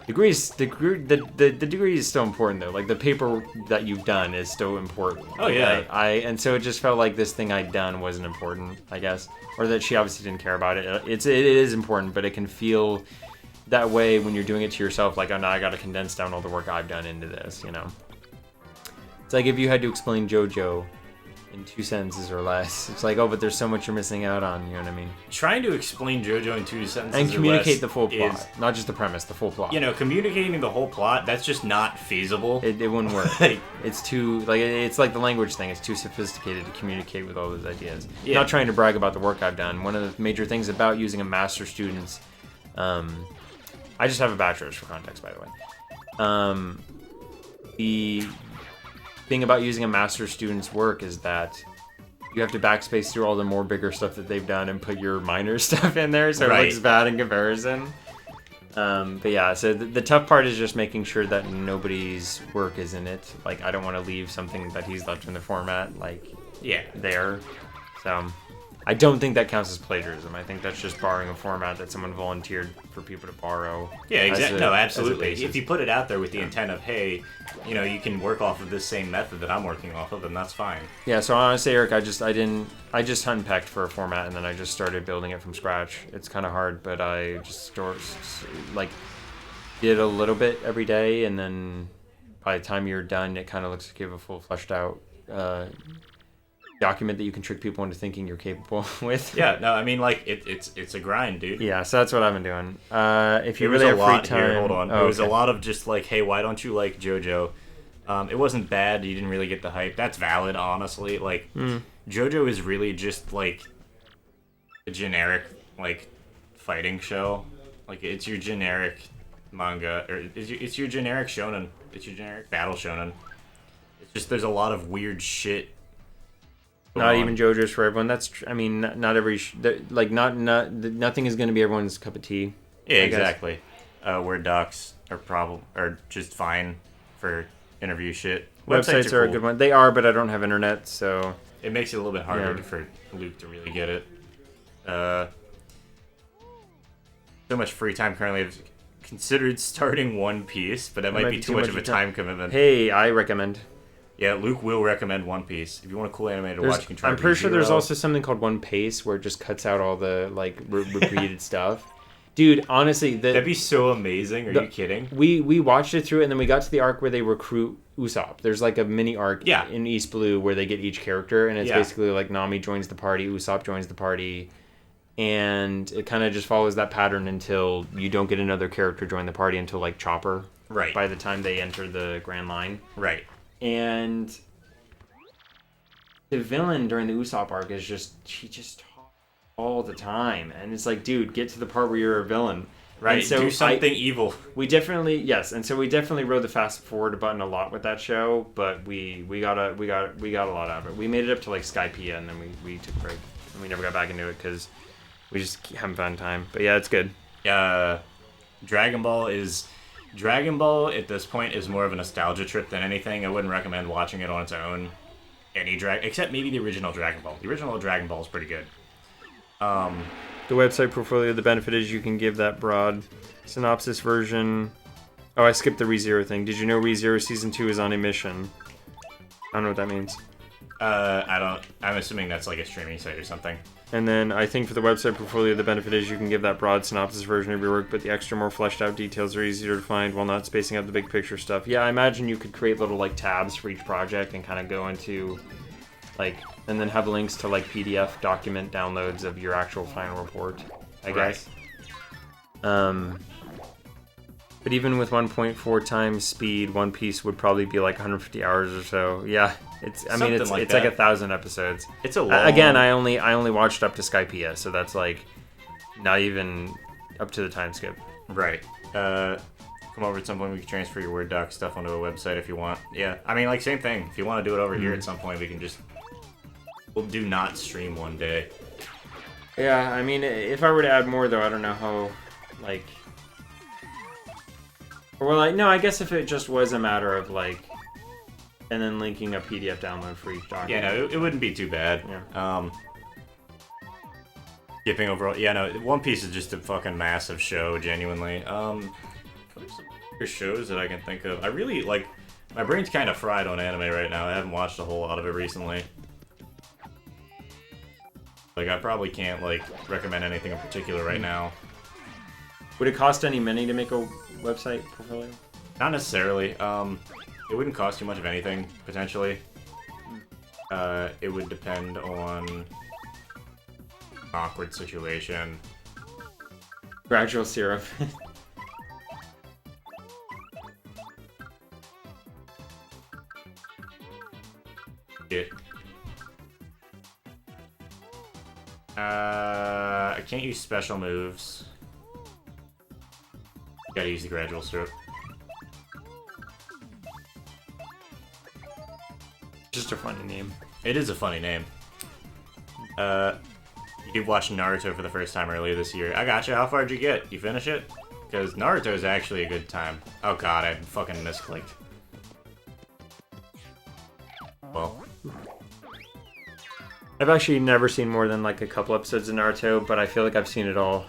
The degree is still important though. Like the paper that you've done is still important. Oh yeah. And so it just felt like this thing I'd done wasn't important, I guess, or that she obviously didn't care about it. It is important, but it can feel that way when you're doing it to yourself. Like, oh, now I got to condense down all the work I've done into this. You know, it's like if you had to explain JoJo in 2 sentences or less. It's like, oh, but there's so much you're missing out on. You know what I mean? Trying to explain JoJo in 2 sentences And communicate the full plot, is, not just the premise, the full plot. you know, communicating the whole plot, that's just not feasible. It wouldn't work. It's too, like, it's like the language thing. It's too sophisticated to communicate with all those ideas. Yeah. Not trying to brag about the work I've done. One of the major things about using a master's student's, I just have a bachelor's for context, by the way. The thing about using a master's student's work is that you have to backspace through all the more bigger stuff that they've done and put your minor stuff in there, so it looks bad in comparison. But yeah, so the tough part is just making sure that nobody's work is in it. Like, I don't want to leave something that he's left in the format, like, there. So I don't think that counts as plagiarism. I think that's just borrowing a format that someone volunteered for people to borrow. Yeah, exactly. No, absolutely. If you put it out there with the intent of, hey, you know, you can work off of this same method that I'm working off of, then that's fine. Yeah, so honestly, Eric, I just hunt and pecked for a format, and then I just started building it from scratch. It's kind of hard, but I just did a little bit every day, and then by the time you're done, it kind of looks like you have a full fleshed out document that you can trick people into thinking you're capable with. Yeah, no, I mean, like, it's a grind, dude. Yeah, so that's what I've been doing. If you really have free time... Here, hold on. It was a lot of just like, hey, why don't you like JoJo? It wasn't bad. You didn't really get the hype. That's valid, honestly. Like, JoJo is really just, like, a generic, like, fighting show. Like, it's your generic manga, or it's your generic shonen. It's your generic battle shonen. It's just, there's a lot of weird shit. Not even JoJo's for everyone. That's I mean, not every nothing is going to be everyone's cup of tea. Yeah, exactly. Word docs are just fine for interview shit. Websites are a good one. They are, but I don't have internet, so it makes it a little bit harder for Luke to really get it. So much free time currently. I've considered starting One Piece, but that might be too much of a time commitment. Hey, I recommend. Yeah, Luke will recommend One Piece. If you want a cool anime to watch, you can try. I'm pretty sure there's also something called One Pace where it just cuts out all the like repeated stuff. Dude, honestly, that'd be so amazing. Are you kidding? We watched it through, and then we got to the arc where they recruit Usopp. There's like a mini arc in East Blue where they get each character, and it's basically like Nami joins the party, Usopp joins the party, and it kind of just follows that pattern until you don't get another character join the party until like Chopper. Right. By the time they enter the Grand Line. Right. And the villain during the Usopp arc is he just talks all the time, and it's like, dude, get to the part where you're a villain, right? And so do something evil. We definitely rode the fast forward button a lot with that show, but we got a lot out of it. We made it up to like Skypiea, and then we took a break, and we never got back into it because we just haven't found time. But yeah, it's good. Dragon Ball at this point is more of a nostalgia trip than anything. I wouldn't recommend watching it on its own. Except maybe the original Dragon Ball. The original Dragon Ball is pretty good. The website portfolio, the benefit is you can give that broad synopsis version. Oh, I skipped the ReZero thing. Did you know ReZero Season 2 is on a mission? I don't know what that means. I'm assuming that's like a streaming site or something. And then I think for the website portfolio, the benefit is you can give that broad synopsis version of your work, but the extra, more fleshed out details are easier to find while not spacing out the big picture stuff. Yeah, I imagine you could create little like tabs for each project and kind of go into like, and then have links to like PDF document downloads of your actual final report, I guess. But even with 1.4 times speed, One Piece would probably be like 150 hours or so. Yeah, it's like 1,000 episodes. It's a long... Again, I only watched up to Skypiea, so that's like not even up to the time skip. Right. Come over at some point. We can transfer your Word doc stuff onto a website if you want. Yeah, I mean, like, same thing. If you want to do it over here at some point, we can just... We'll do not stream one day. Yeah, I mean, if I were to add more, though, I don't know how, like... Or, like, no, I guess if it just was a matter of, like... And then linking a PDF download for each document. Yeah, no, it wouldn't be too bad. Yeah. Skipping overall... Yeah, no, One Piece is just a fucking massive show, genuinely. There's shows that I can think of. I really like. My brain's kind of fried on anime right now. I haven't watched a whole lot of it recently. Like, I probably can't like recommend anything in particular right now. Would it cost any money to make a website portfolio? Not necessarily. It wouldn't cost you much of anything potentially. It would depend on an awkward situation. Gradual syrup. It. I can't use special moves. Gotta use the gradual syrup. Just a funny name. It is a funny name. You watched Naruto for the first time earlier this year. I gotcha. How far did you get? You finish it? Because Naruto is actually a good time. Oh god, I fucking misclicked. Well. I've actually never seen more than like a couple episodes of Naruto, but I feel like I've seen it all.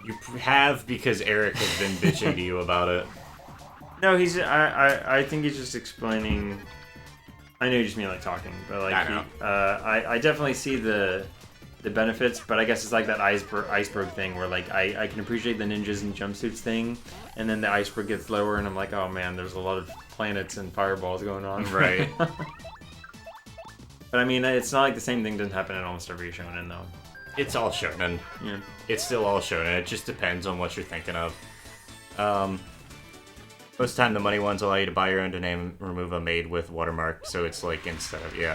You have because Eric has been bitching to you about it. No, he's. I think he's just explaining. I know you just mean like talking, but like I know. I definitely see the benefits, but I guess it's like that iceberg thing where like I can appreciate the ninjas and jumpsuits thing, and then the iceberg gets lower, and I'm like, oh man, there's a lot of planets and fireballs going on. Right. But I mean, it's not like the same thing doesn't happen in almost every shonen though. It's all shonen. Yeah. It's still all shonen. It just depends on what you're thinking of. Most of the time, the money ones allow you to buy your own domain and remove a made with watermark. So it's like instead of you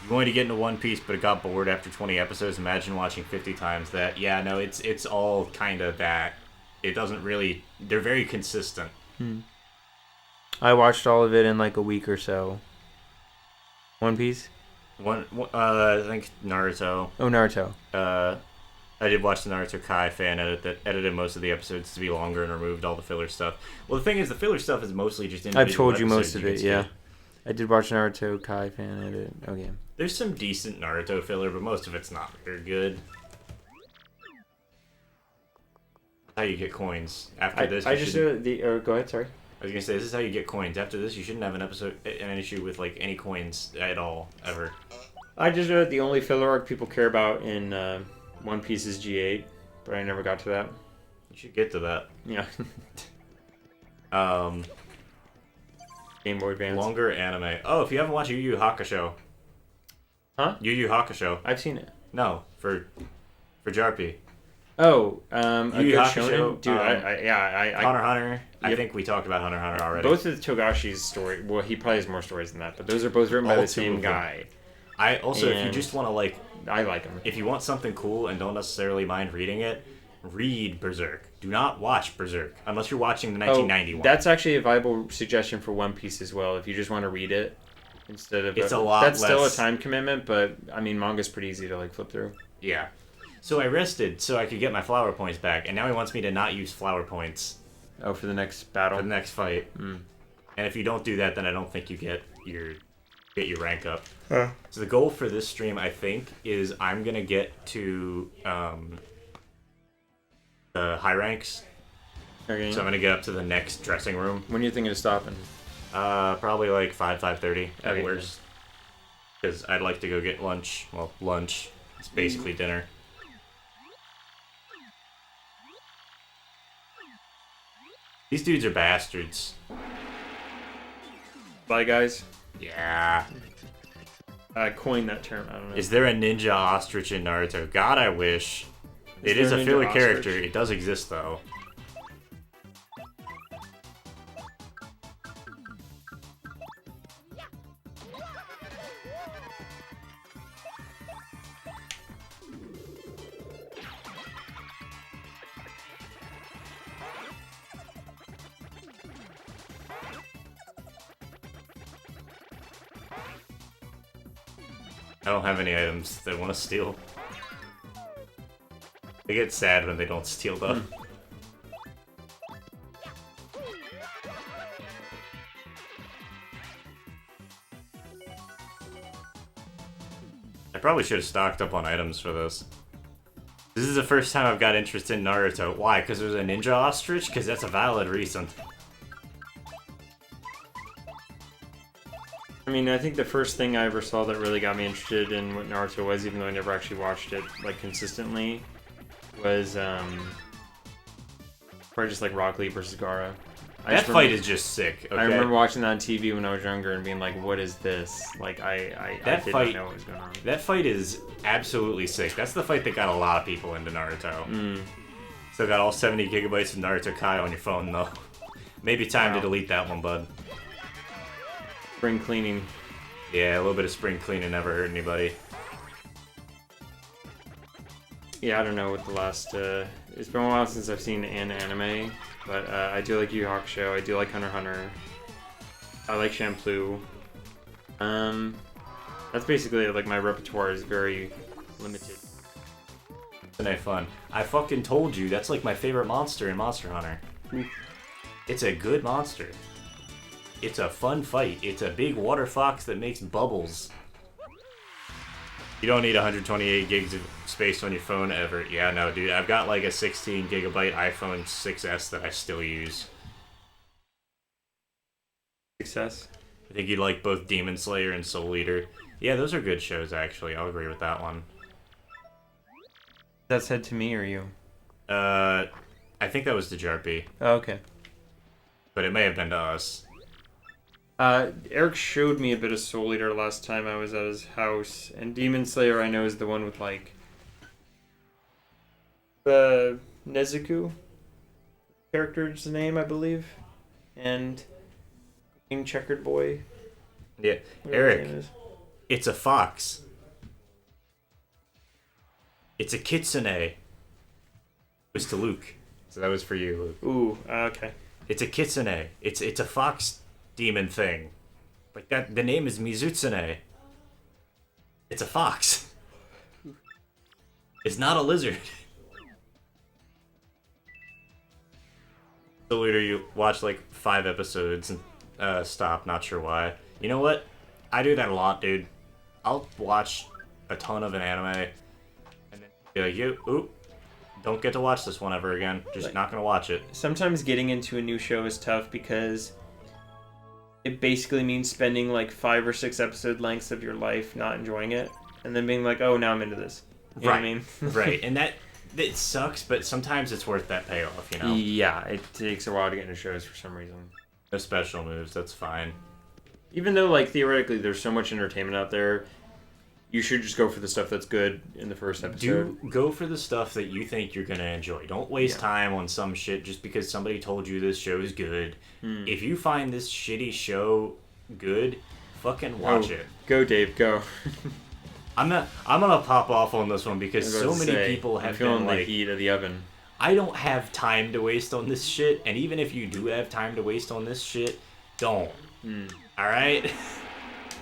wanted to get into One Piece, but it got bored after 20 episodes. Imagine watching 50 times that. Yeah, no, it's all kind of that. It doesn't really. They're very consistent. I watched all of it in like a week or so. One Piece? I think Naruto. Oh, Naruto. I did watch the Naruto Kai fan edit that edited most of the episodes to be longer and removed all the filler stuff. Well, the thing is, the filler stuff is mostly just individual I've told you episodes most of can it, skip. yeah. I did watch Naruto Kai fan edit. Okay. There's some decent Naruto filler, but most of it's not very good. How you get coins after this? I just do the. Go ahead. Sorry. I was gonna say this is how you get coins. After this, you shouldn't have an issue with like any coins at all ever. I just know that the only filler arc people care about in One Piece is G8, but I never got to that. You should get to that. Yeah. Game Boy Advance. Longer anime. Oh, if you haven't watched Yu Yu Hakusho. Huh? Yu Yu Hakusho. I've seen it. No, for Jarpy. Oh, a Yu Yu good Hakusho, shonen? Dude, I Hunter x Hunter. I Yep. think we talked about Hunter x Hunter already. both of Togashi's story. Well, he probably has more stories than that, but those are both written by All the two same of them. guy. I also, if you And- just want to like, I like him. if you want something cool and don't necessarily mind reading it, read Berserk. Do not watch Berserk unless you're watching the 1990 one. That's actually a viable suggestion for One Piece as well. If you just want to read it instead of It's a lot That's still a less- time commitment, but I mean, manga's pretty easy to like flip through. Yeah. So I rested so I could get my flower points back, and now he wants me to not use flower points Oh, for the next battle. for the next fight. Mm. And if you don't do that, then I don't think you get your rank up. Huh. So the goal for this stream, I think, is I'm gonna get to the high ranks. Okay. So I'm gonna get up to the next dressing room. When are you thinking of stopping? Probably like 5:30 at Okay. worst. Because I'd like to go get lunch. Well, lunch. It's basically dinner. These dudes are bastards. Bye, guys. Yeah. I coined that term. I don't know. Is there a ninja ostrich in Naruto? God, I wish. It there is a a ninja filler ostrich? character. It does exist, though. I don't have any items they want to steal. They get sad when they don't steal, though. I probably should have stocked up on items for this. This is the first time I've got interested in Naruto. Why? Because there's a ninja ostrich? Because that's a valid reason. I mean, I think the first thing I ever saw that really got me interested in what Naruto was, even though I never actually watched it like consistently, was probably just like Rock Lee versus Gaara. That fight is just sick. Okay? I remember watching that on TV when I was younger and being like, "What is this?" Like, I did not know what was going on. That fight is absolutely sick. That's the fight that got a lot of people into Naruto. Still got all 70 gigabytes of Naruto Kai on your phone, though. Maybe time to delete that one, bud. Spring cleaning. Yeah, a little bit of spring cleaning never hurt anybody. Yeah, I don't know what the last... it's been a while since I've seen an anime, but I do like Yu Yu Hakusho, I do like Hunter x Hunter, I like Shampoo. That's basically like my repertoire is very limited. Isn't that fun? I fucking told you, that's like my favorite monster in Monster Hunter. It's a good monster. It's a fun fight. It's a big water fox that makes bubbles. You don't need 128 gigs of space on your phone ever. Yeah, no, dude. I've got like a 16 gigabyte iPhone 6S that I still use. Success. I think you'd like both Demon Slayer and Soul Eater. Yeah, those are good shows, actually. I'll agree with that one. That said to me or you? I think that was to Jarpy. Oh, okay. But it may have been to us. Eric showed me a bit of Soul Eater last time I was at his house, and Demon Slayer I know is the one with like the Nezuko character's name, I believe, and King Checkered Boy. Yeah, Eric, it's a fox. It's a kitsune. It was to Luke, so that was for you, Luke. Ooh, okay. It's a kitsune. It's a fox demon thing. Like that, the name is Mizutsune. It's a fox. It's not a lizard. So later you watch like 5 episodes and stop, not sure why. You know what? I do that a lot, dude. I'll watch a ton of an anime and then be like, oop, don't get to watch this one ever again. Just like, not gonna watch it. Sometimes getting into a new show is tough because it basically means spending like 5 or 6 episode lengths of your life not enjoying it, and then being like, "Oh, now I'm into this." You know what I mean? Right, and that it sucks, but sometimes it's worth that payoff, you know? Yeah, it takes a while to get into shows for some reason. No special moves, that's fine. Even though, like, theoretically, there's so much entertainment out there, you should just go for the stuff that's good in the first episode. Go for the stuff that you think you're gonna enjoy. Don't waste time on some shit just because somebody told you this show is good. If you find this shitty show good, fucking watch it. Go, Dave, go. I'm gonna pop off on this one because so many people have been like, the heat of the oven. I don't have time to waste on this shit, and even if you do have time to waste on this shit, don't. Alright?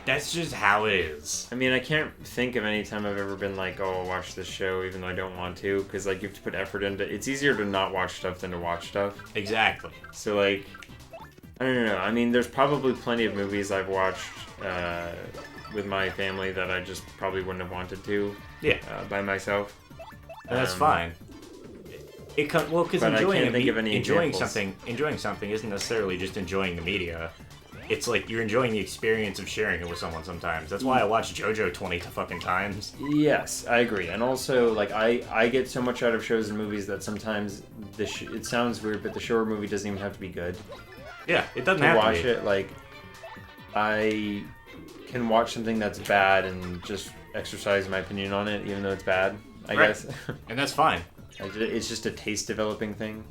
That's just how it is. I mean, I can't think of any time I've ever been like, "Oh, I'll watch this show," even though I don't want to, because like you have to put effort into. It's easier to not watch stuff than to watch stuff. Exactly. So like, I don't know. I mean, there's probably plenty of movies I've watched with my family that I just probably wouldn't have wanted to. Yeah. By myself. And that's fine. Well, because enjoying something isn't necessarily just enjoying the media. It's like you're enjoying the experience of sharing it with someone sometimes. That's why I watch JoJo 20 fucking times. Yes, I agree. And also, like, I get so much out of shows and movies that sometimes it sounds weird, but the show or movie doesn't even have to be good. Yeah, it doesn't have to watch it. Like, I can watch something that's bad and just exercise my opinion on it, even though it's bad, I guess. And that's fine. It's just a taste developing thing.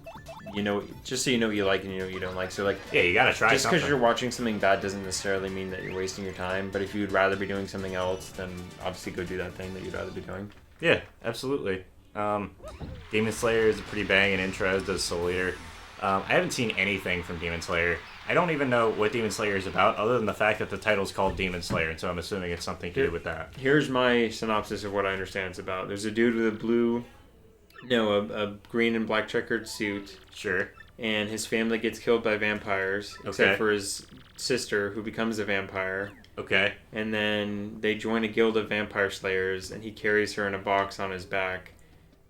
You know, just so you know what you like and you know what you don't like. So, like, yeah, you gotta try just something. because you're watching something bad doesn't necessarily mean that you're wasting your time. But if you'd rather be doing something else, then obviously go do that thing that you'd rather be doing. Yeah, absolutely. Demon Slayer is a pretty banging intro, as does Soul Eater. I haven't seen anything from Demon Slayer. I don't even know what Demon Slayer is about, other than the fact that the title's called Demon Slayer, and so I'm assuming it's something to do with that. Here's my synopsis of what I understand it's about. There's a dude with a green and black checkered suit. Sure. And his family gets killed by vampires, except for his sister, who becomes a vampire. Okay. And then they join a guild of vampire slayers, and he carries her in a box on his back.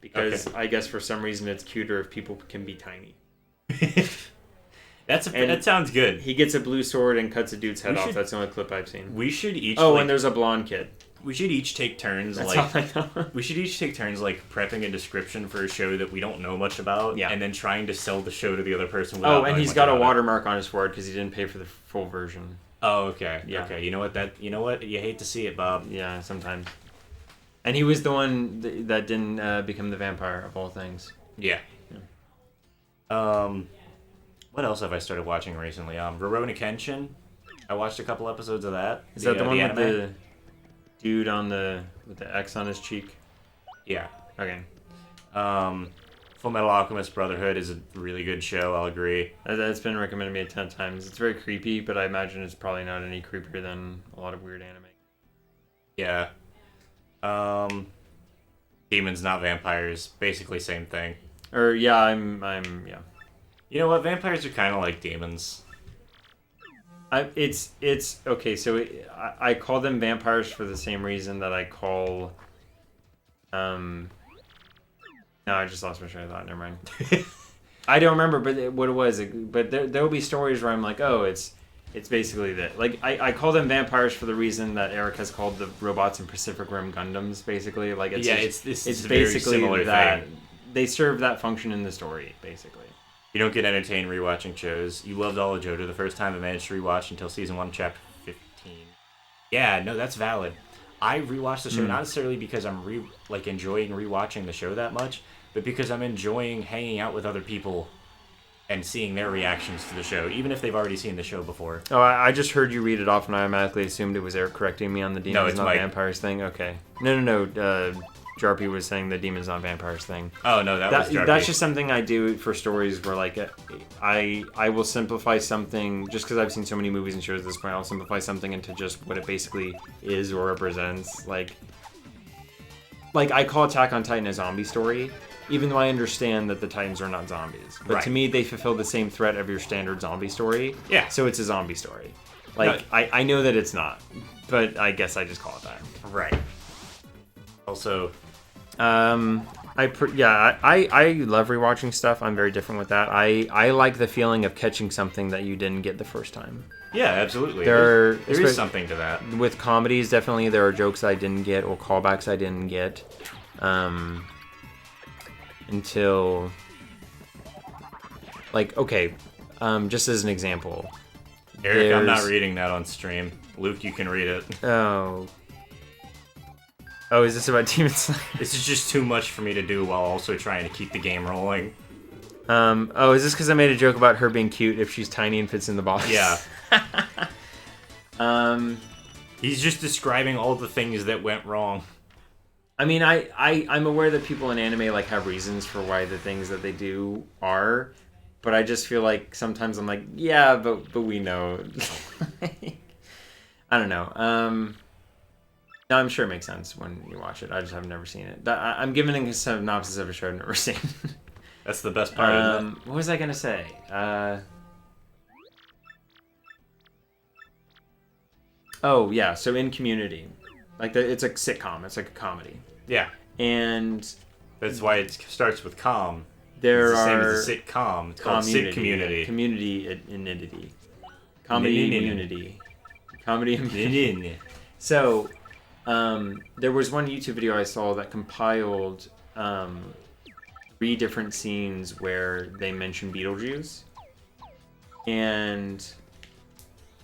because I guess for some reason it's cuter if people can be tiny. That sounds good. He gets a blue sword and cuts a dude's head off. That's the only clip I've seen. We should each. And there's a blonde kid. We should each take turns. That's all I know. We should each take turns prepping a description for a show that we don't know much about, and then trying to sell the show to the other person. And he's got a watermark on his forehead because he didn't pay for the full version. Oh, okay. Yeah. Okay. You know what? You hate to see it, Bob. Yeah, sometimes. And he was the one that didn't become the vampire of all things. Yeah. What else have I started watching recently? Rurouni Kenshin. I watched a couple episodes of that. Is that the one with the dude with the X on his cheek? Yeah. Okay. Full Metal Alchemist Brotherhood is a really good show. I'll agree. That's been recommended to me 10 times. It's very creepy, but I imagine it's probably not any creepier than a lot of weird anime. Yeah. Demons, not vampires. Basically same thing. Or yeah. You know what? Vampires are kind of like demons. It's okay. So I call them vampires for the same reason that I call. No, I just lost my train of thought. Never mind. I don't remember, what it was. But there will be stories where I'm like, oh, it's basically that. Like I call them vampires for the reason that Eric has called the robots in Pacific Rim Gundams. Basically, like it's basically very similar that. Thing. They serve that function in the story, basically. You don't get entertained rewatching shows. You loved all of JoJo the first time I managed to rewatch until season 1, chapter 15. Yeah, no, that's valid. I rewatched the show not necessarily because I'm enjoying rewatching the show that much, but because I'm enjoying hanging out with other people and seeing their reactions to the show, even if they've already seen the show before. Oh, I just heard you read it off, and I automatically assumed it was Eric correcting me on the demons not vampires thing. Okay. No. Jarpy was saying the demons not vampires thing. Oh no, that was Jarpy. That's just something I do for stories where I will simplify something just because I've seen so many movies and shows at this point. I'll simplify something into just what it basically is or represents. Like I call Attack on Titan a zombie story, even though I understand that the Titans are not zombies. But to me, they fulfill the same threat of your standard zombie story. Yeah. So it's a zombie story. I know that it's not, but I guess I just call it that. Right. Also. I love rewatching stuff. I'm very different with that. I like the feeling of catching something that you didn't get the first time. Yeah, absolutely. There is something to that. With comedies, definitely there are jokes I didn't get or callbacks I didn't get until just as an example. Eric, I'm not reading that on stream. Luke, you can read it. Oh, is this about Demon Slayer? This is just too much for me to do while also trying to keep the game rolling. Is this because I made a joke about her being cute if she's tiny and fits in the box? Yeah. He's just describing all the things that went wrong. I mean, I'm aware that people in anime have reasons for why the things that they do are, but I just feel like sometimes I'm like, yeah, but we know. I don't know. No, I'm sure it makes sense when you watch it. I just have never seen it. I'm giving a synopsis of a show I've never seen. That's the best part, isn't it? What was I going to say? So in Community. It's a sitcom. It's like a comedy. Yeah. And... That's why it starts with com. There it's the are... same as a sitcom. It's called Sit Community. Community. Comedy immunity. Comedy immunity. So... there was one YouTube video I saw that compiled 3 different scenes where they mentioned Beetlejuice. And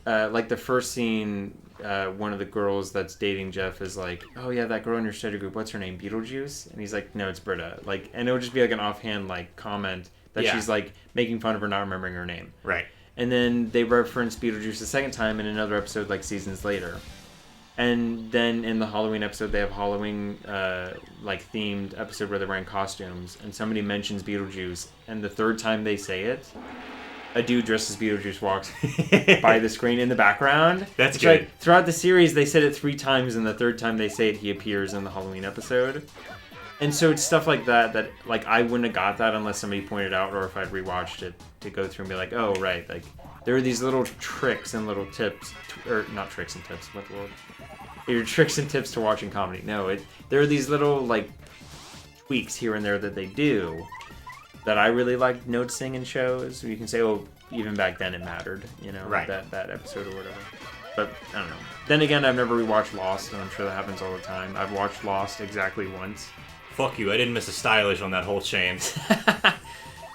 the first scene, one of the girls that's dating Jeff is like, oh yeah, that girl in your study group, what's her name, Beetlejuice? And he's like, no, it's Britta. And it'll just be an offhand comment that she's making fun of her not remembering her name. Right. And then they reference Beetlejuice the second time in another episode seasons later. And then in the Halloween episode, they have Halloween themed episode where they're wearing costumes, and somebody mentions Beetlejuice, and the third time they say it, a dude dressed as Beetlejuice walks by the screen in the background. That's good. Throughout the series, they said it 3 times, and the third time they say it, he appears in the Halloween episode. And so it's stuff like that I wouldn't have got that unless somebody pointed out, or if I'd rewatched it to go through and be like, oh right, there are these little tricks and little tips, or not tricks and tips, what the world? Your tricks and tips to watching comedy. No, there are these little tweaks here and there that they do that I really like noticing in shows. You can say, oh, even back then it mattered, you know, right. that episode or whatever. But I don't know. Then again, I've never rewatched Lost, and I'm sure that happens all the time. I've watched Lost exactly once. Fuck you, I didn't miss a stylish on that whole chain.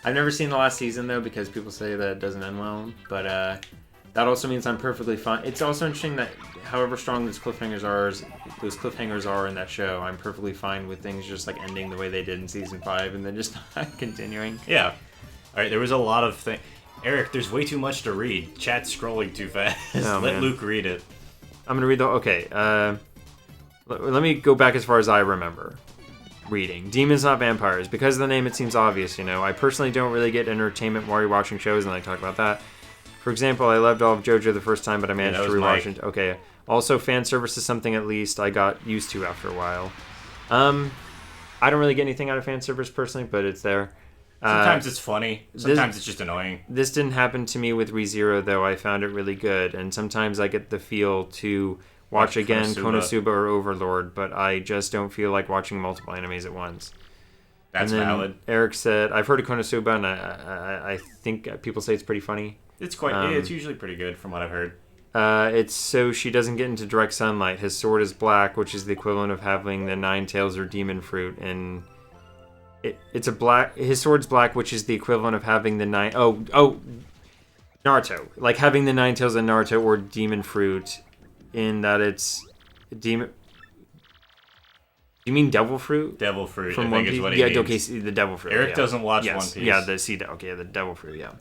I've never seen the last season, though, because people say that it doesn't end well. But that also means I'm perfectly fine. It's also interesting that however strong those cliffhangers are in that show, I'm perfectly fine with things just like ending the way they did in season 5 and then just not continuing. Yeah. All right, there was a lot of things. Eric, there's way too much to read. Chat's scrolling too fast. Let Luke read it. I'm going to read the... Okay, let me go back as far as I remember reading. Demons, not vampires. Because of the name, it seems obvious, you know. I personally don't really get entertainment while you're watching shows, and I talk about that. For example, I loved all of JoJo the first time, but I managed to rewatch it. Okay. Also, fan service is something at least I got used to after a while. I don't really get anything out of fan service personally, but it's there. Sometimes it's funny. Sometimes it's just annoying. This didn't happen to me with ReZero, though. I found it really good, and sometimes I get the feel to watch again Konosuba or Overlord, but I just don't feel like watching multiple animes at once. That's valid. Eric said, I've heard of Konosuba, and I think people say it's pretty funny. It's quite. It's usually pretty good, from what I've heard. It's so she doesn't get into direct sunlight. His sword is black, which is the equivalent of having the 9 tails or demon fruit, and it's a black. His sword's black, which is the equivalent of having the 9. Oh, Naruto, like having the 9 tails in Naruto or demon fruit, in that it's demon. You mean devil fruit? Devil fruit. From I One think Piece. Is what he means. Okay, the devil fruit. Eric doesn't watch One Piece. Yeah, the devil fruit. Yeah.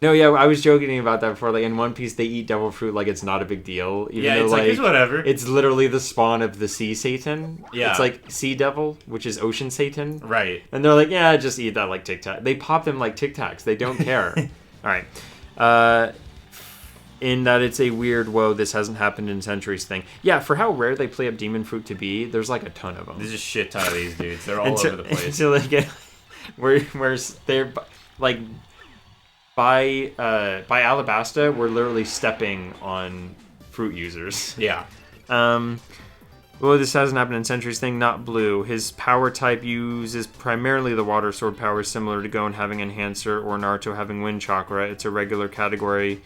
No, yeah, I was joking about that before. Like in One Piece, they eat devil fruit like it's not a big deal. Even though, it's like it's whatever. It's literally the spawn of the sea Satan. Yeah, it's like sea devil, which is ocean Satan. Right. And they're like, yeah, just eat that like Tic Tac. They pop them like Tic Tacs. They don't care. All right. In that it's a weird, whoa, this hasn't happened in centuries thing. Yeah, for how rare they play up demon fruit to be, there's like a ton of them. There's a shit ton of these dudes. They're all over the place. Until they get where they're like. By Alabasta, we're literally stepping on fruit users. Yeah. Well, this hasn't happened in centuries thing, not blue. His power type uses primarily the water sword power, similar to Gon having Enhancer or Naruto having Wind Chakra. It's a regular category,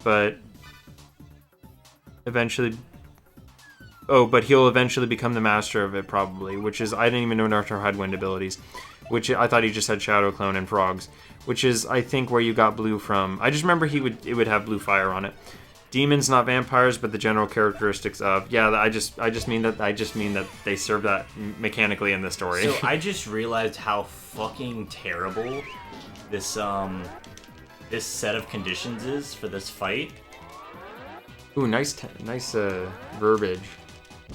but eventually... Oh, but he'll eventually become the master of it, probably, which is... I didn't even know Naruto had wind abilities, which I thought he just had Shadow Clone and Frogs, which is, I think, where you got blue from. I just remember it would have blue fire on it. Demons, not vampires, but the general characteristics of... Yeah, I just mean that they serve that mechanically in the story. So I just realized how fucking terrible this set of conditions is for this fight. Ooh, nice verbiage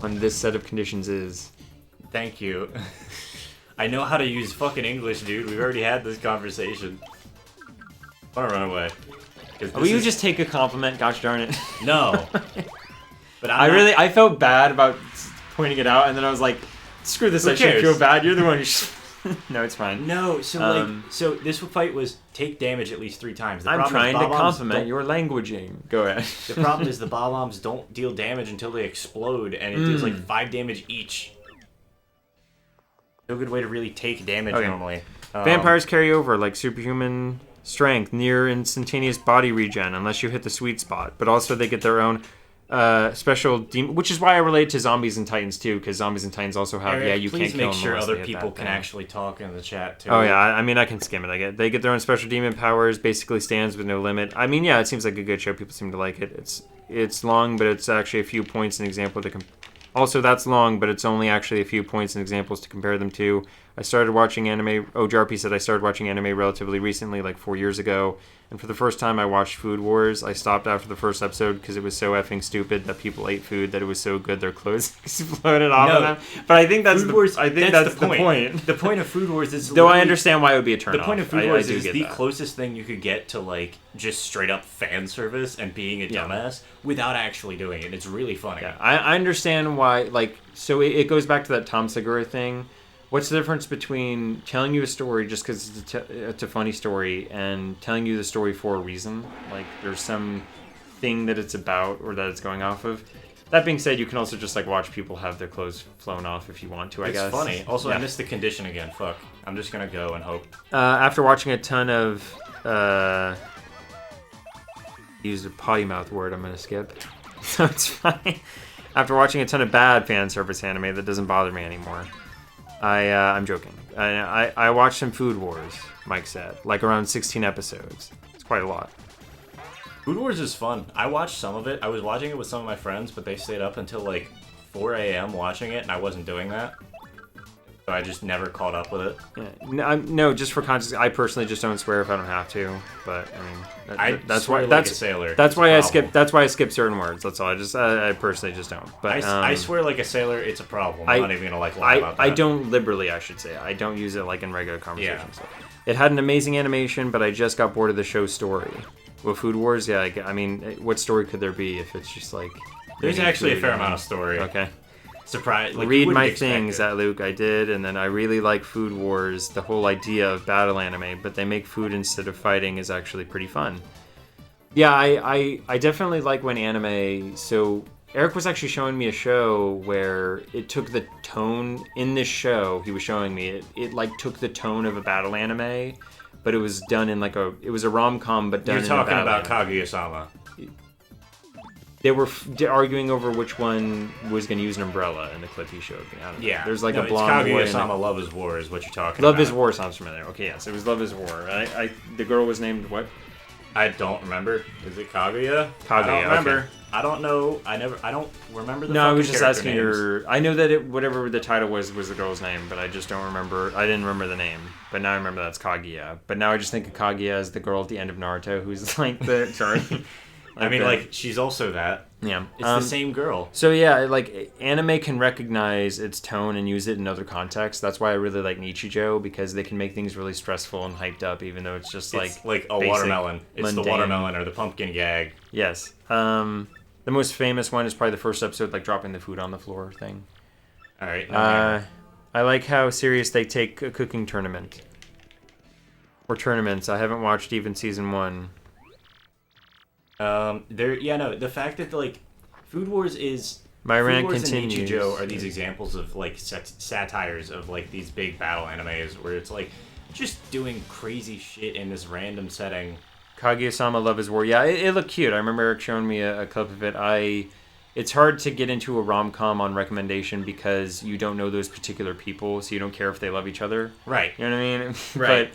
on this set of conditions is. Thank you. I know how to use fucking English, dude. We've already had this conversation. I want to run away. Will you just take a compliment? Gosh darn it. No. But I felt bad about pointing it out, and then I was like, screw this, I shouldn't feel bad. You're the one who No, it's fine. No, so this fight was take damage at least 3 times. I'm trying to compliment your languaging. Go ahead. The problem is the bombs don't deal damage until they explode, and it deals like 5 damage each. No good way to really take damage normally. Vampires carry over like superhuman strength, near instantaneous body regen, unless you hit the sweet spot. But also they get their own special demon, which is why I relate to zombies and titans too, because zombies and titans also have you can't kill them. Please make sure other people can actually talk in the chat too. Oh yeah, I mean I can skim it. They get their own special demon powers. Basically stands with no limit. I mean it seems like a good show. People seem to like it. It's long, but it's actually a few points and example to. Also, that's long, but it's only actually a few points and examples to compare them to. I started watching anime. JRP said I started watching anime relatively recently, like 4 years ago. And for the first time, I watched Food Wars. I stopped after the first episode because it was so effing stupid that people ate food that it was so good their clothes exploded off of them. But I think that's the point. The point of Food Wars is... Though I understand why it would be a turn-off. The point of Food Wars is the closest thing you could get to like just straight up fan service and being a dumbass without actually doing it. It's really funny. Yeah, I understand why. So it goes back to that Tom Segura thing. What's the difference between telling you a story just because it's a funny story and telling you the story for a reason? Like, there's some thing that it's about or that it's going off of. That being said, you can also just like watch people have their clothes flown off if you want to. I guess It's funny. Also, yeah. I missed the condition again. Fuck. I'm just gonna go and hope. After watching a ton of use a potty mouth word, I'm gonna skip. So it's fine. After watching a ton of bad fan service anime, that doesn't bother me anymore. I'm joking. I watched some Food Wars. Mike said, like around 16 episodes. It's quite a lot. Food Wars is fun. I watched some of it. I was watching it with some of my friends, but they stayed up until like 4 a.m. watching it, and I wasn't doing that. So I just never caught up with it. Yeah. No, just for context, I personally just don't swear if I don't have to. But I mean, that's why like a sailor. That's why I skip. That's why I skip certain words. That's all. I personally just don't. But I swear like a sailor, it's a problem. I'm not even gonna lie about that. I don't liberally. I should say I don't use it like in regular conversations. Yeah. It had an amazing animation, but I just got bored of the show's story. With Food Wars, yeah. I mean, what story could there be if it's just like? There's actually a fair amount of story. Okay. Surprise! Like, read my things, that Luke. I did, and then I really like Food Wars. The whole idea of battle anime, but they make food instead of fighting is actually pretty fun. Yeah, I definitely like when anime. So Eric was actually showing me a show where it took the tone in this show. He was showing me it like took the tone of a battle anime, but it was done in like it was a rom-com, but done. You're talking about Kaguya-sama. They were arguing over which one was going to use an umbrella in the clip he showed me. I don't know. Yeah. There's like a blonde boy. Kaguya-sama Love is War is what you're talking about. Love is War sounds familiar. Okay, yes, it was Love is War. The girl was named what? I don't remember. Is it Kaguya? Kaguya. I don't remember. Okay. I don't know. I don't remember the. No, I was just asking names. her. I know that whatever the title was the girl's name, but I just don't remember. I didn't remember the name, but now I remember that's Kaguya. But now I just think of Kaguya as the girl at the end of Naruto, who's like the sorry. Like she's also that. Yeah, it's the same girl. So yeah, like anime can recognize its tone and use it in other contexts. That's why I really like Nichijou, because they can make things really stressful and hyped up, even though it's just like a watermelon. It's mundane. The watermelon or the pumpkin gag. Yes. The most famous one is probably the first episode, like dropping the food on the floor thing. All right. I like how serious they take a cooking tournament or tournaments. I haven't watched even season 1. The fact that like Food Wars is my rant Food Wars continues. And Nichijou are these examples of like satires of like these big battle animes where it's like just doing crazy shit in this random setting. Kaguya-sama Love is War. Yeah, it looked cute. I remember Eric showing me a clip of it. It's hard to get into a rom-com on recommendation because you don't know those particular people, so you don't care if they love each other. Right. You know what I mean? Right.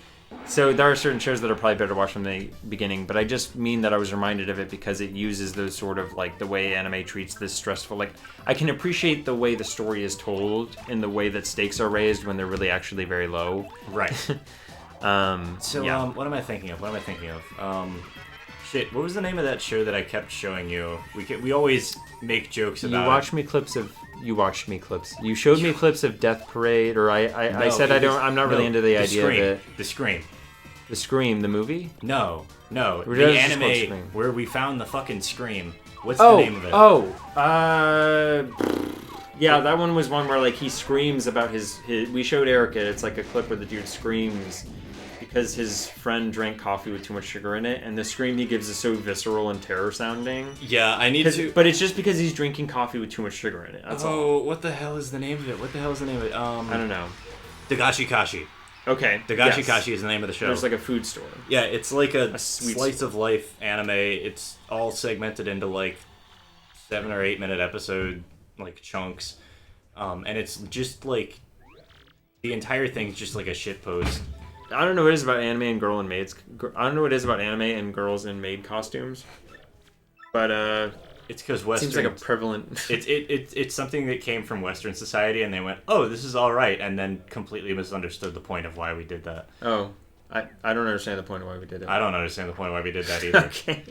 So there are certain shows that are probably better to watch from the beginning, but I just mean that I was reminded of it because it uses those sort of like the way anime treats this stressful. Like I can appreciate the way the story is told and the way that stakes are raised when they're really actually very low. Right. What am I thinking of? Shit. What was the name of that show that I kept showing you? We always make jokes about. You watched me clips. You showed me clips of Death Parade, or I said I'm not really into the idea of it. The Scream. The Scream, the movie? No. The anime where we found the fucking Scream. What's the name of it? Yeah, that one was one where like he screams about his. We showed Erica. It's like a clip where the dude screams because his friend drank coffee with too much sugar in it, and the scream he gives is so visceral and terror sounding. Yeah, I need to. But it's just because he's drinking coffee with too much sugar in it. That's all. What the hell is the name of it? I don't know. Dagashi Kashi. Okay. Dagashi Kashi is the name of the show. There's like a food store. Yeah, it's like a sweet slice of life anime. It's all segmented into like 7 or 8 minute episode like chunks, and it's just like the entire thing's just like a shit post. I don't know what it is about anime and girl and maids. I don't know what it is about anime and girls in maid costumes, but it's because Western seems like a prevalent. It's something that came from Western society, and they went, "Oh, this is all right," and then completely misunderstood the point of why we did that. Oh, I don't understand the point of why we did it. I don't understand the point of why we did that either. Okay.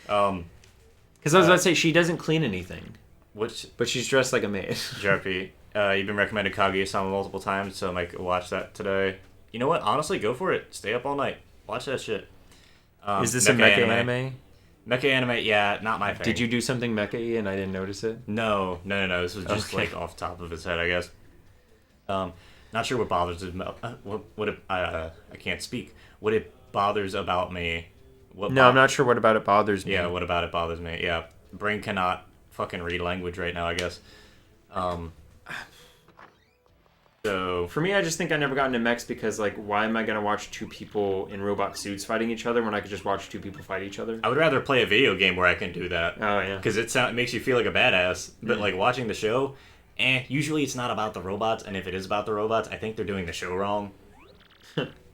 Because I was about to say she doesn't clean anything. But she's dressed like a maid. Jerpy, you've been recommended Kaguya-sama multiple times, so I might watch that today. You know what? Honestly, go for it. Stay up all night. Watch that shit. Is this a mecha anime? Mecha anime, yeah, not my thing. Did you do something mecha-y and I didn't notice it? No. This was just like off the top of his head, I guess. Not sure what bothers him. I can't speak. What it bothers about me. I'm not sure what about it bothers me. Yeah, what about it bothers me? Yeah, brain cannot fucking read language right now, I guess. So For me, I just think I never got into mechs because, like, why am I gonna watch two people in robot suits fighting each other when I could just watch two people fight each other? I would rather play a video game where I can do that. Oh yeah. Because it makes you feel like a badass. But like watching the show, usually it's not about the robots. And if it is about the robots, I think they're doing the show wrong.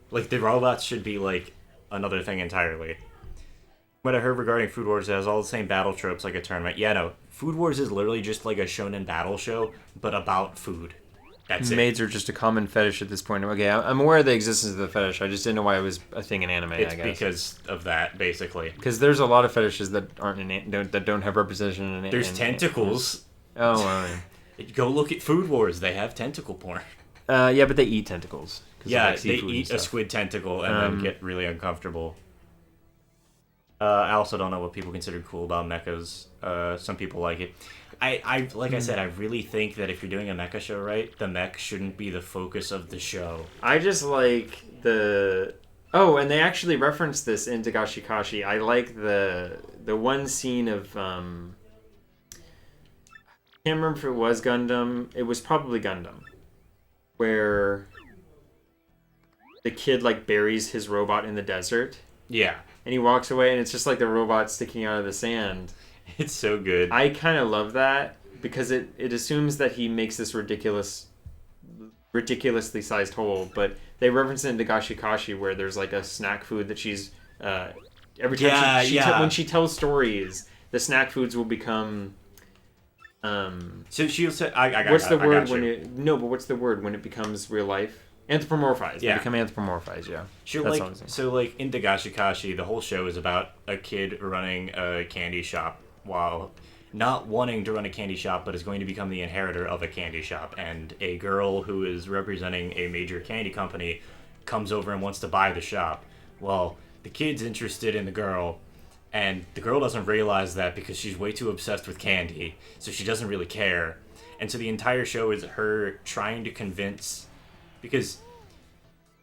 Like the robots should be like another thing entirely. What I heard regarding Food Wars, it has all the same battle tropes like a tournament. Yeah, no, Food Wars is literally just like a shonen battle show, but about food. That's it. Maids are just a common fetish at this point. Okay, I'm aware of the existence of the fetish. I just didn't know why it was a thing in anime. It's I guess because of that, basically. Because there's a lot of fetishes that aren't that don't have representation in anime. There's tentacles. Oh, well, Go look at Food Wars. They have tentacle porn. yeah, but they eat tentacles. Yeah, they eat a squid tentacle and then get really uncomfortable. I also don't know what people consider cool about mechas. Some people like it. Like I said, I really think that if you're doing a mecha show right, the mech shouldn't be the focus of the show. I just like the... Oh, and they actually referenced this in Dagashikashi. I like the one scene of... I can't remember if it was Gundam. It was probably Gundam. Where the kid, like, buries his robot in the desert. Yeah. And he walks away, and it's just like the robot sticking out of the sand. It's so good. I kind of love that because it assumes that he makes this ridiculously sized hole, but they reference it in Dagashikashi where there's like a snack food that she's every time when she tells stories, the snack foods will become so she'll say what's the word when it becomes real life? Anthropomorphized. Yeah. They become anthropomorphized, yeah. So like in Dagashikashi, the whole show is about a kid running a candy shop while not wanting to run a candy shop, but is going to become the inheritor of a candy shop. And a girl who is representing a major candy company comes over and wants to buy the shop. Well, the kid's interested in the girl, and the girl doesn't realize that because she's way too obsessed with candy, so she doesn't really care. And so the entire show is her trying to convince...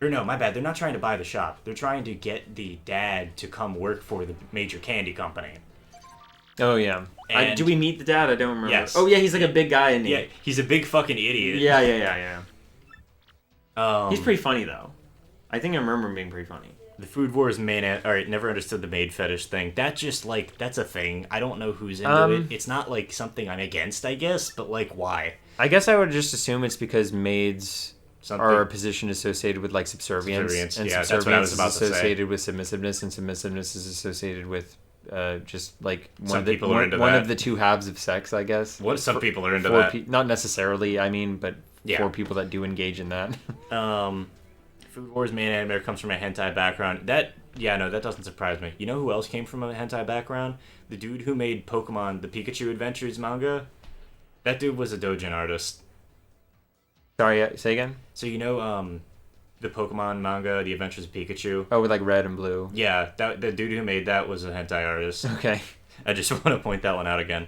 Or no, my bad. They're not trying to buy the shop. They're trying to get the dad to come work for the major candy company. Oh, yeah. Do we meet the dad? I don't remember. Yes. Oh, yeah, he's like a big guy. Isn't he? Yeah, he's a big fucking idiot. Yeah. He's pretty funny, though. I think I remember him being pretty funny. The Food Wars Alright, never understood the maid fetish thing. That just, like, that's a thing. I don't know who's into it. It's not, like, something I'm against, I guess, but, like, why? I guess I would just assume it's because maids... are a position associated with like subservience. And yeah, subservience that's what I was about is associated with submissiveness, and submissiveness is associated with just like one of the two halves of sex, I guess. Some people are into that. Not necessarily, I mean, but yeah. For people that do engage in that. Food Wars main animator comes from a hentai background. That doesn't surprise me. You know who else came from a hentai background? The dude who made Pokemon, the Pikachu Adventures manga. That dude was a doujin artist. Sorry, say again? So you know the Pokemon manga, The Adventures of Pikachu? Oh, with like red and blue. Yeah, the dude who made that was a hentai artist. Okay. I just want to point that one out again.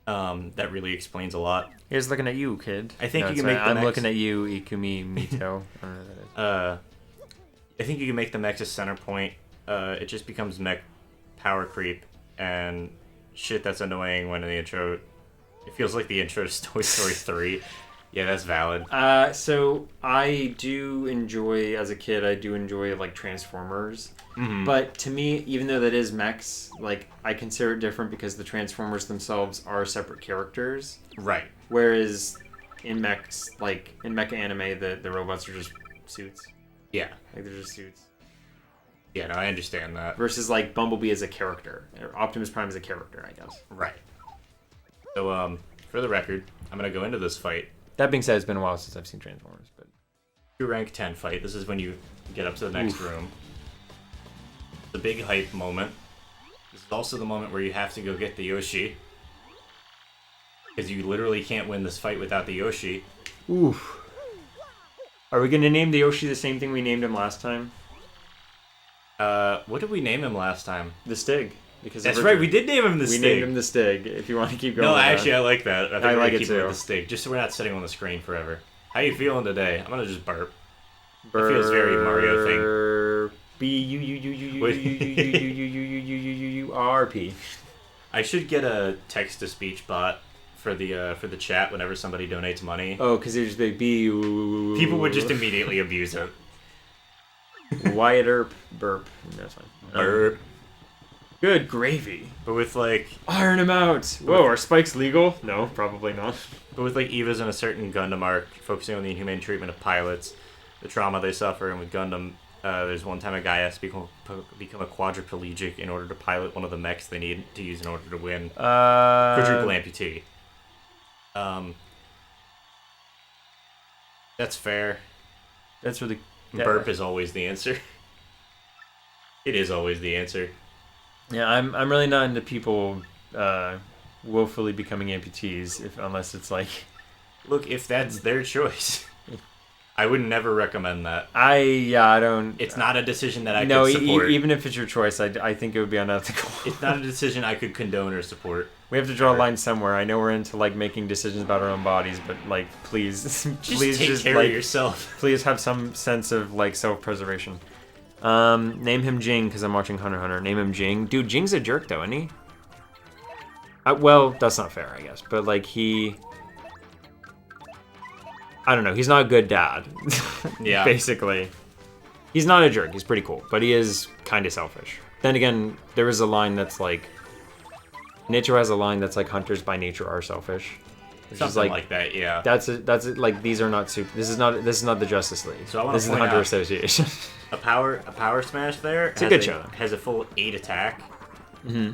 That really explains a lot. Here's looking at you, kid. I think you can make the I'm looking at you, Ikumi Mito. I don't know what that is. I think you can make the mech a center point. It just becomes mech power creep and shit that's annoying when in the intro... It feels like the intro to Toy Story 3. Yeah, that's valid. So I do enjoy, as a kid, like Transformers. Mm-hmm. But to me, even though that is mechs, like I consider it different because the Transformers themselves are separate characters. Right. Whereas in mechs, like in mecha anime, the robots are just suits. Yeah. Like they're just suits. Yeah, no, I understand that. Versus like Bumblebee as a character, or Optimus Prime as a character, I guess. Right. So, for the record, I'm gonna go into this fight. That being said, it's been a while since I've seen Transformers, but... Rank 10 fight. This is when you get up to the next room. The big hype moment. This is also the moment where you have to go get the Yoshi. Because you literally can't win this fight without the Yoshi. Oof. Are we gonna name the Yoshi the same thing we named him last time? What did we name him last time? The Stig. Because that's right, we did name him the Stig. We named him the Stig, if you want to keep going. No, actually, I like that. I like it keep too. The Stig, just so we're not sitting on the screen forever. How you feeling today? I'm gonna just burp. Burp. It feels very Mario thing. B-U-U-U-U-U-U-U-U-U-U-U-U-U-U-R-P. I should get a text-to-speech bot for the chat whenever somebody donates money. Oh, because they just be People would just immediately abuse it. Wyatt Earp burp. That's fine. Burp. Good gravy. But with like Iron him out. Whoa, are spikes legal? No, probably not. But with like Evas in a certain Gundam arc, focusing on the inhumane treatment of pilots, the trauma they suffer, and with Gundam, there's one time a guy has to become a quadriplegic in order to pilot one of the mechs they need to use in order to win. Quadruple amputee. That's fair. That's really... Burp is always the answer. It is always the answer. Yeah, I'm really not into people woefully becoming amputees, unless it's like... Look, if that's their choice, I would never recommend that. I don't... It's not a decision that I could support. Even if it's your choice, I think it would be unethical. It's not a decision I could condone or support. We have to draw a line somewhere. I know we're into like making decisions about our own bodies, but like, please, please take care of yourself. Please have some sense of like self-preservation. Name him Jing because I'm watching Hunter x Hunter. Name him Jing, dude. Jing's a jerk though, isn't he? Well, that's not fair, I guess. But like I don't know. He's not a good dad. Yeah. Basically, he's not a jerk. He's pretty cool, but he is kind of selfish. Then again, there is a line that's like. Nature has a line that's like hunters by nature are selfish. Which Something is like that, yeah. That's it. Like these are not super. This is not the Justice League. So this is the Hunter Association. a power smash there. It's a good show. Has a full 8 attack. Mm-hmm.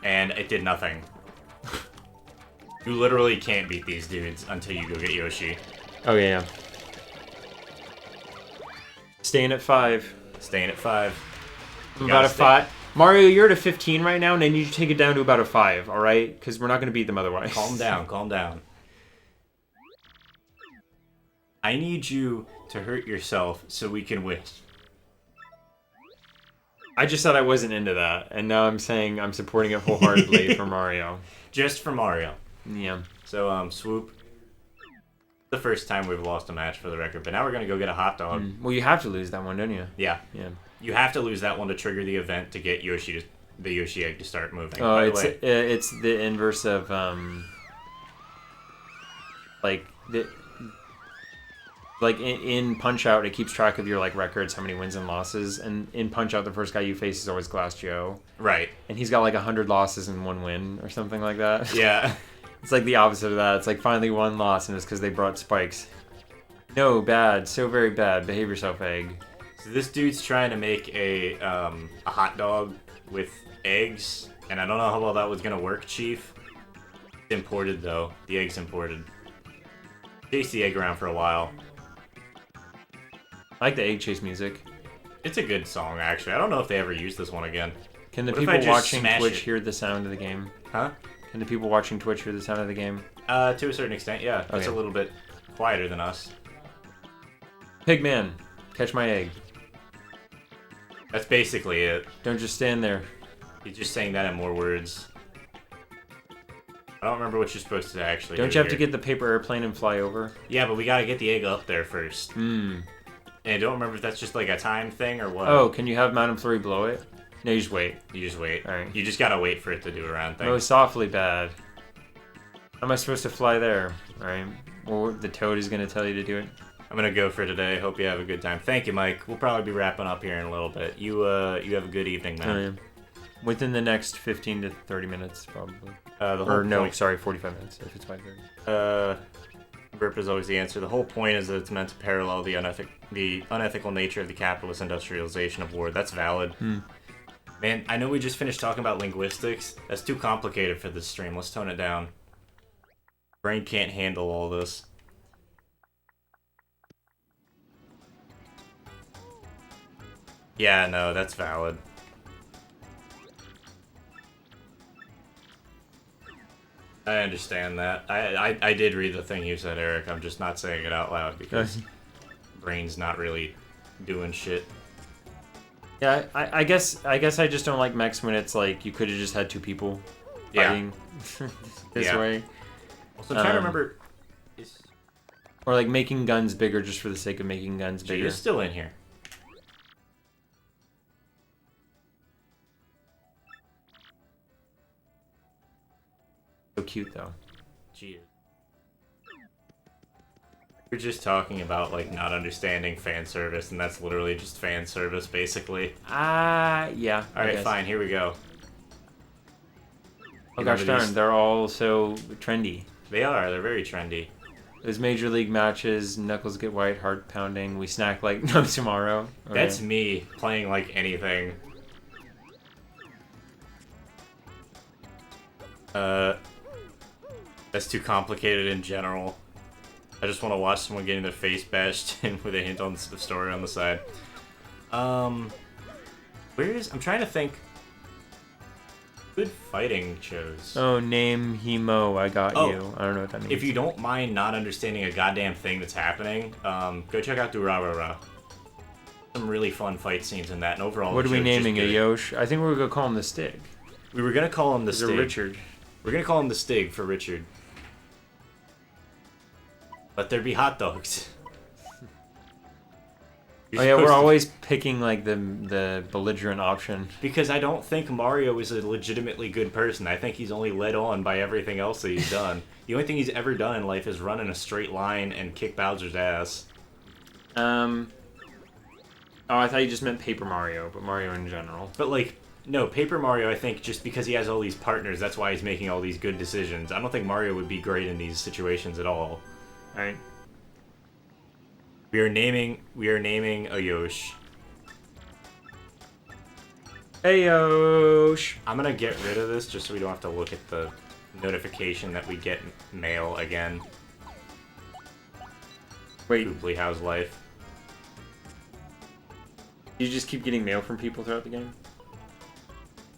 And it did nothing. You literally can't beat these dudes until you go get Yoshi. Oh yeah. Staying at 5. Staying at 5. About a 5. Mario, you're at a 15 right now, and I need you to take it down to about a 5, alright? Because we're not going to beat them otherwise. Calm down, calm down. I need you to hurt yourself so we can win. I just said I wasn't into that, and now I'm saying I'm supporting it wholeheartedly for Mario. Just for Mario. Yeah. So, Swoop. The first time we've lost a match for the record, but now we're going to go get a hot dog. Well, you have to lose that one, don't you? Yeah. Yeah. You have to lose that one to trigger the event to get the Yoshi egg to start moving. Oh, it's the inverse of in Punch Out, it keeps track of your like records, how many wins and losses, and in Punch Out, the first guy you face is always Glass Joe. Right. And he's got like 100 losses and 1 win or something like that. Yeah. It's like the opposite of that. It's like finally 1 loss, and it's because they brought spikes. No, bad, so very bad. Behave yourself, egg. So this dude's trying to make a hot dog with eggs, and I don't know how well that was gonna work, Chief. It's imported though. The egg's imported. Chase the egg around for a while. I like the egg chase music. It's a good song, actually. I don't know if they ever use this one again. Can the people watching Twitch hear the sound of the game? Huh? Can the people watching Twitch hear the sound of the game? To a certain extent, yeah. Okay. It's a little bit quieter than us. Pigman, catch my egg. That's basically it. Don't just stand there. He's just saying that in more words. I don't remember what you're supposed to actually do. Don't you have to get the paper airplane and fly over? Yeah, but we gotta get the egg up there first. Hmm. And I don't remember if that's just like a time thing or what. Oh, can you have Madame Flurry blow it? No, you just wait. You just wait. Alright. You just gotta wait for it to do a round thing. Oh, softly bad. How am I supposed to fly there? Alright. Well, the toad is going to tell you to do it. I'm gonna go for today. Hope you have a good time. Thank you, Mike. We'll probably be wrapping up here in a little bit. You have a good evening, man. Oh, yeah. Within the next 15 to 30 minutes, probably. Sorry, 45 minutes, if it's 5:30. Burp is always the answer. The whole point is that it's meant to parallel the unethical nature of the capitalist industrialization of war. That's valid. Man, I know we just finished talking about linguistics. That's too complicated for this stream. Let's tone it down. Brain can't handle all this. Yeah, no, that's valid. I understand that. I did read the thing you said, Eric. I'm just not saying it out loud because brain's not really doing shit. Yeah, I guess I just don't like mechs when it's like you could have just had 2 people fighting this way. Also, I'm trying to remember. Or like making guns bigger just for the sake of making guns bigger. You're still in here. cute though. Jeez. We're just talking about like not understanding fan service, and that's literally just fan service, basically. Yeah. All right, fine. Here we go. Oh gosh darn, they're all so trendy. They are. They're very trendy. There's major league matches. Knuckles get white, heart pounding. We snack like no tomorrow. Okay. That's me playing like anything. That's too complicated in general. I just want to watch someone getting their face bashed in with a hint on the story on the side. I'm trying to think. Good fighting shows. Oh, name Hemo, I got Oh, you. I don't know what that means. If you don't mind not understanding a goddamn thing that's happening, go check out Durarara. Some really fun fight scenes in that, and overall. What are we the show's just naming a good. Yosh? I think we were gonna call him the Stig. We were gonna call him the Is it Stig. Richard? We're gonna call him the Stig for Richard. Let there be hot dogs. Oh yeah, we're always picking like the belligerent option. Because I don't think Mario is a legitimately good person. I think he's only led on by everything else that he's done. The only thing he's ever done in life is run in a straight line and kick Bowser's ass. Oh, I thought you just meant Paper Mario, but Mario in general. But like, no, Paper Mario, I think just because he has all these partners, that's why he's making all these good decisions. I don't think Mario would be great in these situations at all. Alright. We are naming a Yosh. Hey Yosh! I'm gonna get rid of this just so we don't have to look at the notification that we get mail again. Wait, Koopley, how's life? you just keep getting mail from people throughout the game?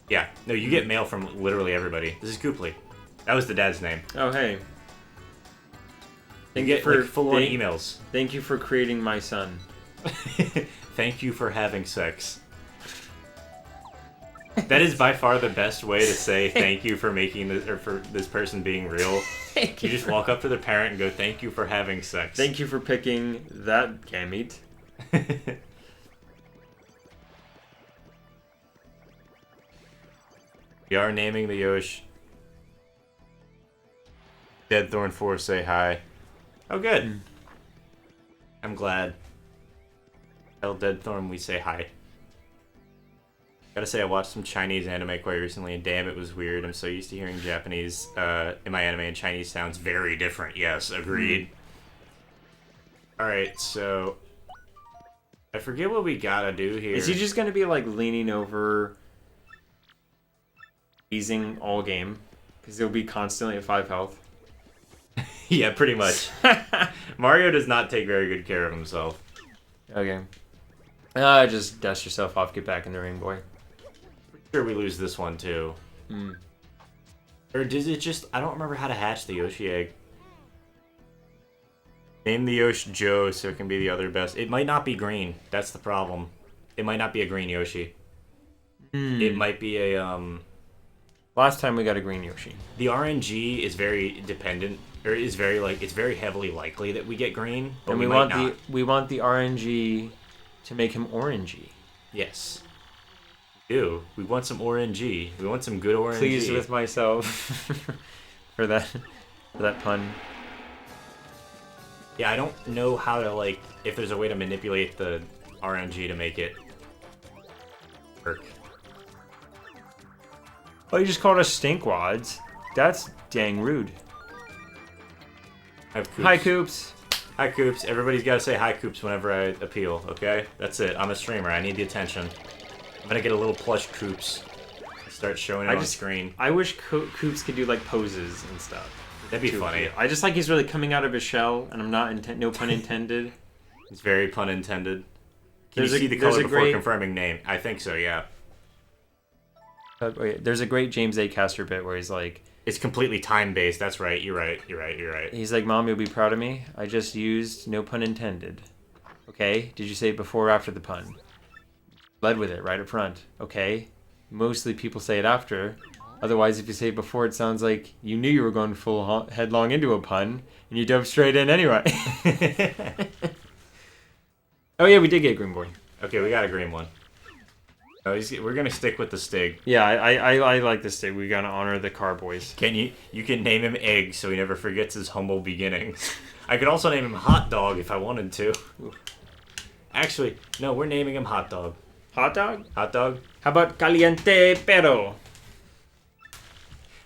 Yeah, no, you get mail from literally everybody. This is Koopley. That was the dad's name. Oh hey. You get like full-on emails. Thank you for creating my son. Thank you for having sex. That is by far the best way to say thank you for making this, or for this person being real. You just walk up to their parent and go, "Thank you for having sex." Thank you for picking that gamete. We are naming the Yosh. Deadthorn 4 say hi. Oh, good. I'm glad. Tell Deadthorn we say hi. Gotta say, I watched some Chinese anime quite recently, and damn, it was weird. I'm so used to hearing Japanese in my anime, and Chinese sounds very different. Yes, agreed. Alright, so... I forget what we gotta do here. Is he just gonna be like leaning over, easing all game? Because he'll be constantly at 5 health. Yeah, pretty much. Mario does not take very good care of himself. Okay. Just dust yourself off, get back in the ring, boy. Sure, we lose this one too. Hmm. Or does it just... I don't remember how to hatch the Yoshi egg. Name the Yoshi Joe so it can be the other best. It might not be green. That's the problem. It might not be a green Yoshi. It might be a... Last time we got a green Yoshi. The RNG is very dependent, or is very like it's very heavily likely that we get green, but And we we might want not. we want the RNG to make him orangey. Yes. We do. We want some RNG. We want some good RNG. Pleased with myself for that pun. Yeah, I don't know how to like if there's a way to manipulate the RNG to make it work. Oh, you just called us stinkwads. That's dang rude. I have Coops. Hi, Coops. Hi, Coops. Everybody's got to say hi, Coops, whenever I appeal, okay? That's it. I'm a streamer. I need the attention. I'm going to get a little plush Coops. Start showing it on screen. I wish Coops could do, like, poses and stuff. That'd be funny. I just like he's really coming out of his shell, and I'm not, no pun intended. It's very pun intended. Can you see the color before confirming name? I think so, yeah. There's a great James A. Caster bit where he's like... It's completely time-based. That's right. You're right. He's like, Mom, you'll be proud of me. I just used no pun intended. Okay? Did you say it before or after the pun? Led with it, right up front. Okay? Mostly people say it after. Otherwise, if you say it before, it sounds like you knew you were going full headlong into a pun, and you dove straight in anyway. Oh yeah, we did get a green boy. Okay, we got a green one. No, we're gonna stick with the Stig. Yeah, I like this thing. We gotta honor the Carboys. You can name him Egg so he never forgets his humble beginnings. I could also name him Hot Dog if I wanted to. Actually, no, we're naming him Hot Dog. Hot dog? Hot Dog? How about caliente pero?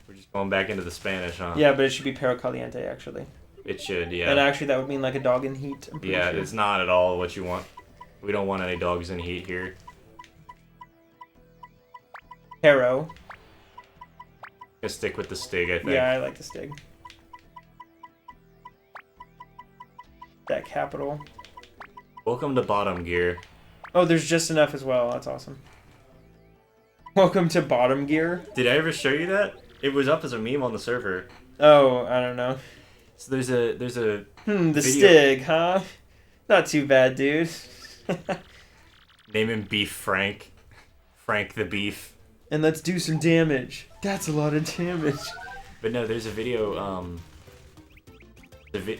We're just going back into the Spanish, huh? Yeah, but it should be pero caliente actually. It should, yeah. And actually, that would mean like a dog in heat. Yeah, sure. it's not at all what you want. We don't want any dogs in heat here. Pero. Gonna stick with the Stig, I think. Yeah, I like the Stig. That capital. Welcome to Bottom Gear. Oh, there's just enough as well. That's awesome. Welcome to Bottom Gear. Did I ever show you that? It was up as a meme on the server. Oh, I don't know. So there's a the video. Stig, huh? Not too bad, dude. Name him Beef Frank. Frank the Beef. And let's do some damage. That's a lot of damage. But no, there's a video,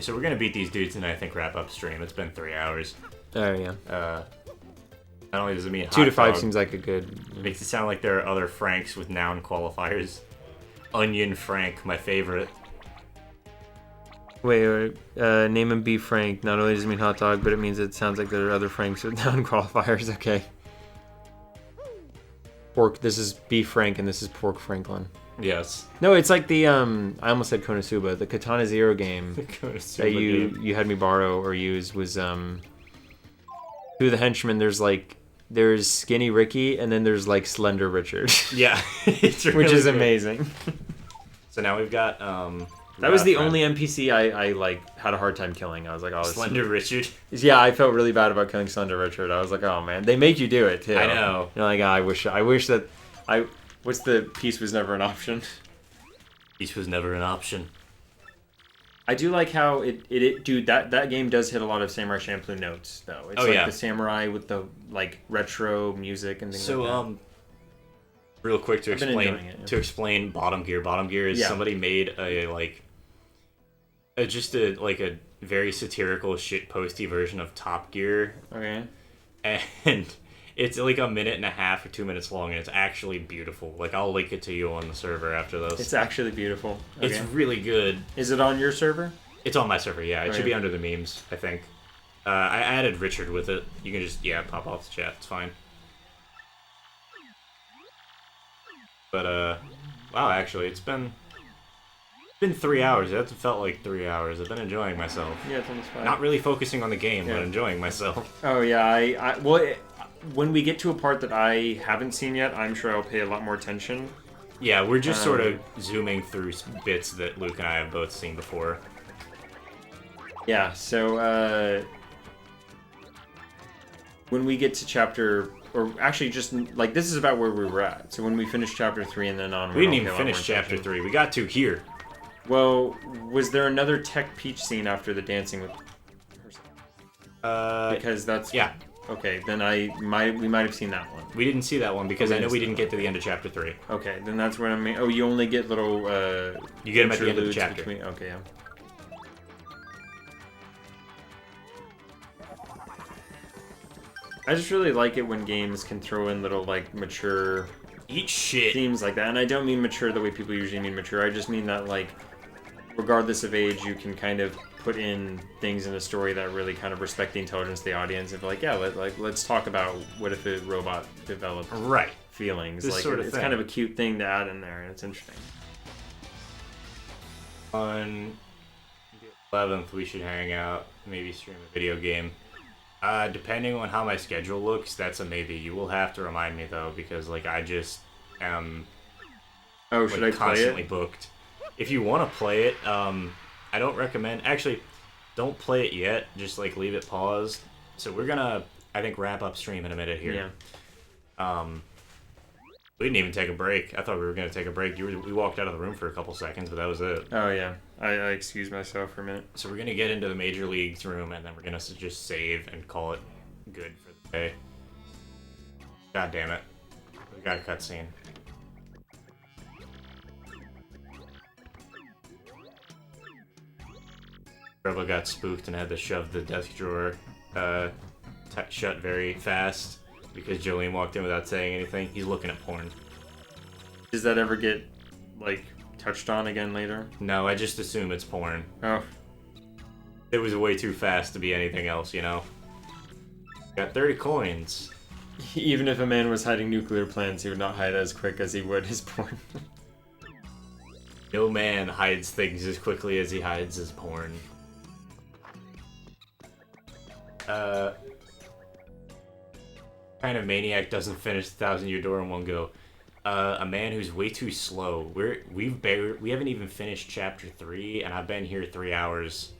so we're gonna beat these dudes and I think wrap up stream. It's been 3 hours. Oh, yeah. Not only does it mean 2 to 5 dog, seems like a good... makes it sound like there are other Franks with noun qualifiers. Onion Frank, my favorite. Wait, name him Beef Frank. Not only does it mean hot dog, but it means it sounds like there are other Franks with non-qualifiers. Okay. Pork, this is Beef Frank, and this is Pork Franklin. Yes. No, it's like the, I almost said Konosuba, the Katana Zero game that you had me borrow or use was, through the henchmen, there's Skinny Ricky, and then there's, like, Slender Richard. Yeah. It's really which is good. amazing. So now we've got, that was the only NPC I had a hard time killing. I was like, oh, Slender Richard. Yeah, I felt really bad about killing Slender Richard. I was like, oh man, they make you do it too. I know. You're like, oh, I wish that what's the peace was never an option. Peace was never an option. I do like how dude, that game does hit a lot of Samurai Champloo notes though. It's the samurai with the like retro music and things like that. Real quick to explain Bottom Gear. Bottom Gear is Yeah. somebody made a very satirical shit posty version of Top Gear, Okay. and it's like a minute and a half or 2 minutes long, and it's actually beautiful. Like I'll link it to you on the server after this. It's actually beautiful. Okay. It's really good. Is it on your server? It's on my server. Yeah, it should be Okay. under the memes. I think. I added Richard with it. You can just pop off the chat. It's fine. But wow, actually, it's been 3 hours. It hasn't felt like 3 hours. I've been enjoying myself. Yeah, it's almost 5. Not really focusing on the game, but Yeah. enjoying myself. Oh yeah, when we get to a part that I haven't seen yet, I'm sure I'll pay a lot more attention. Yeah, we're just sort of zooming through bits that Luke and I have both seen before. Yeah, so when we get to chapter, or actually just like this is about where we were at. So when we finish chapter 3 and then on, We didn't even finish chapter 3. We got to here. Well, was there another Tech Peach scene after the dancing with her? Because that's yeah. Okay, then we might have seen that one. We didn't see that one because I know we didn't get to the end of chapter 3. Okay, then that's where oh, you only get little You get them at the end of the interludes chapter. Okay, yeah. I just really like it when games can throw in little like mature Eat shit. themes like that, and I don't mean mature the way people usually mean mature. I just mean that like, regardless of age, you can kind of put in things in a story that really kind of respect the intelligence of the audience. And be like, yeah, let's talk about what if a robot developed Right. feelings. This like sort of it's thing. kind of a cute thing to add in there, and it's interesting. On the 11th, we should hang out, maybe stream a video game. Depending on how my schedule looks, that's a maybe. You will have to remind me though, because like I just am Should I play constantly it? booked. If you want to play it, I don't recommend. Actually, don't play it yet. Just like leave it paused. So we're gonna, I think, wrap up stream in a minute here. Yeah. We didn't even take a break. I thought we were gonna take a break. We walked out of the room for a couple seconds, but that was it. Oh yeah. I excused myself for a minute. So we're gonna get into the major leagues room, and then we're gonna just save and call it good for the day. God damn it! We got a cutscene. Robo got spooked and had to shove the desk drawer shut very fast. because Jolene walked in without saying anything. He's looking at porn. Does that ever get, like, touched on again later? No, I just assume it's porn. Oh. It was way too fast to be anything else, you know? Got 30 coins. Even if a man was hiding nuclear plans, he would not hide as quick as he would his porn. No man hides things as quickly as he hides his porn. Kind of maniac doesn't finish the 1,000-year door in one go. A man who's way too slow. We haven't even finished chapter 3, and I've been here 3 hours.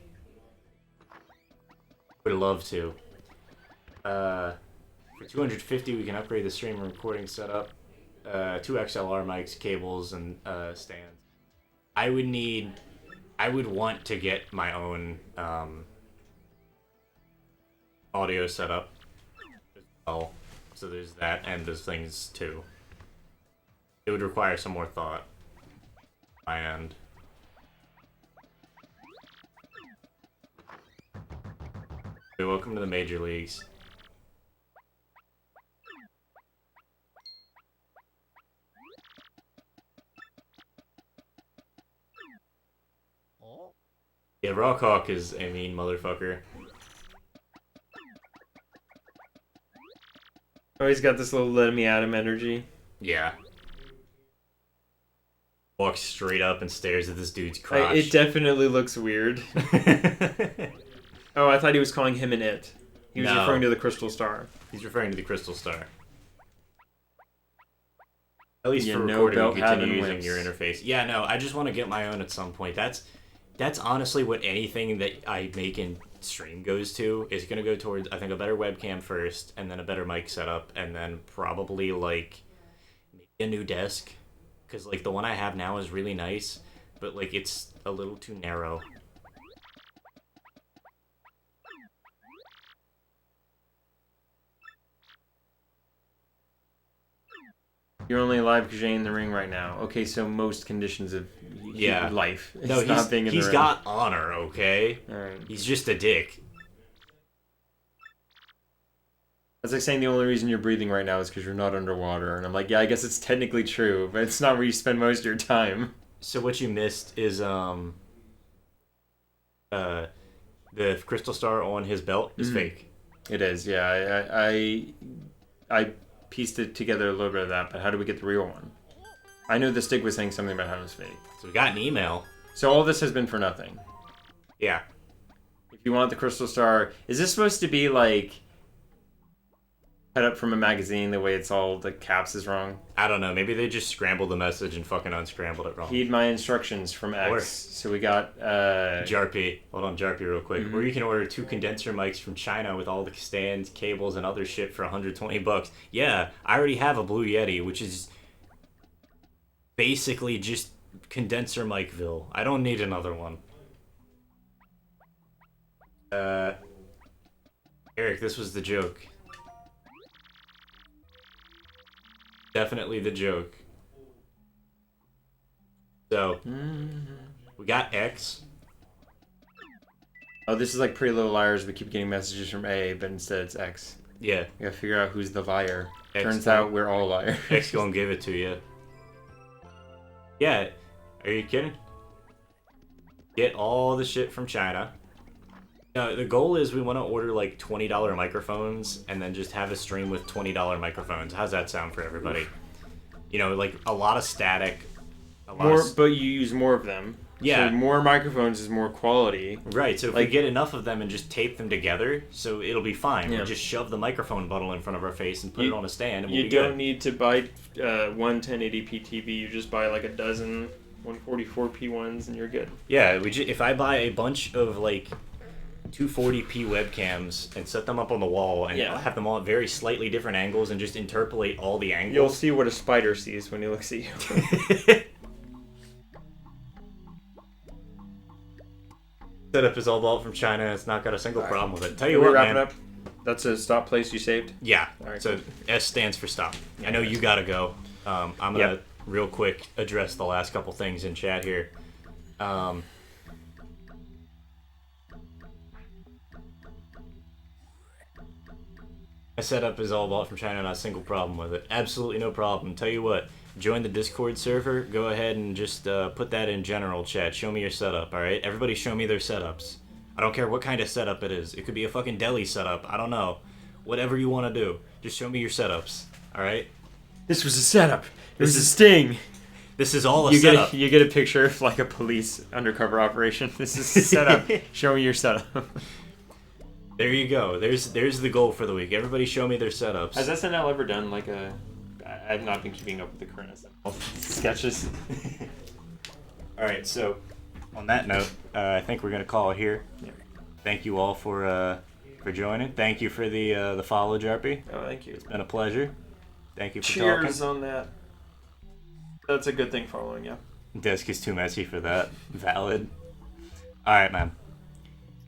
Would love to. For 250, we can upgrade the stream and recording setup. 2 XLR mics, cables, and stands. I would want to get my own audio setup as well. So there's that, and there's things too. It would require some more thought on my end. Hey, welcome to the major leagues. Yeah, Rockhawk is a mean motherfucker. Oh, he's got this little let me at him energy. Yeah. Walks straight up and stares at this dude's crotch. It definitely looks weird. Oh, I thought he was calling him an it. He was referring to the crystal star. He's referring to the crystal star. At least for know recording, you about continue having using lips. your interface. Yeah, no, I just want to get my own at some point. That's honestly what anything that I make in stream goes to. Is going to go towards, I think, a better webcam first, and then a better mic setup, and then probably, like, maybe a new desk. Because, like, the one I have now is really nice, but, like, it's a little too narrow. You're only alive because you ain't in the ring right now. Okay, so most conditions of life. No, he's got honor, okay? Alright. He's just a dick. That's like saying the only reason you're breathing right now is because you're not underwater. And I'm like, yeah, I guess it's technically true, but it's not where you spend most of your time. So what you missed is, the crystal star on his belt is fake. It is, yeah. I pieced it together a little bit of that, but how do we get the real one? I knew the stick was saying something about how it was fake. So we got an email. So all this has been for nothing. Yeah. If you want the crystal star, is this supposed to be like cut up from a magazine the way it's all the caps is wrong? I don't know. Maybe they just scrambled the message and fucking unscrambled it wrong. Heed my instructions from X. Or so we got Jarpy. Hold on, Jarpy, real quick. Mm-hmm. Where you can order 2 condenser mics from China with all the stands, cables, and other shit for $120. Yeah, I already have a Blue Yeti, which is basically just condenser micville. I don't need another one. Eric, this was the joke. Definitely the joke. So, we got X. Oh, this is like Pretty Little Liars. We keep getting messages from A, but instead it's X. Yeah. We gotta figure out who's the liar. X Turns out we're all liars. X gonna give it to you. Yeah. Are you kidding? Get all the shit from China. No, the goal is we want to order like $20 microphones and then just have a stream with $20 microphones. How's that sound for everybody? You know, like a lot of static. But you use more of them. Yeah. So more microphones is more quality. Right, so if we get enough of them and just tape them together, so it'll be fine. Yeah. We'll just shove the microphone bundle in front of our face and put it on a stand and we'll You be don't good. need to buy one 1080p TV. You just buy like a dozen 144p ones and you're good. Yeah, if I buy a bunch of like 240p webcams and set them up on the wall and have them all at very slightly different angles and just interpolate all the angles. You'll see what a spider sees when he looks at you. Setup is all bought from China. It's not got a single problem with it. Tell you Are we what, wrapping man. up? That's a stop place you saved? Yeah. Alright, So cool. S stands for stop. I know you gotta go. I'm gonna real quick address the last couple things in chat here. My setup is all bought from China, not a single problem with it. Absolutely no problem. Tell you what, join the Discord server. Go ahead and just put that in general chat. Show me your setup, alright? Everybody show me their setups. I don't care what kind of setup it is. It could be a fucking deli setup. I don't know. Whatever you want to do. Just show me your setups, alright? This was a setup. It was a sting. This is all a setup. You get a picture of like a police undercover operation. This is a setup. Show me your setup. There you go. There's the goal for the week. Everybody show me their setups. Has SNL ever done like a... I've not been keeping up with the current SNL sketches. Alright, so on that note, I think we're going to call it here. Yeah. Thank you all for joining. Thank you for the follow, Jarpy. Oh, thank you. It's been a pleasure. Thank you for Cheers talking. on that. That's a good thing following, yeah. Desk is too messy for that. Valid. Alright, man.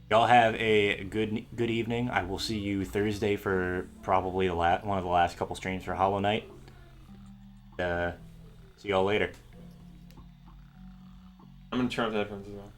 Y'all have a good evening. I will see you Thursday for probably one of the last couple streams for Hollow Knight. See y'all later. I'm gonna turn off the headphones as well.